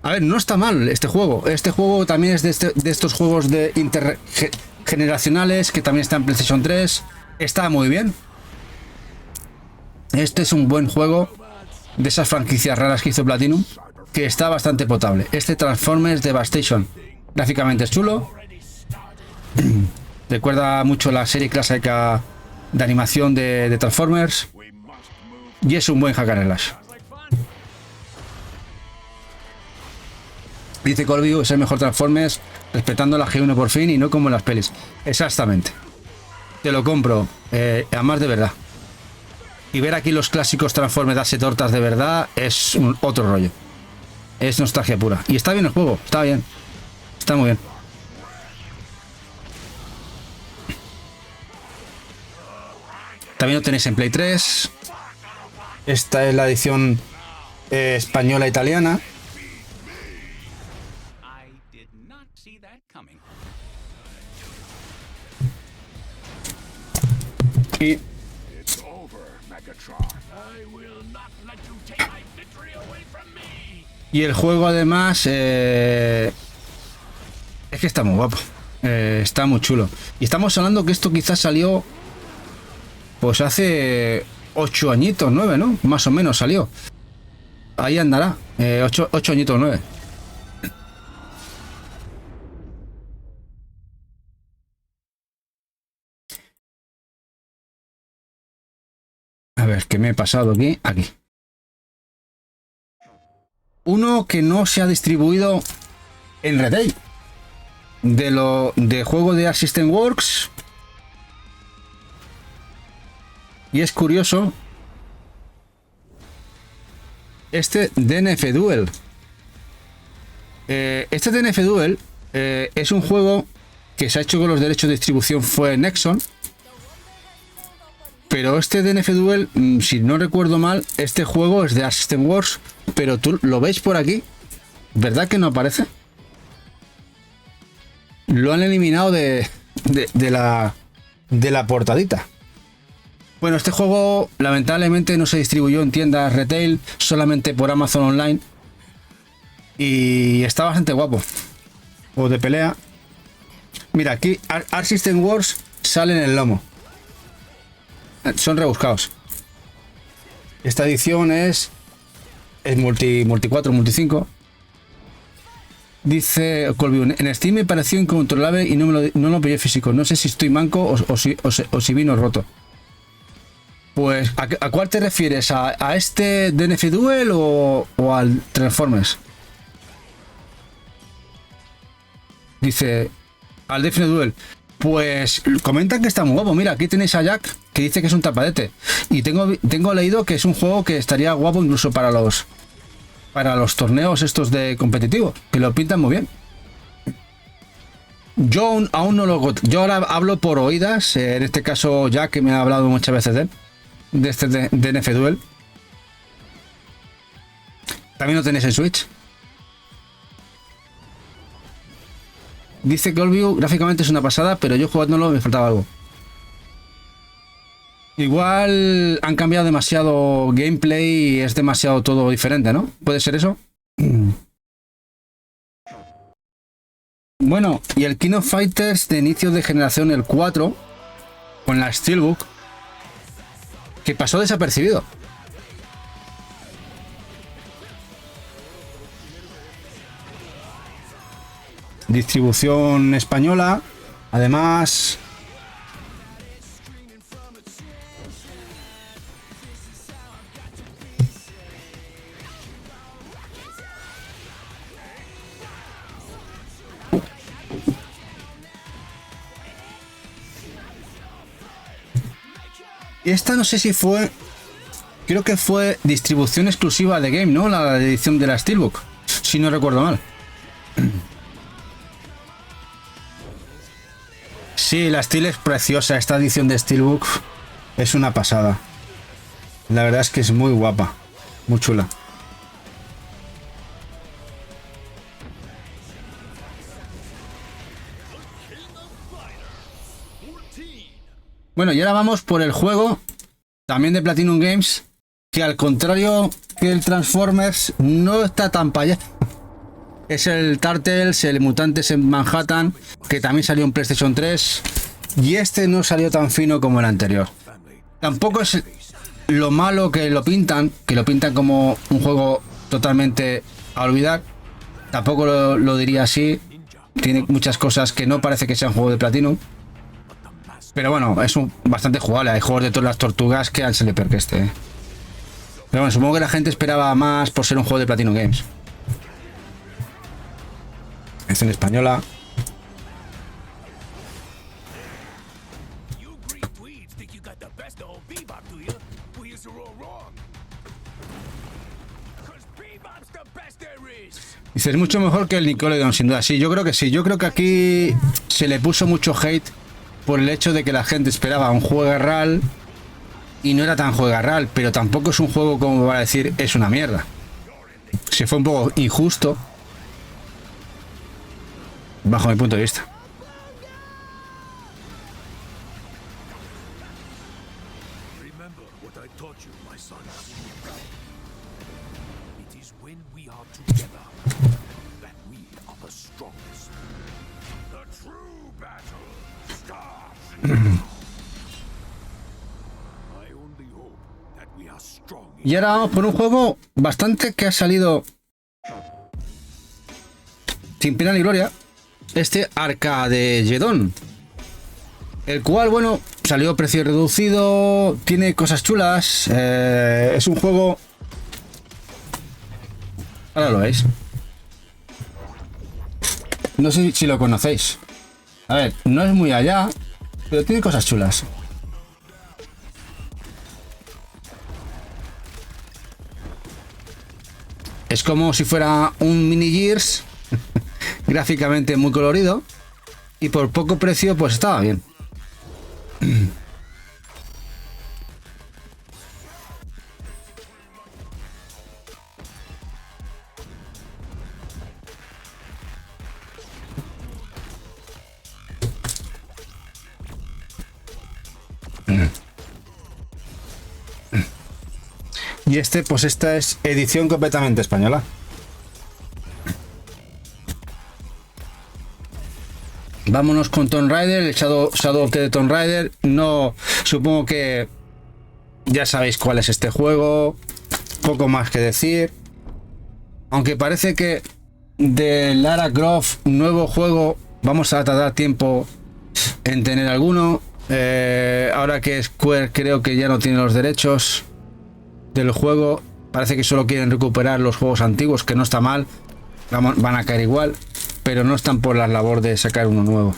A ver, no está mal este juego. Este juego también es de estos juegos de intergeneracionales que también está en PlayStation 3. Está muy bien. Este es un buen juego de esas franquicias raras que hizo Platinum, que está bastante potable. Este Transformers Devastation gráficamente es chulo. Recuerda mucho la serie clásica de animación de Transformers. Y es un buen hack and slash. Dice Colby, es el mejor Transformers respetando la G1 por fin y no como en las pelis. Exactamente. Te lo compro. Además de verdad. Y ver aquí los clásicos Transformers darse tortas de verdad es otro rollo. Es nostalgia pura. Y está bien el juego. Está bien. Está muy bien. También lo tenéis en Play 3. Esta es la edición española italiana. Y el juego además es que está muy guapo, está muy chulo. Y estamos hablando que esto quizás salió pues hace 8 añitos, 9, ¿no? Más o menos salió. Ahí andará, 8 añitos, 9. A ver, ¿qué me he pasado aquí? Aquí. Uno que no se ha distribuido en retail. De juego de Arc System Works. Y es curioso. Este DNF Duel. Este DNF Duel es un juego que se ha hecho con los derechos de distribución, fue Nexon. Pero este DNF Duel, si no recuerdo mal, este juego es de Arc System Works, pero tú lo veis por aquí, ¿verdad que no aparece? Lo han eliminado de la portadita. Bueno, este juego lamentablemente no se distribuyó en tiendas retail, solamente por Amazon Online. Y está bastante guapo. O de pelea. Mira, aquí Arc System Works sale en el lomo. Son rebuscados. Esta edición es multi 4, multi 5. Dice Colby, en Steam me pareció incontrolable y no lo pillé físico. No sé si estoy manco o si vino roto. Pues, ¿a cuál te refieres? ¿A este DNF Duel o al Transformers? Dice, al DNF Duel. Pues comentan que está muy guapo. Mira, aquí tenéis a Jack, que dice que es un tapadete. Y tengo leído que es un juego que estaría guapo incluso para los torneos estos de competitivo, que lo pintan muy bien. Yo aún no lo... Yo ahora hablo por oídas, en este caso Jack, que me ha hablado muchas veces de este DNF Duel. También lo tenéis en Switch. Dice que Olview gráficamente es una pasada, pero yo jugándolo me faltaba algo. Igual han cambiado demasiado gameplay y es demasiado todo diferente, ¿no? ¿Puede ser eso? Bueno, y el King of Fighters de inicio de generación, el 4, con la Steelbook, que pasó desapercibido. Distribución española, además. Esta no sé si fue. Creo que fue distribución exclusiva de Game, ¿no? La edición de la Steelbook, si no recuerdo mal. Sí, la Steel es preciosa. Esta edición de Steelbook es una pasada. La verdad es que es muy guapa, muy chula. Bueno, y ahora vamos por el juego, también de Platinum Games, que al contrario que el Transformers, no está tan para allá. Es el Turtles, el Mutantes en Manhattan, que también salió en PlayStation 3, y este no salió tan fino como el anterior. Tampoco es lo malo que lo pintan como un juego totalmente a olvidar. Tampoco lo diría así. Tiene muchas cosas que no parece que sea un juego de Platinum. Pero bueno, es bastante jugable. Hay juegos de todas las tortugas que han salido peor que este. Pero bueno, supongo que la gente esperaba más por ser un juego de Platinum Games. Es en española. Dice, es mucho mejor que el Nickelodeon, sin duda. Sí, yo creo que sí. Yo creo que aquí se le puso mucho hate por el hecho de que la gente esperaba un juego real y no era tan juego real, pero tampoco es un juego como para decir es una mierda. Se fue un poco injusto bajo mi punto de vista. Y ahora vamos por un juego bastante que ha salido sin pena ni gloria. Este Arcadegedon, el cual, bueno, salió a precio reducido, tiene cosas chulas, es un juego... Ahora lo veis. No sé si lo conocéis. A ver, no es muy allá, pero tiene cosas chulas. Es como si fuera un mini Gears, gráficamente muy colorido, y por poco precio pues estaba bien. Y pues esta es edición completamente española. Vámonos con Tomb Raider, el Shadow of the Tomb Raider. No, supongo que ya sabéis cuál es este juego. Poco más que decir. Aunque parece que de Lara Croft, nuevo juego, vamos a tardar tiempo en tener alguno. Ahora que Square creo que ya no tiene los derechos del juego, parece que solo quieren recuperar los juegos antiguos, que no está mal, van a caer igual, pero no están por la labor de sacar uno nuevo.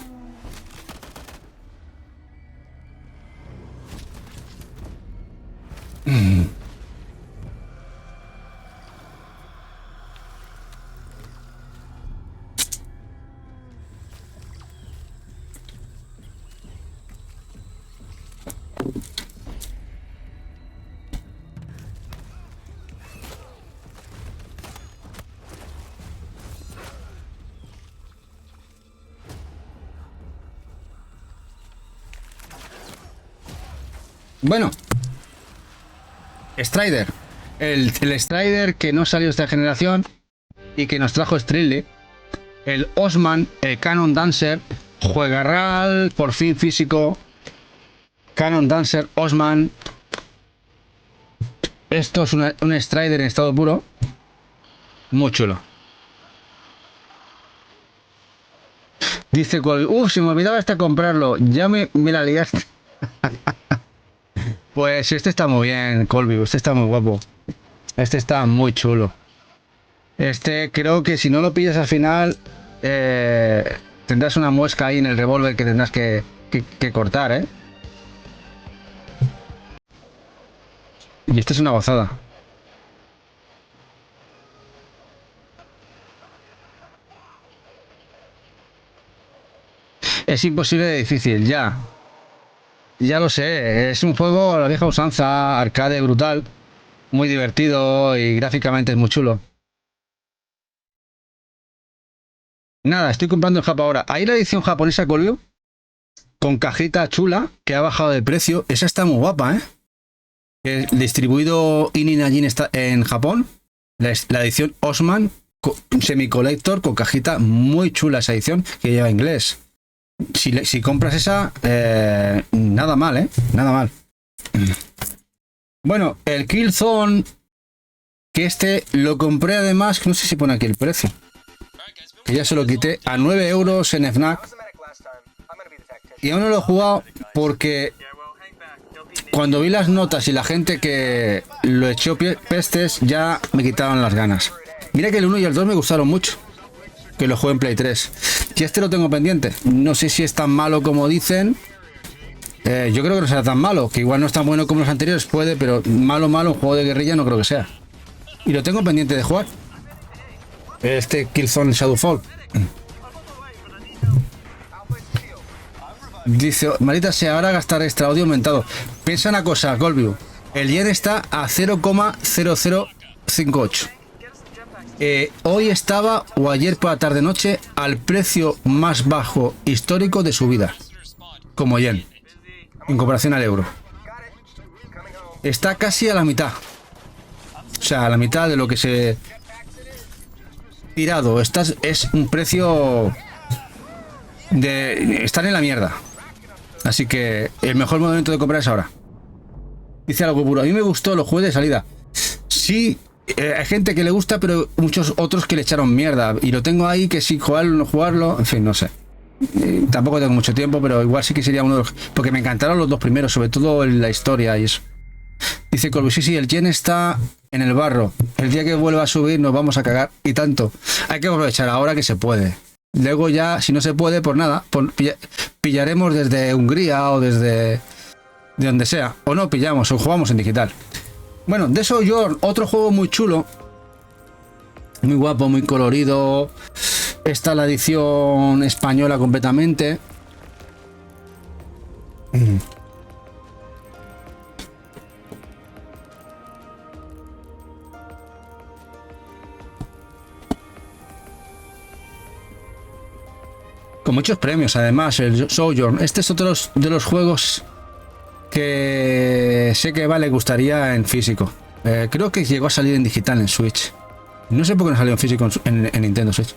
Bueno. Strider. El Strider que no salió esta generación y que nos trajo Strilly. El Osman, el Cannon Dancer. Juegarral, por fin físico. Cannon Dancer, Osman. Esto es un Strider en estado puro. Muy chulo. Dice Colby, se me olvidaba hasta comprarlo. Ya me la liaste. Pues este está muy bien, Colby. Este está muy guapo. Este está muy chulo. Este creo que si no lo pillas al final, tendrás una muesca ahí en el revólver que tendrás que cortar, ¿eh? Y esta es una gozada. Es imposible de difícil, ya. Ya lo sé, es un juego a la vieja usanza, arcade brutal, muy divertido y gráficamente es muy chulo. Nada, estoy comprando el Japa ahora. Ahí la edición japonesa Colvio, con cajita chula, que ha bajado de precio. Esa está muy guapa, ¿eh? Distribuido Inninajin está en Japón. La edición Osman, semi-collector, con cajita muy chula esa edición, que lleva inglés. Si compras esa, nada mal, ¿eh? Nada mal. Bueno, el Killzone, que este lo compré además, no sé si pone aquí el precio, que ya se lo quité a 9 euros en Fnac. Y aún no lo he jugado porque cuando vi las notas y la gente que lo echó pestes, ya me quitaron las ganas. Mira que el 1 y el 2 me gustaron mucho, que lo jugué en Play 3. Y este lo tengo pendiente. No sé si es tan malo como dicen. Yo creo que no será tan malo, que igual no es tan bueno como los anteriores, puede, pero malo, un juego de guerrilla no creo que sea. Y lo tengo pendiente de jugar. Este Killzone Shadowfall. Dice, Marita, se ahora gastar extra audio aumentado. Piensa una cosa, Colview. El yen está a 0,0058. Hoy estaba, o ayer por la tarde noche, al precio más bajo histórico de su vida. Como yen. En comparación al euro. Está casi a la mitad. O sea, a la mitad de lo que se... tirado. Es un precio... de... estar en la mierda. Así que el mejor momento de comprar es ahora. Dice algo puro. A mí me gustó, lo jugué de salida. Sí, hay gente que le gusta, pero muchos otros que le echaron mierda. Y lo tengo ahí, que sí, jugarlo, no jugarlo. En fin, no sé. Tampoco tengo mucho tiempo, pero igual sí que sería uno de los... porque me encantaron los dos primeros, sobre todo la historia y eso. Dice Colby, sí, el yen está en el barro. El día que vuelva a subir nos vamos a cagar. Y tanto. Hay que aprovechar ahora que se puede. Luego ya, si no se puede, pues nada. Pillaremos desde Hungría o desde... de donde sea. O no pillamos, o jugamos en digital. Bueno, de eso yo, otro juego muy chulo. Muy guapo, muy colorido. Esta es la edición española completamente. Con muchos premios, además, el Sojourn. Este es otro de los juegos que sé que le gustaría en físico. Creo que llegó a salir en digital en Switch. No sé por qué no salió en físico en Nintendo Switch.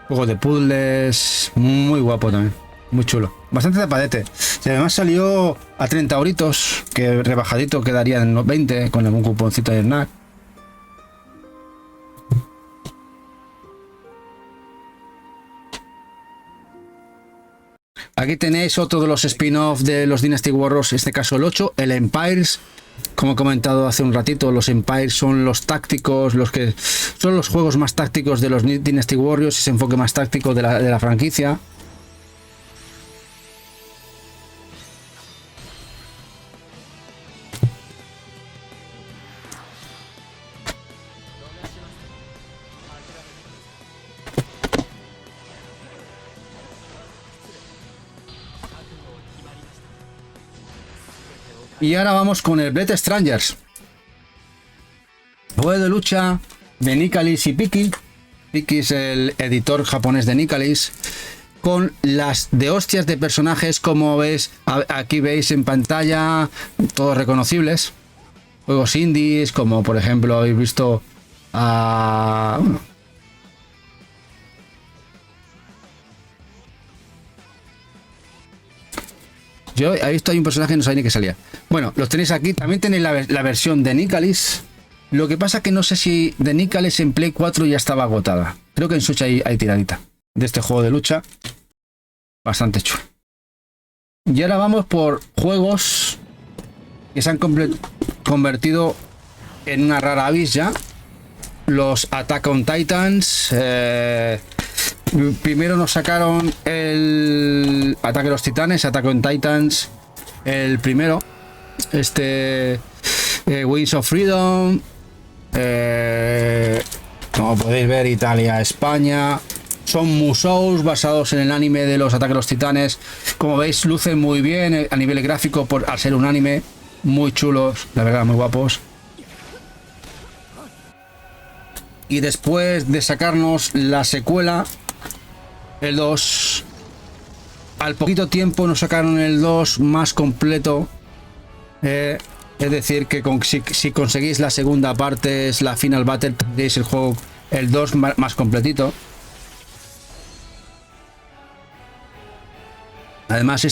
Juego de puzzles, muy guapo también, muy chulo, bastante tapadete. Y además salió a 30 euritos, que rebajadito quedaría en los 20 con algún cuponcito de snack. Aquí tenéis otro de los spin-off de los Dynasty Warriors, en este caso el 8, el Empires. Como he comentado hace un ratito, los Empires son los tácticos, los que son los juegos más tácticos de los Dynasty Warriors, ese enfoque más táctico de la franquicia. Y ahora vamos con el Blade Strangers. Juego de lucha de Nicalis y Piki. Piki es el editor japonés de Nicalis. con las de hostias de personajes, como ves, aquí veis en pantalla, todos reconocibles. Juegos indies, como por ejemplo habéis visto a... bueno, yo he visto hay un personaje que no sabía ni que salía. Bueno, los tenéis aquí. También tenéis la versión de Nicalis. Lo que pasa que no sé si de Nicalis en Play 4 ya estaba agotada. Creo que en Switch hay tiradita de este juego de lucha. Bastante chulo. Y ahora vamos por juegos que se han convertido en una rara avis ya. Los Attack on Titans. Primero nos sacaron el Ataque de los Titanes, Attack on Titans, el primero, Wings of Freedom, como podéis ver, Italia, España. Son Musous basados en el anime de los Ataques de los Titanes. Como veis, lucen muy bien a nivel gráfico al ser un anime. Muy chulos, la verdad, muy guapos. Y después de sacarnos la secuela, el 2, al poquito tiempo nos sacaron el 2 más completo. Es decir, que si conseguís la segunda parte, es la Final Battle, tendréis el juego, el 2 más completito. Además,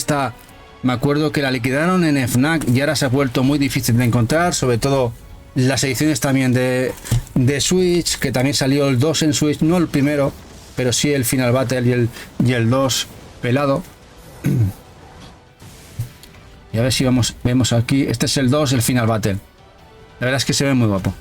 me acuerdo que la liquidaron en FNAC y ahora se ha vuelto muy difícil de encontrar, sobre todo las ediciones también de Switch, que también salió el 2 en Switch, no el primero, pero sí el Final Battle y el 2 pelado. Y a ver si vemos aquí. Este es el 2, el Final Battle. La verdad es que se ve muy guapo.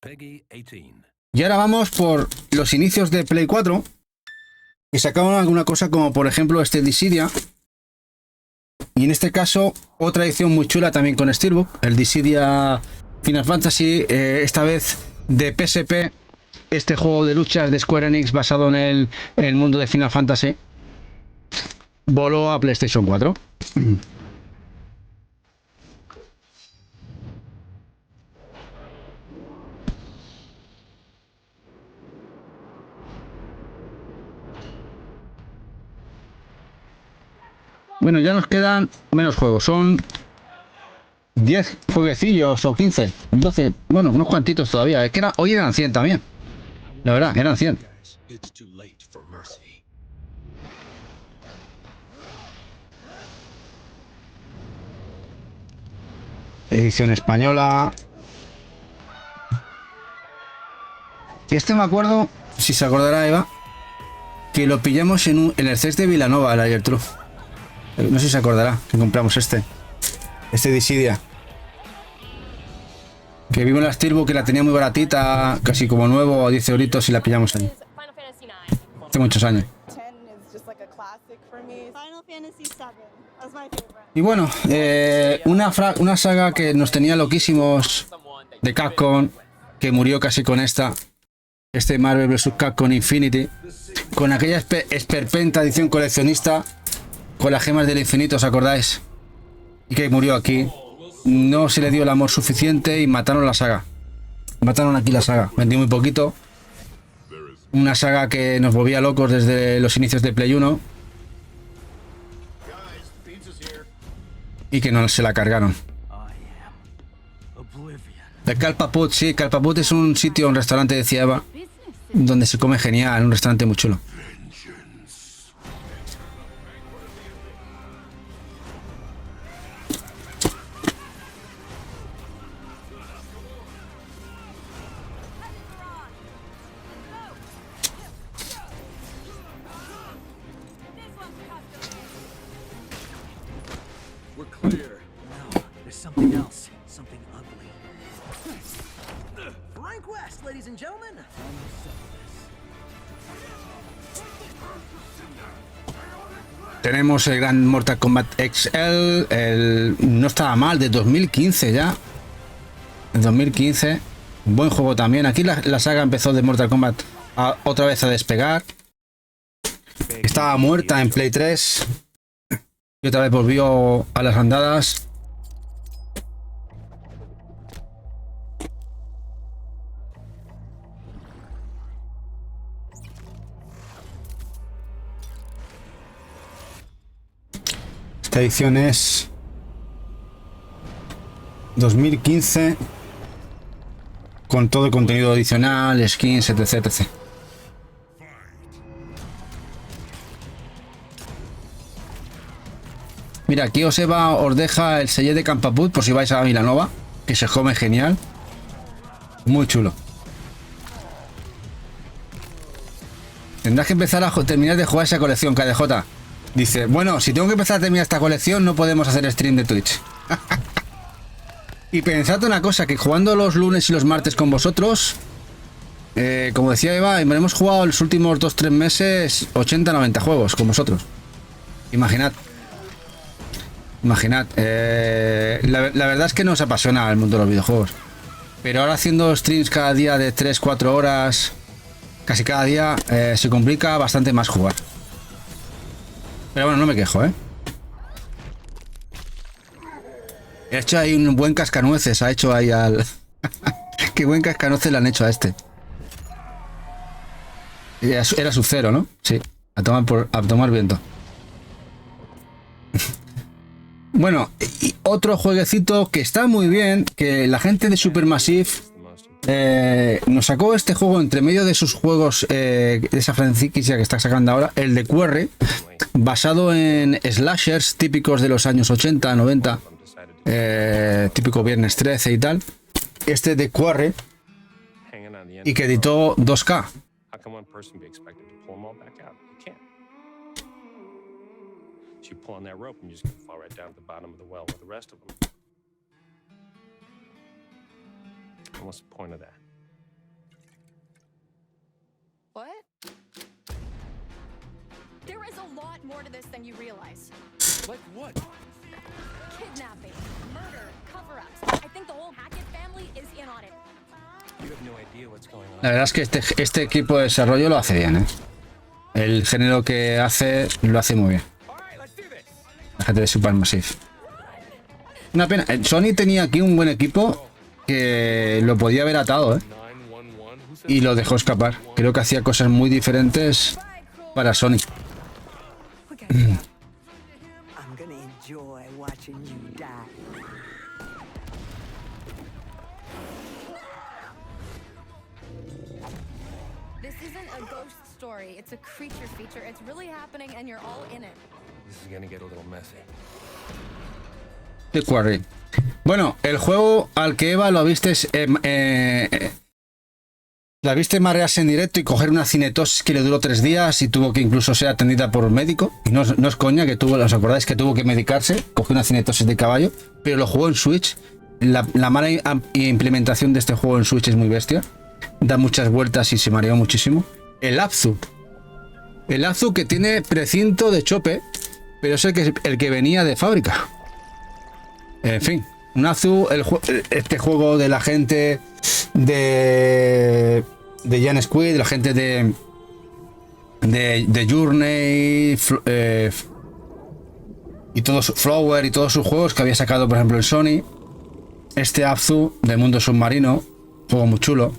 Peggy 18. Y ahora vamos por los inicios de Play 4. Y sacaron alguna cosa como por ejemplo este Dissidia. Y en este caso otra edición muy chula también con Steelbook. El Dissidia Final Fantasy, esta vez de PSP. Este juego de luchas de Square Enix basado en el mundo de Final Fantasy. Voló a PlayStation 4. Bueno, ya nos quedan menos juegos. Son 10 jueguecillos o 15, 12. Bueno, unos cuantitos todavía. Es que hoy eran 100 también. La verdad, eran 100. Edición española. Y este me acuerdo, si se acordará Eva, que lo pillamos en el CES de Vilanova, el ayer True. No sé si se acordará que compramos este Dissidia. Que vimos la Steelbook, que la tenía muy baratita, casi como nuevo, a 10 euritos, y la pillamos ahí. Hace muchos años. Y bueno, una saga que nos tenía loquísimos de Capcom, que murió casi con este Marvel vs. Capcom Infinity, con aquella esperpenta edición coleccionista con las gemas del infinito, ¿os acordáis? Y que murió aquí. No se le dio el amor suficiente y mataron la saga. Mataron aquí la saga. Vendió muy poquito. Una saga que nos volvía locos desde los inicios de Play 1. Y que no se la cargaron. El Calpaput, sí, Calpaput es un sitio, un restaurante, decía Eva, donde se come genial, un restaurante muy chulo. Tenemos el gran Mortal Kombat XL, no estaba mal, de 2015 ya. En 2015, un buen juego también. Aquí la saga empezó de Mortal Kombat otra vez a despegar. Estaba muerta en Play 3 y otra vez volvió a las andadas. Esta edición es 2015 con todo el contenido adicional, skins, etc, etc. Mira, aquí Oseba os deja el sellet de Campaput por si vais a Vilanova, que se come genial. Muy chulo. Tendrás que empezar a terminar de jugar esa colección, KDJ. Dice, bueno, si tengo que empezar a terminar esta colección, no podemos hacer stream de Twitch. Y pensad una cosa, que jugando los lunes y los martes con vosotros, como decía Eva, hemos jugado los últimos 2-3 meses 80-90 juegos con vosotros. Imaginad. Imaginad. La verdad es que nos apasiona el mundo de los videojuegos. Pero ahora haciendo streams cada día de 3-4 horas, casi cada día, se complica bastante más jugar. Pero bueno, no me quejo, ¿eh? He hecho ahí un buen cascanueces, ha hecho ahí al... Qué buen cascanueces le han hecho a este. Era su cero, ¿no? Sí, a tomar viento. Bueno, y otro jueguecito que está muy bien, que la gente de Supermassive nos sacó este juego entre medio de sus juegos, de esa franquicia que está sacando ahora, el de Quarry, basado en slashers típicos de los años 80, 90, típico Viernes 13 y tal. Este de Quarry, y que editó 2K. You pull on that rope and you're just gonna fall right down to the bottom of the well with the rest of them. And what's the point of that? What? There is a lot more to this than you realize. Like what? Kidnapping, murder, cover-ups. I think the whole Hackett family is in on it. You have no idea what's going on. La verdad es que este equipo de desarrollo lo hace bien, ¿eh? El género que hace, lo hace muy bien. La gente de Supermassive. Una pena. Sony tenía aquí un buen equipo que lo podía haber atado, ¿eh? Y lo dejó escapar. Creo que hacía cosas muy diferentes para Sony. I'm gonna enjoy watching you die. This isn't a ghost story. It's a creature feature. It's really happening and you're all in it. This is gonna get a little messy. The Quarry. Bueno, el juego al que Eva lo viste la viste marearse en directo y coger una cinetosis que le duró 3 días y tuvo que incluso ser atendida por un médico. Y no es coña, que tuvo, ¿os acordáis que tuvo que medicarse? Cogió una cinetosis de caballo, pero lo jugó en Switch. La mala implementación de este juego en Switch es muy bestia. Da muchas vueltas y se mareó muchísimo. El Abzu. El Abzu, que tiene precinto de chope, pero es el que venía de fábrica. En fin, un Abzu, este juego de la gente de Jan Squid, de la gente de Journey y todos Flower y todos sus juegos que había sacado, por ejemplo, el Sony. Este Abzu de mundo submarino, juego muy chulo.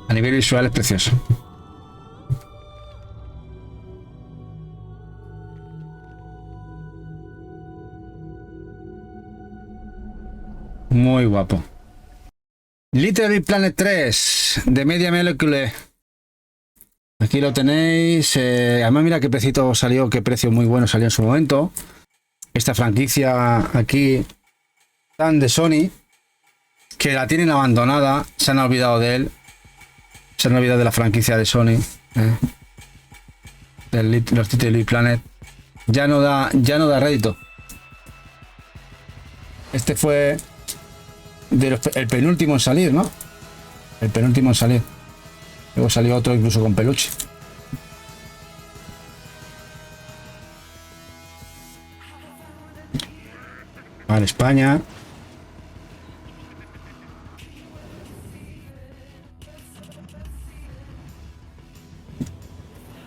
A nivel visual es precioso. Muy guapo. Little Big Planet 3 de Media Molecule. Aquí lo tenéis. Además, mira qué precito salió, qué precio muy bueno salió en su momento. Esta franquicia aquí, tan de Sony, que la tienen abandonada, se han olvidado de él. Se han olvidado de la franquicia de Sony. los Little Big Planet, ya no da rédito. Este fue el penúltimo en salir, ¿no? El penúltimo en salir. Luego salió otro incluso con peluche. Vale, España.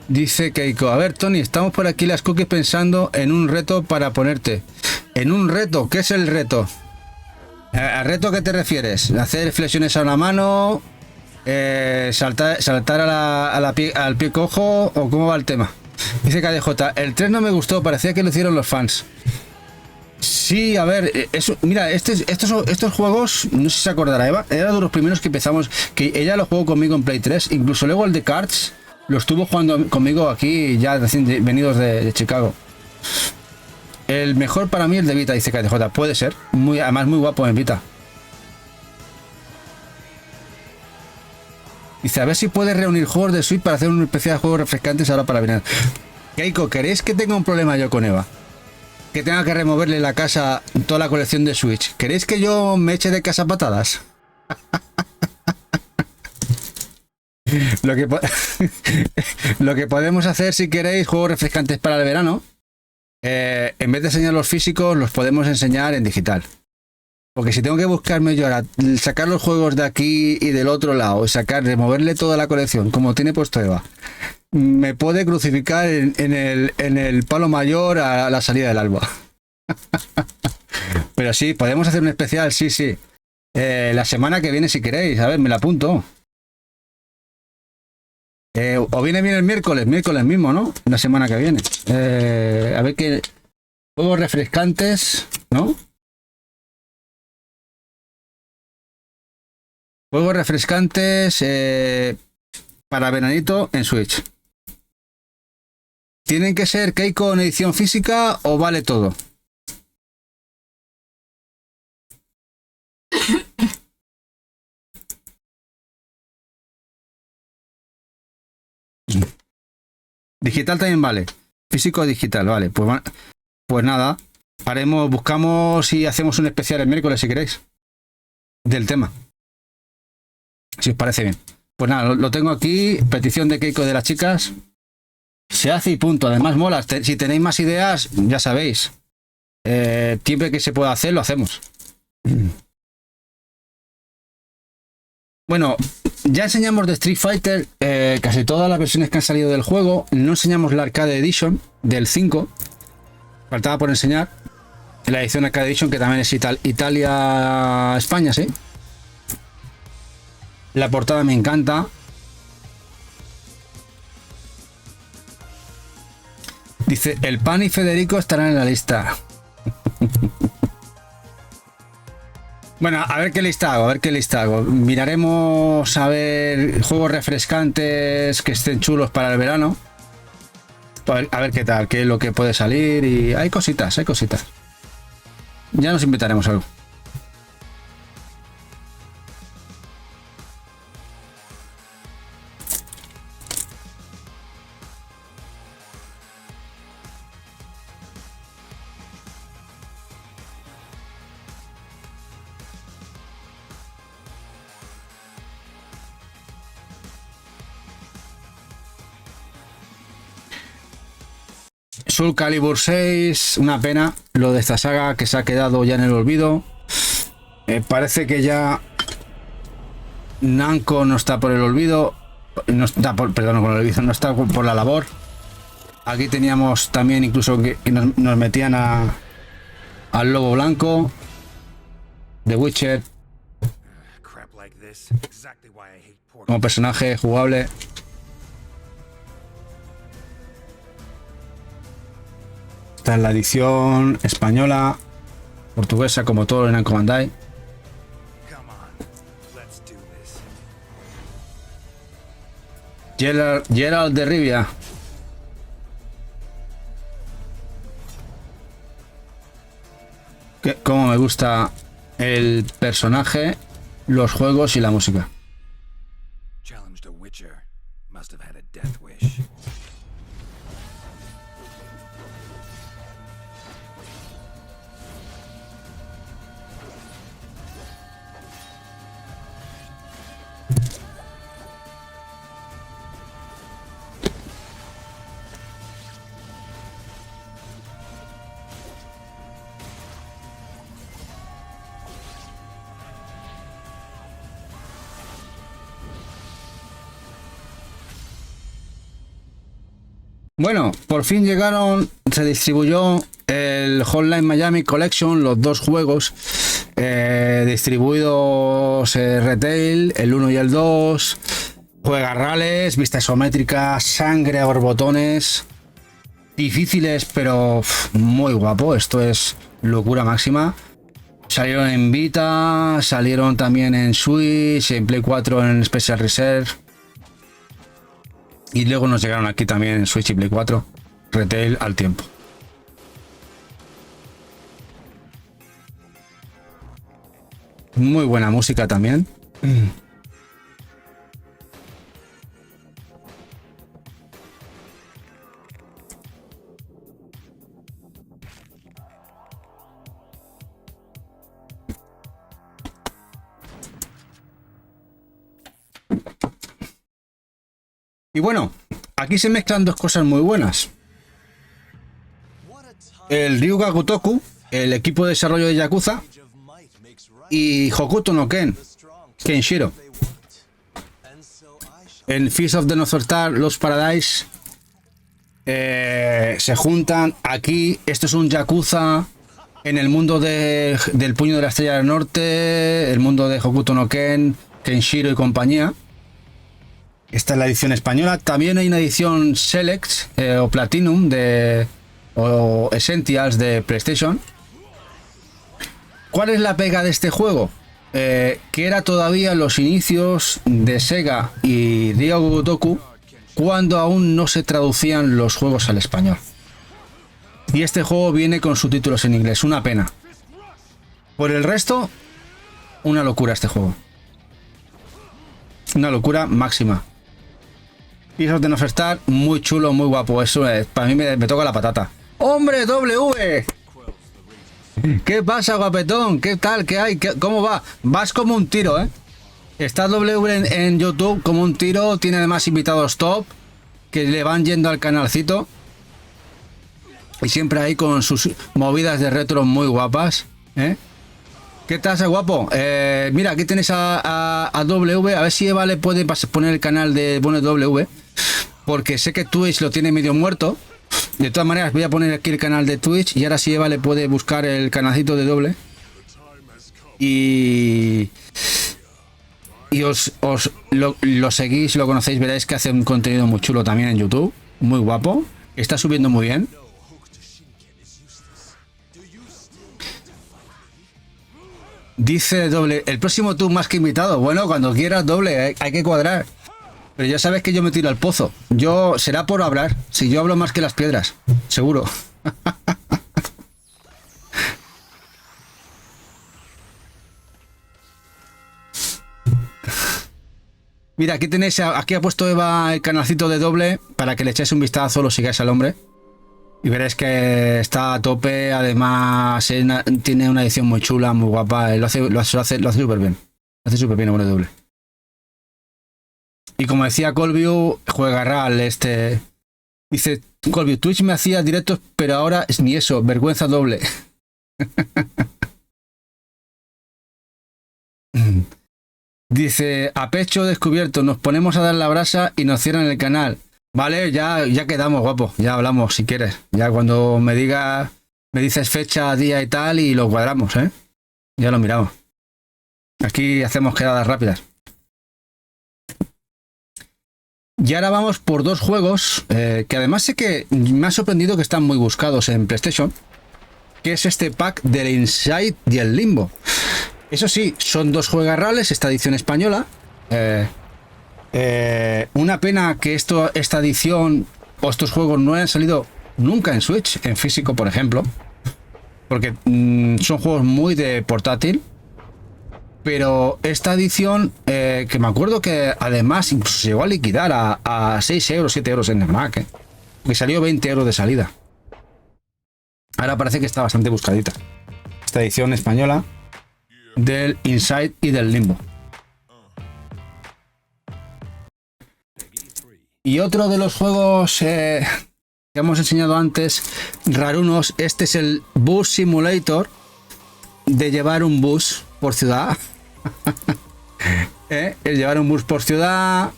Dice Keiko, a ver Tony, estamos por aquí las cookies pensando en un reto para ponerte. ¿En un reto? ¿Qué es el reto? ¿Al reto a qué te refieres? ¿Hacer flexiones a una mano? ¿Saltar al pie cojo? ¿O cómo va el tema? Dice KDJ, el 3 no me gustó, parecía que lo hicieron los fans. Sí, a ver, mira, estos juegos, no sé si se acordará Eva, era de los primeros que empezamos, que ella lo jugó conmigo en Play 3, incluso luego el de Cards lo estuvo jugando conmigo aquí ya recién venidos de Chicago. El mejor para mí el de Vita, dice KDJ, puede ser, además muy guapo en Vita. Dice, a ver si puedes reunir juegos de Switch para hacer un especial de juegos refrescantes ahora para venir. Keiko, ¿queréis que tenga un problema yo con Eva? Que tenga que removerle la casa, toda la colección de Switch. ¿Queréis que yo me eche de casa a patadas? Lo que podemos hacer, si queréis, juegos refrescantes para el verano. En vez de enseñar los físicos, los podemos enseñar en digital. Porque si tengo que buscarme yo ahora, sacar los juegos de aquí y del otro lado, removerle toda la colección, como tiene puesto Eva, me puede crucificar en el palo mayor a la salida del alba. Pero sí, podemos hacer un especial, sí. La semana que viene si queréis, a ver, me la apunto. O viene bien el miércoles mismo, ¿no? La semana que viene. A ver qué juegos refrescantes, ¿no? Juegos refrescantes para veranito en Switch. ¿Tienen que ser Keiko en edición física o vale todo? Digital también vale. Físico o digital, vale. Pues nada. Buscamos y hacemos un especial el miércoles si queréis. Del tema. Si os parece bien. Pues nada, lo tengo aquí. Petición de Keiko de las chicas. Se hace y punto. Además mola. Si tenéis más ideas, ya sabéis. Siempre que se pueda hacer, lo hacemos. Bueno, ya enseñamos de Street Fighter casi todas las versiones que han salido del juego. No enseñamos la Arcade Edition del 5. Faltaba por enseñar. La edición Arcade Edition, que también es Italia-España, sí. La portada me encanta. Dice, el Pan y Federico estarán en la lista. Bueno, a ver qué lista hago, Miraremos a ver juegos refrescantes que estén chulos para el verano. A ver qué tal, qué es lo que puede salir. Y hay cositas. Ya nos inventaremos algo. Soul Calibur 6, una pena lo de esta saga que se ha quedado ya en el olvido. Parece que ya Namco no está por el olvido, no está por la labor. Aquí teníamos también incluso que nos metían al Lobo Blanco, The Witcher, como personaje jugable. Está en la edición española, portuguesa, como todo en Namco Bandai. Gerald de Rivia. Cómo me gusta el personaje, los juegos y la música. Bueno, por fin se distribuyó el Hotline Miami Collection, los dos juegos distribuidos retail, el 1 y el 2. Juega rales, vista isométrica, sangre a borbotones, difíciles pero muy guapo. Esto es locura máxima. Salieron en Vita, salieron también en Switch, en Play 4 en Special Reserve. Y luego nos llegaron aquí también en Switch y Play 4, retail al tiempo. Muy buena música también. Y bueno, aquí se mezclan dos cosas muy buenas. El Ryuga Gotoku, el equipo de desarrollo de Yakuza, y Hokuto no Ken, Kenshiro. En Feast of the North Star, Los Paradise, se juntan aquí. Esto es un Yakuza en el mundo del Puño de la Estrella del Norte, el mundo de Hokuto no Ken, Kenshiro y compañía. Esta es la edición española. También hay una edición Select o Platinum o Essentials de PlayStation. ¿Cuál es la pega de este juego? Que era todavía los inicios de Sega y Ryuga Gotoku, cuando aún no se traducían los juegos al español. Y este juego viene con subtítulos en inglés. Una pena. Por el resto, una locura este juego. Una locura máxima. Feast of the North Star, muy chulo, muy guapo. Eso para mí me toca la patata. ¡Hombre, W! ¿Qué pasa, guapetón? ¿Qué tal? ¿Qué hay? ¿Cómo va? Vas como un tiro, ¿eh? Está W en YouTube como un tiro. Tiene además invitados top que le van yendo al canalcito. Y siempre ahí con sus movidas de retro muy guapas, ¿eh? ¿Qué tal, guapo? Mira, aquí tenéis a W. A ver si Eva le puede poner el canal de W, porque sé que Twitch lo tiene medio muerto. De todas maneras, voy a poner aquí el canal de Twitch. Y ahora sí Eva le puede buscar el canalcito de W. Y lo seguís, lo conocéis, veréis que hace un contenido muy chulo también en YouTube. Muy guapo. Está subiendo muy bien. Dice W, el próximo tú más que invitado. Bueno, cuando quieras, W, hay que cuadrar. Pero ya sabes que yo me tiro al pozo. Yo será por hablar. Si yo hablo más que las piedras, seguro. Mira, aquí tenéis, aquí ha puesto Eva el canalcito de W para que le echéis un vistazo, lo sigáis al hombre. Y veréis que está a tope. Además, tiene una edición muy chula, muy guapa. Lo hace súper bien. Lo hace súper bien el bueno doble. Y como decía Colview, juega RAL este. Dice Colview, Twitch me hacía directos, pero ahora es ni eso, vergüenza doble. Dice, a pecho descubierto, nos ponemos a dar la brasa y nos cierran el canal. Vale, ya quedamos, guapo. Ya hablamos si quieres. Ya cuando me dices fecha, día y tal, y lo cuadramos, ¿eh? Ya lo miramos. Aquí hacemos quedadas rápidas. Y ahora vamos por dos juegos que además sé que me ha sorprendido que están muy buscados en PlayStation, que es este pack del Inside y el Limbo. Eso sí, son dos juegarrales, esta edición española. Una pena que esta edición o estos juegos no hayan salido nunca en Switch, en físico, por ejemplo, porque son juegos muy de portátil. Pero esta edición, que me acuerdo que además incluso llegó a liquidar a 6 euros, 7 euros en el Mac, que salió 20 euros de salida. Ahora parece que está bastante buscadita esta edición española del Inside y del Limbo. Y otro de los juegos que hemos enseñado antes, rarunos, este es el Bus Simulator, de llevar un bus por ciudad. El llevar un bus por ciudad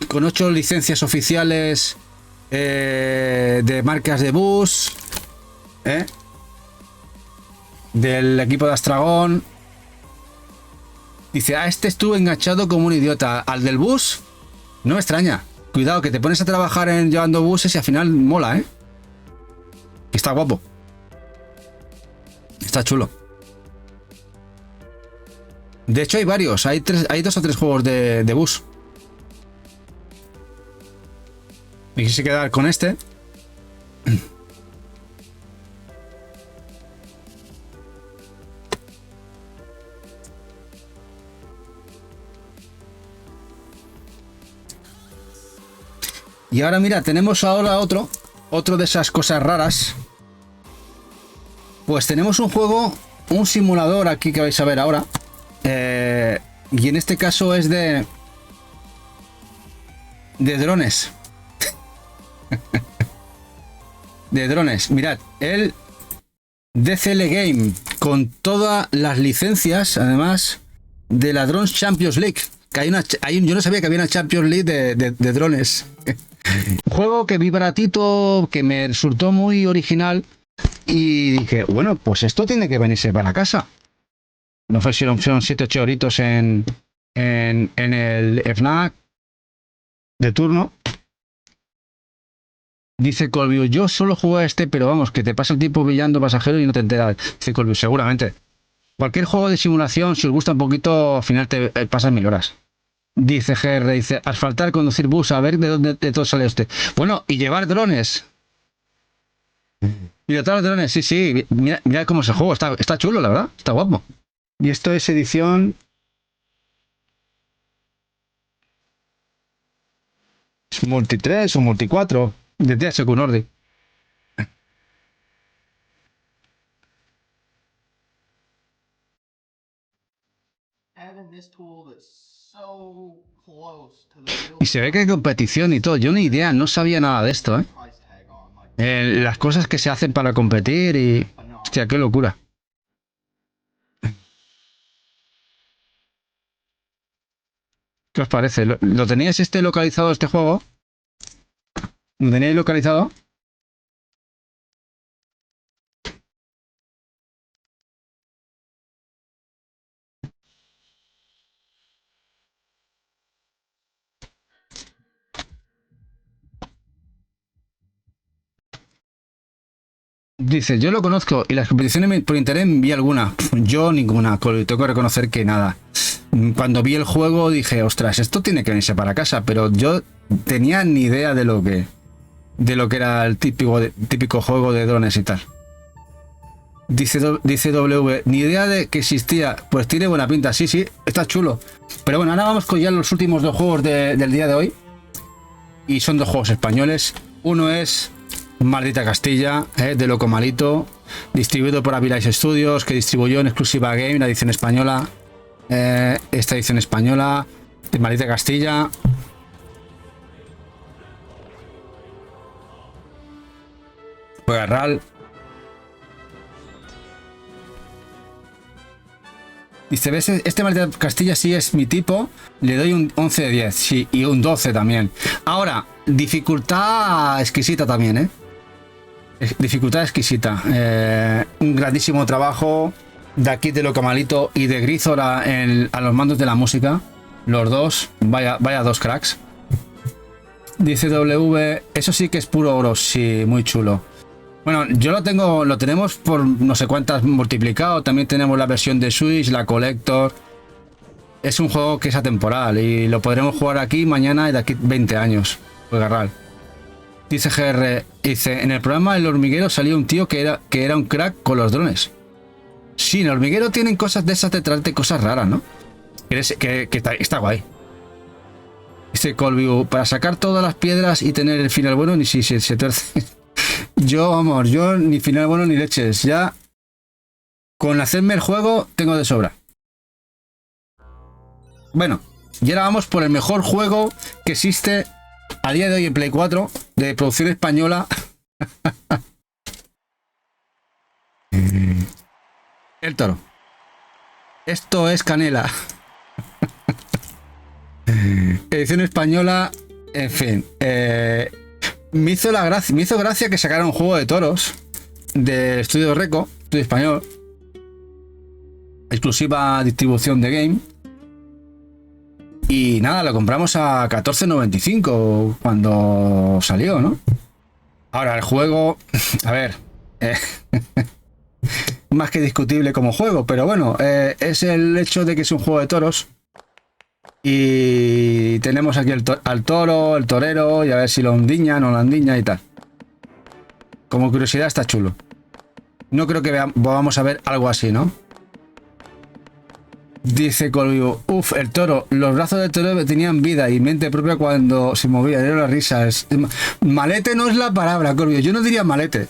con 8 licencias oficiales de marcas de bus, del equipo de Astragon. Dice, este estuvo enganchado como un idiota. Al del bus, no me extraña. Cuidado, que te pones a trabajar llevando buses y al final mola, ¿eh? Y está guapo. Está chulo. De hecho hay varios, hay 2 o 3 juegos de bus. Me quise quedar con este. Y ahora mira, tenemos ahora otro de esas cosas raras. Pues tenemos un juego, un simulador aquí que vais a ver ahora. Y en este caso es de drones. De drones. Mirad, el DCL Game con todas las licencias, además de la Drones Champions League. Que yo no sabía que había una Champions League de drones. Un juego que vi baratito, que me resultó muy original. Y dije, bueno, pues esto tiene que venirse para casa. Me ofrecieron 7-8 euritos en el FNAC de turno. Dice Colby, yo solo jugué a este, pero vamos, que te pasa el tiempo brillando pasajero y no te enteras. Dice Colby, seguramente. Cualquier juego de simulación, si os gusta un poquito, al final te pasas 1000 horas. Dice GR, dice, asfaltar, conducir bus, a ver de todo sale este. Bueno, y llevar drones. Pilotar los drones, sí. Mira cómo es el juego, está chulo, la verdad, está guapo. Y esto es edición... ¿Es multi 3 o multi 4? De THQ Nordic. Y se ve que hay competición y todo. Yo ni idea, no sabía nada de esto, ¿eh? Las cosas que se hacen para competir y... Hostia, qué locura. ¿Qué os parece? ¿Lo teníais localizado este juego? ¿Lo teníais localizado? Dice, yo lo conozco y las competiciones por internet vi alguna. Yo ninguna, tengo que reconocer que nada. Cuando vi el juego dije, ostras, esto tiene que venirse para casa, pero yo tenía ni idea de lo que era el típico juego de drones y tal. Dice W, ni idea de que existía. Pues tiene buena pinta, sí, está chulo. Pero bueno, ahora vamos con ya los últimos 2 juegos del día de hoy. Y son 2 juegos españoles. Uno es Maldita Castilla, de Loco Malito, distribuido por Avilais Studios, que distribuyó en Exclusiva Game la edición española. Esta edición española de Maldita Castilla. Juega RAL. Dice, ¿ves? Este Maldita Castilla sí es mi tipo. Le doy un 11 de 10. Sí, y un 12 también. Ahora, dificultad exquisita también, ¿eh? Dificultad exquisita. Un grandísimo trabajo de aquí de Loco Malito y de Grisor a los mandos de la música. Los dos. Vaya 2 cracks. Dice W, eso sí que es puro oro. Sí, muy chulo. Bueno, yo lo tenemos por no sé cuántas multiplicado. También tenemos la versión de Switch, la Collector. Es un juego que es atemporal y lo podremos jugar aquí mañana y de aquí 20 años. Juega RAL. Dice GR, dice, en el programa El Hormiguero salía un tío que era un crack con los drones. Sí, en El Hormiguero tienen cosas de esas detrás de cosas raras, ¿no? Que está guay. Dice Colby, para sacar todas las piedras y tener el final bueno, ni si se tuerce. Yo ni final bueno ni leches. Ya con hacerme el juego tengo de sobra. Bueno, y ahora vamos por el mejor juego que existe a día de hoy en Play 4 de producción española. El Toro. Esto es canela. Edición española, en fin. me hizo gracia que sacaran un juego de toros del estudio Reco, estudio español, exclusiva distribución de Game. Y nada, lo compramos a 14,95 cuando salió, ¿no? Ahora, el juego, a ver, más que discutible como juego, pero bueno, es el hecho de que es un juego de toros. Y tenemos aquí al toro, el torero, y a ver si lo ondiñan o la ondiña y tal. Como curiosidad está chulo. No creo que vamos a ver algo así, ¿no? Dice Colvio, el toro, los brazos del toro tenían vida y mente propia cuando se movía, era la risa. Malete no es la palabra, Colvio, yo no diría malete.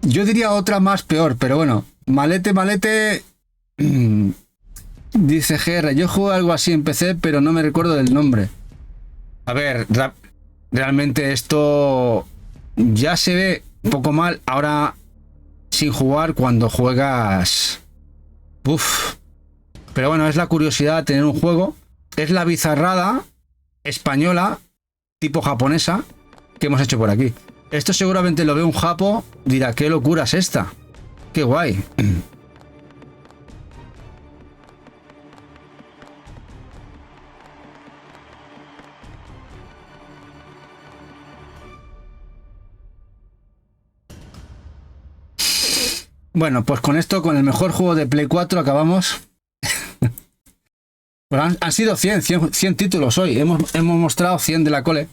Yo diría otra más peor, pero bueno, malete... Dice GR, yo jugué algo así en PC, pero no me recuerdo del nombre. A ver, realmente esto ya se ve un poco mal ahora sin jugar cuando juegas. Pero bueno, es la curiosidad de tener un juego. Es la bizarrada española, tipo japonesa, que hemos hecho por aquí. Esto seguramente lo ve un japo, dirá, ¿qué locura es esta? ¡Qué guay! Bueno, pues con esto, con el mejor juego de Play 4 acabamos. Pues han sido 100 títulos hoy. Hemos mostrado 100 de la cole.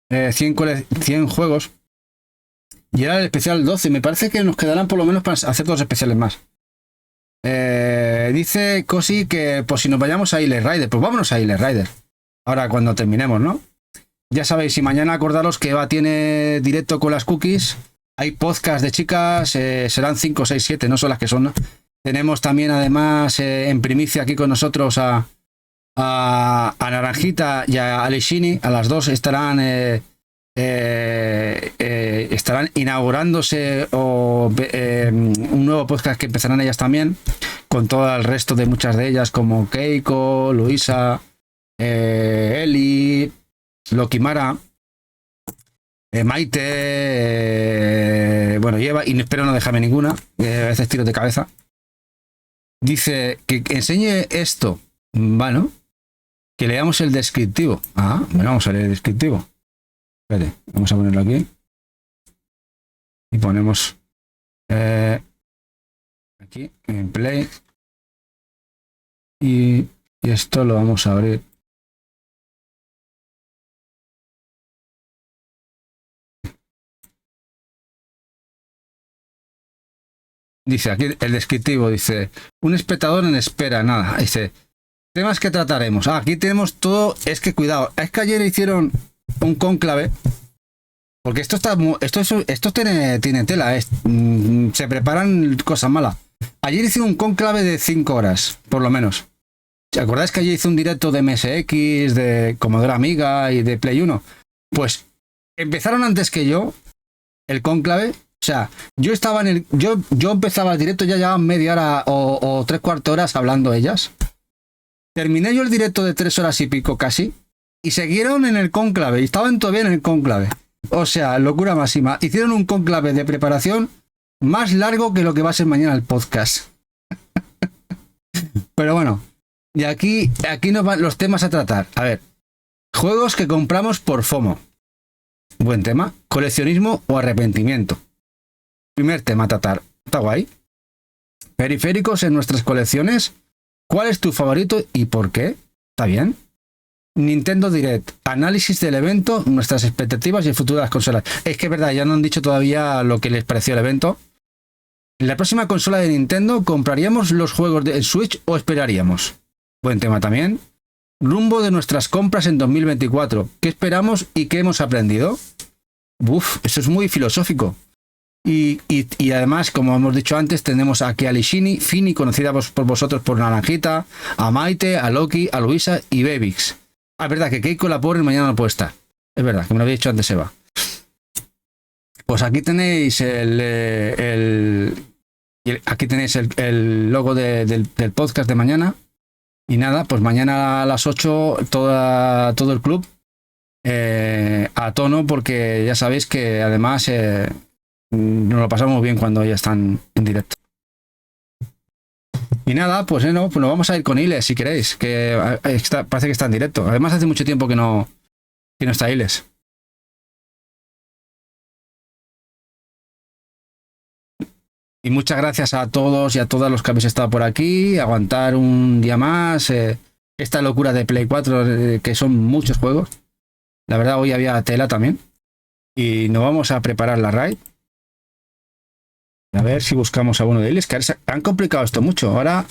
100 juegos. Y era el especial 12. Me parece que nos quedarán por lo menos para hacer 2 especiales más. Dice Cosi que pues si nos vayamos a Isle Rider. Pues vámonos a Isle Rider. Ahora cuando terminemos, ¿no? Ya sabéis, si mañana acordaros que Eva tiene directo con las cookies. Hay podcast de chicas, serán 5, 6, 7, no son las que son, ¿no? Tenemos también, además, en primicia aquí con nosotros a Naranjita y a Alexini. A las dos estarán inaugurándose un nuevo podcast que empezarán ellas también, con todo el resto de muchas de ellas, como Keiko, Luisa, Eli, Lokimara. Maite, bueno, lleva, y espero no dejarme ninguna, a veces tiro de cabeza. Dice que enseñe esto, bueno, que leamos el descriptivo. Bueno, vamos a leer el descriptivo. Espérate, vamos a ponerlo aquí. Y ponemos aquí en play. Y esto lo vamos a abrir. Dice aquí el descriptivo, dice, un espectador en espera, nada, dice, temas que trataremos. Aquí tenemos todo, es que cuidado, es que ayer hicieron un cónclave, porque esto tiene tela, se preparan cosas malas. Ayer hicieron un cónclave de 5 horas, por lo menos. ¿Te acordáis que ayer hice un directo de MSX, de Commodore Amiga y de Play 1? Pues empezaron antes que yo el cónclave. O sea, yo estaba yo empezaba el directo, ya llevaban media hora o 3/4 horas hablando ellas. Terminé yo el directo de 3 horas y pico casi, y siguieron en el cónclave, y estaban todavía en el cónclave. O sea, locura máxima. Hicieron un cónclave de preparación más largo que lo que va a ser mañana el podcast. Pero bueno, y aquí nos van los temas a tratar. A ver, juegos que compramos por FOMO. Buen tema. Coleccionismo o arrepentimiento. Primer tema a tratar. Está guay. Periféricos en nuestras colecciones. ¿Cuál es tu favorito y por qué? ¿Está bien? Nintendo Direct. Análisis del evento, nuestras expectativas y el futuro de las consolas. Es que es verdad, ya no han dicho todavía lo que les pareció el evento. ¿En la próxima consola de Nintendo compraríamos los juegos de Switch o esperaríamos? Buen tema también. Rumbo de nuestras compras en 2024. ¿Qué esperamos y qué hemos aprendido? Eso es muy filosófico. Y además, como hemos dicho antes, tenemos aquí a Lishini, Fini, conocida por vosotros por Naranjita, a Maite, a Loki, a Luisa y Bebix. Es verdad que Keiko la pobre mañana no puede estar. Es verdad, que me lo había dicho antes Eva. Pues aquí tenéis aquí tenéis el logo del podcast de mañana. Y nada, pues mañana a las 8 todo el club a tono, porque ya sabéis que además nos lo pasamos bien cuando ya están en directo. Y nada, pues no, pues nos vamos a ir con Iles si queréis, que parece que está en directo. Además hace mucho tiempo que no está Iles. Y muchas gracias a todos y a todas los que habéis estado por aquí, aguantar un día más, esta locura de Play 4, que son muchos juegos. La verdad, hoy había tela también. Y nos vamos a preparar la raid. A ver si buscamos a uno de ellos, que han complicado esto mucho. Ahora...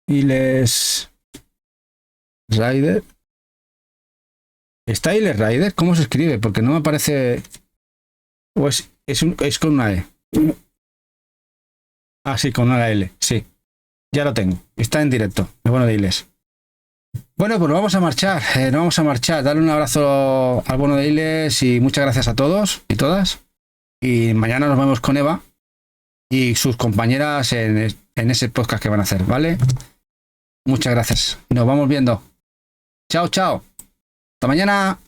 Iles... Rider. ¿Está Iles Rider? ¿Cómo se escribe? Porque no me aparece... ¿O es con una E? Ah, sí, con una L. Sí. Ya lo tengo. Está en directo. El bueno de Iles. Bueno, pues nos vamos a marchar. Nos vamos a marchar. Darle un abrazo al bueno de Iles y muchas gracias a todos y todas. Y mañana nos vemos con Eva y sus compañeras en ese podcast que van a hacer, ¿vale? Muchas gracias. Nos vamos viendo. Chao, chao. Hasta mañana.